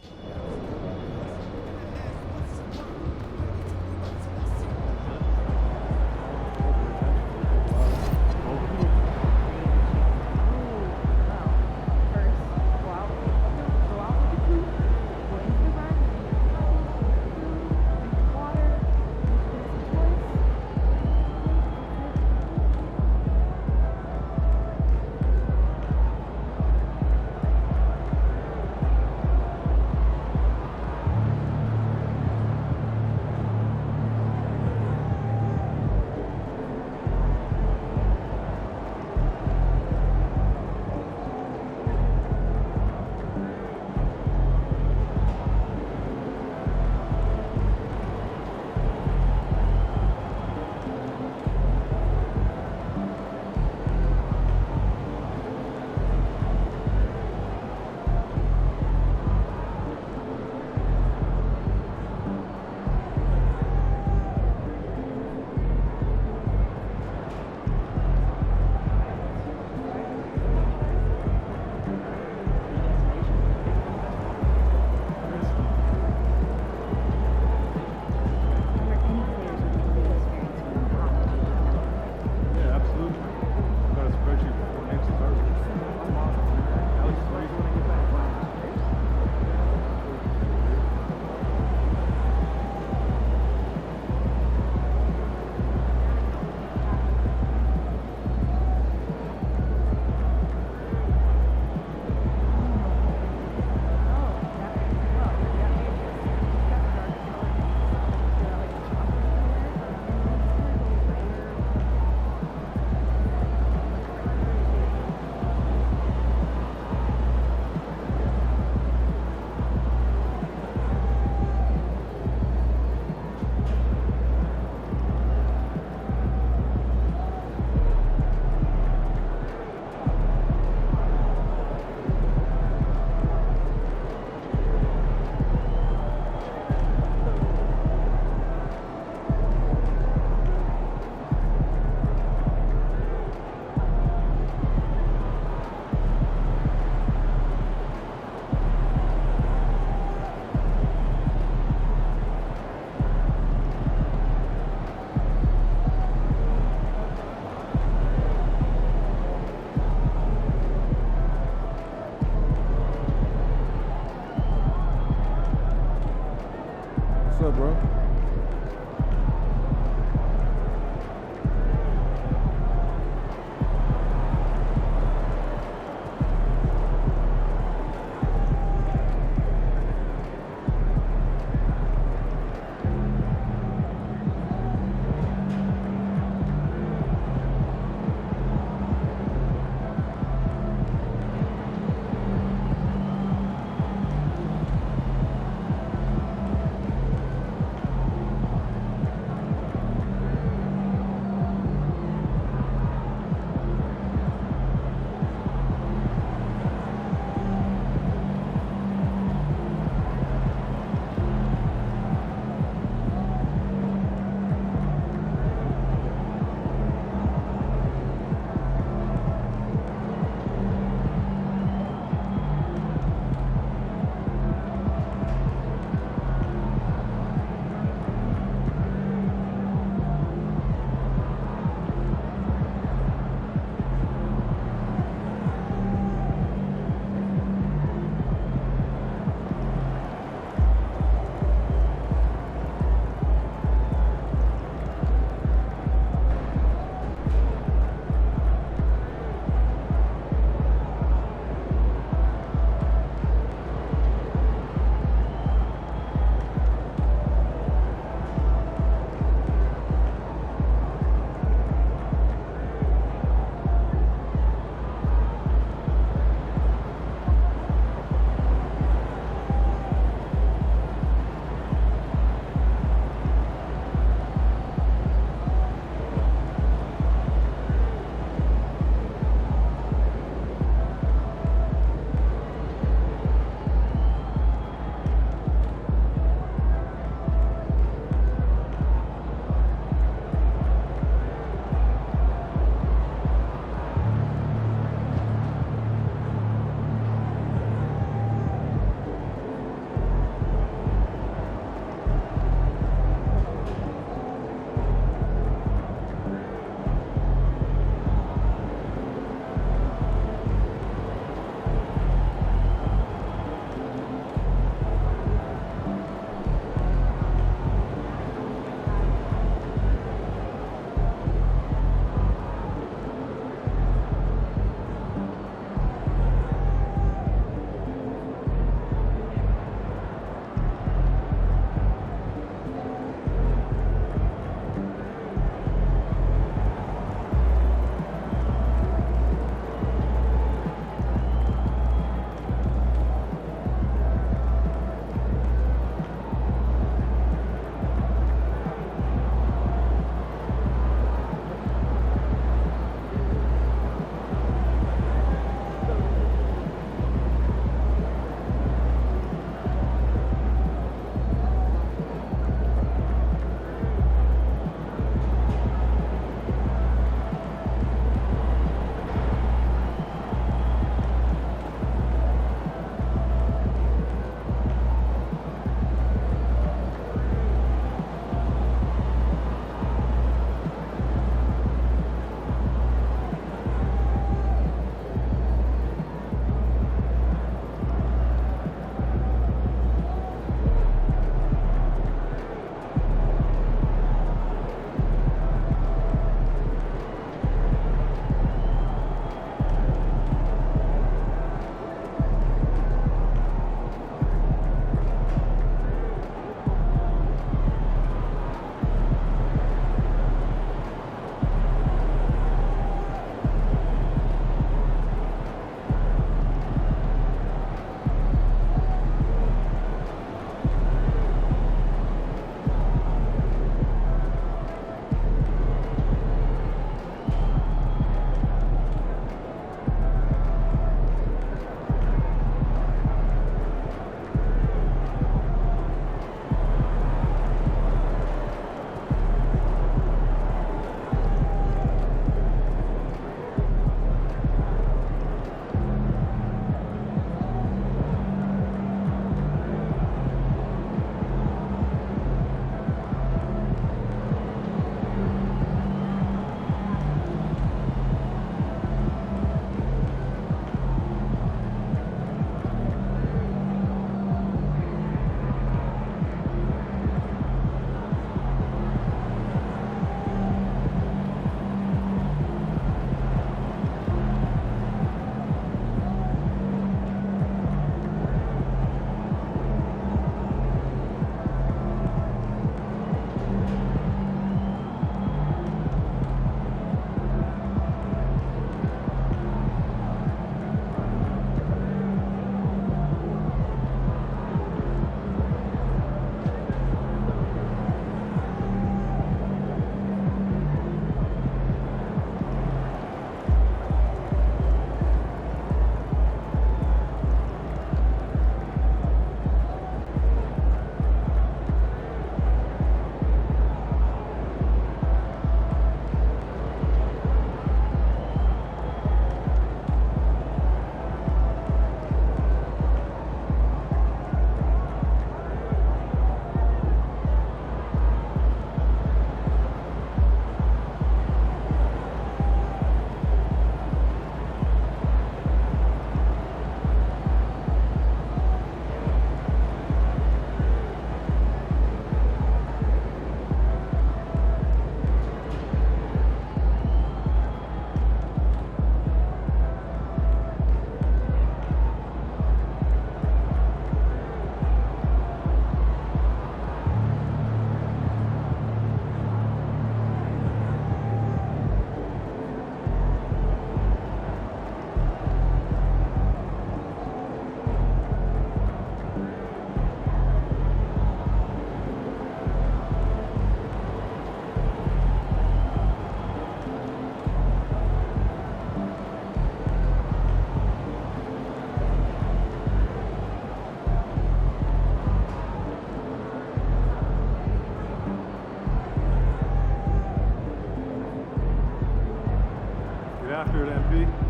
[SPEAKER 10] MP.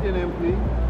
[SPEAKER 16] second, MP.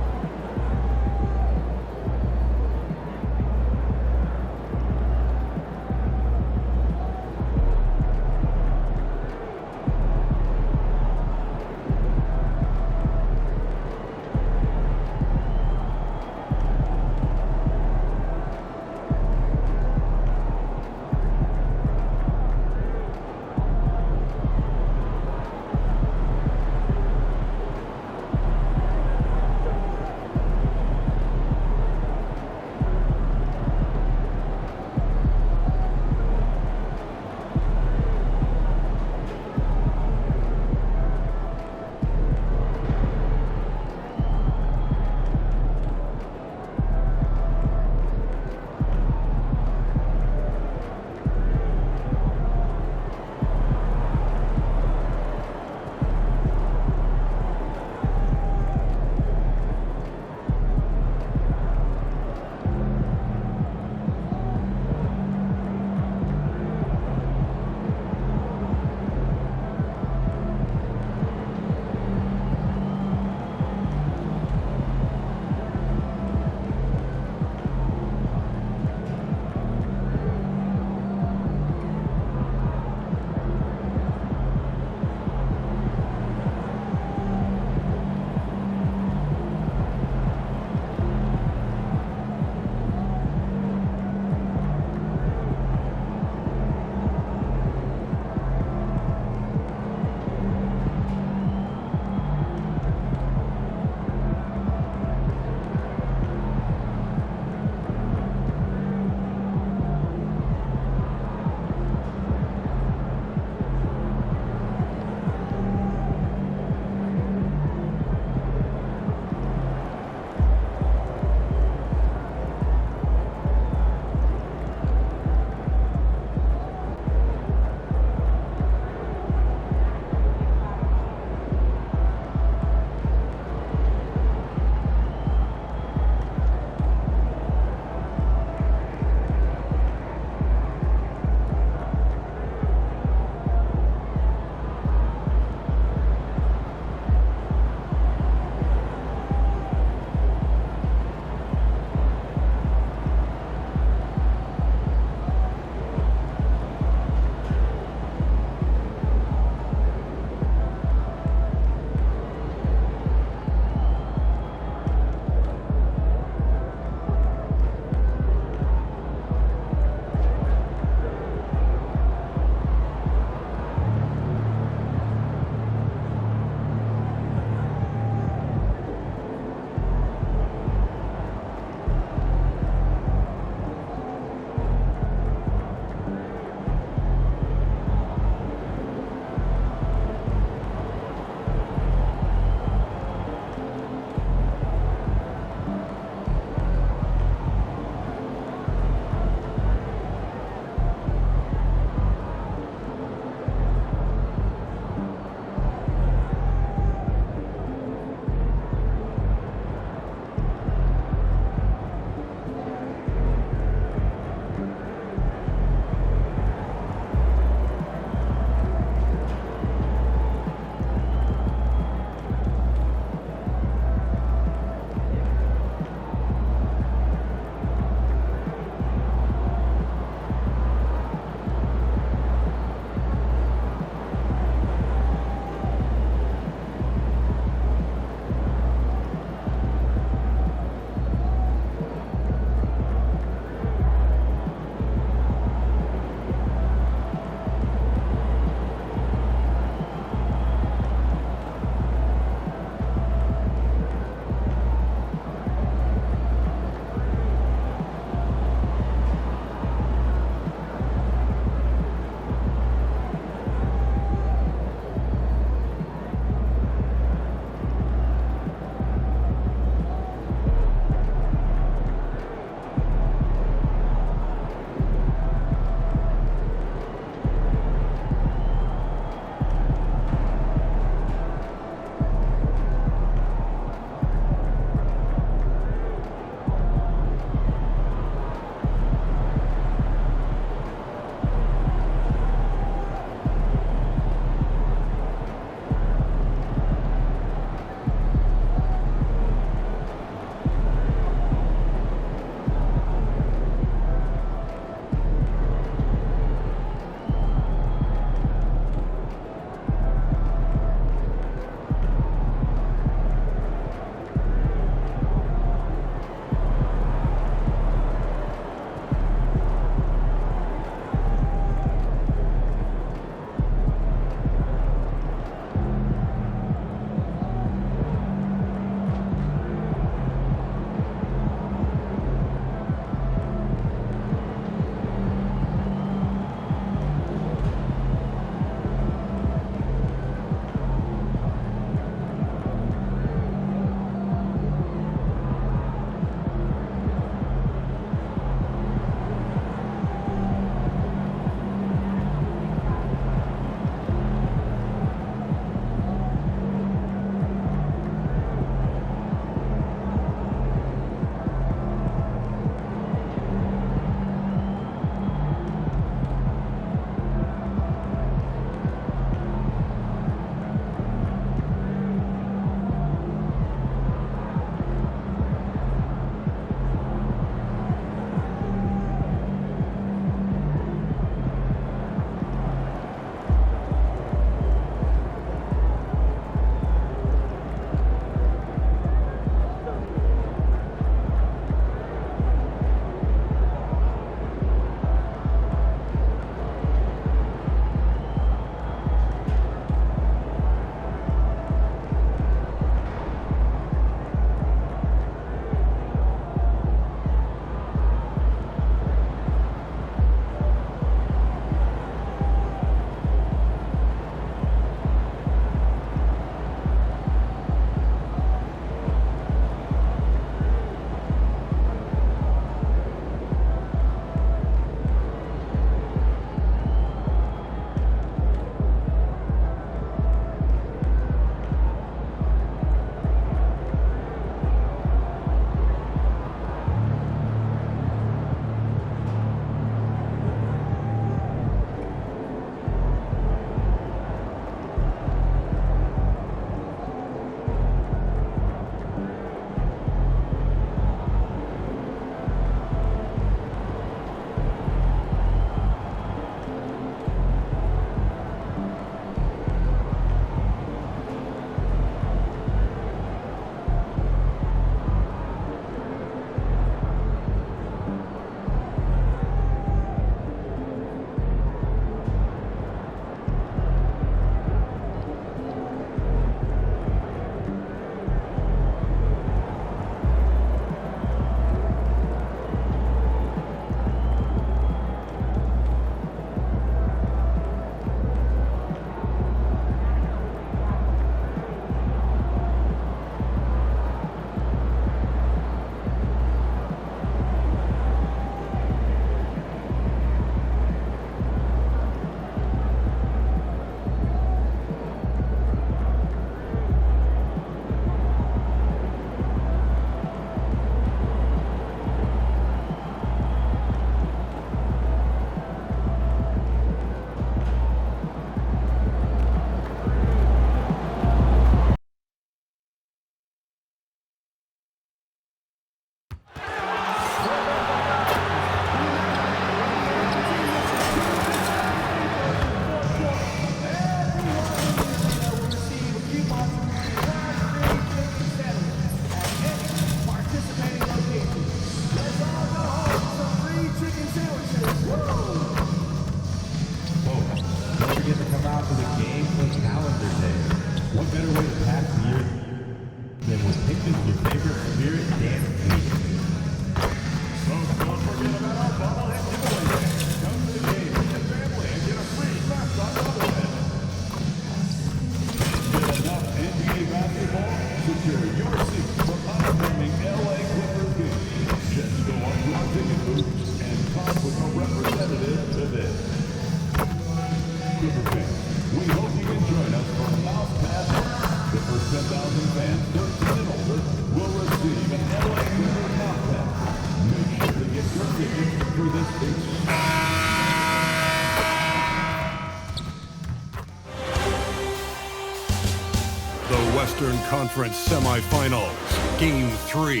[SPEAKER 1] Western Conference semifinals, Game 3.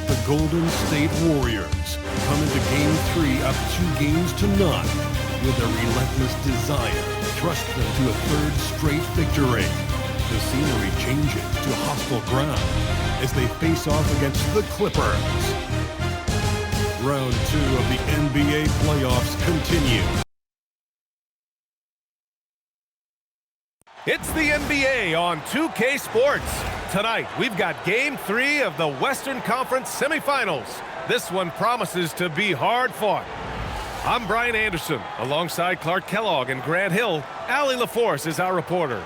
[SPEAKER 1] The Golden State Warriors come into Game 3 up 2 games to none with their relentless desire thrust them to a third straight victory. The scenery changes to hostile ground as they face off against the Clippers. Round 2 of the NBA playoffs continue.
[SPEAKER 15] It's the NBA on 2K Sports. Tonight, we've got Game 3 of the Western Conference semifinals. This one promises to be hard fought. I'm Brian Anderson, alongside Clark Kellogg and Grant Hill. Allie LaForce is our reporter.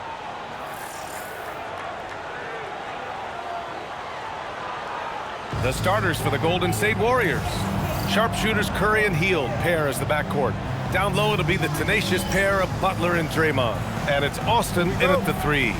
[SPEAKER 15] The starters for the Golden State Warriors. Sharpshooters Curry and Hield pair as the backcourt. Down low, it'll be the tenacious pair of Butler and Draymond. And it's Austin in at the 3.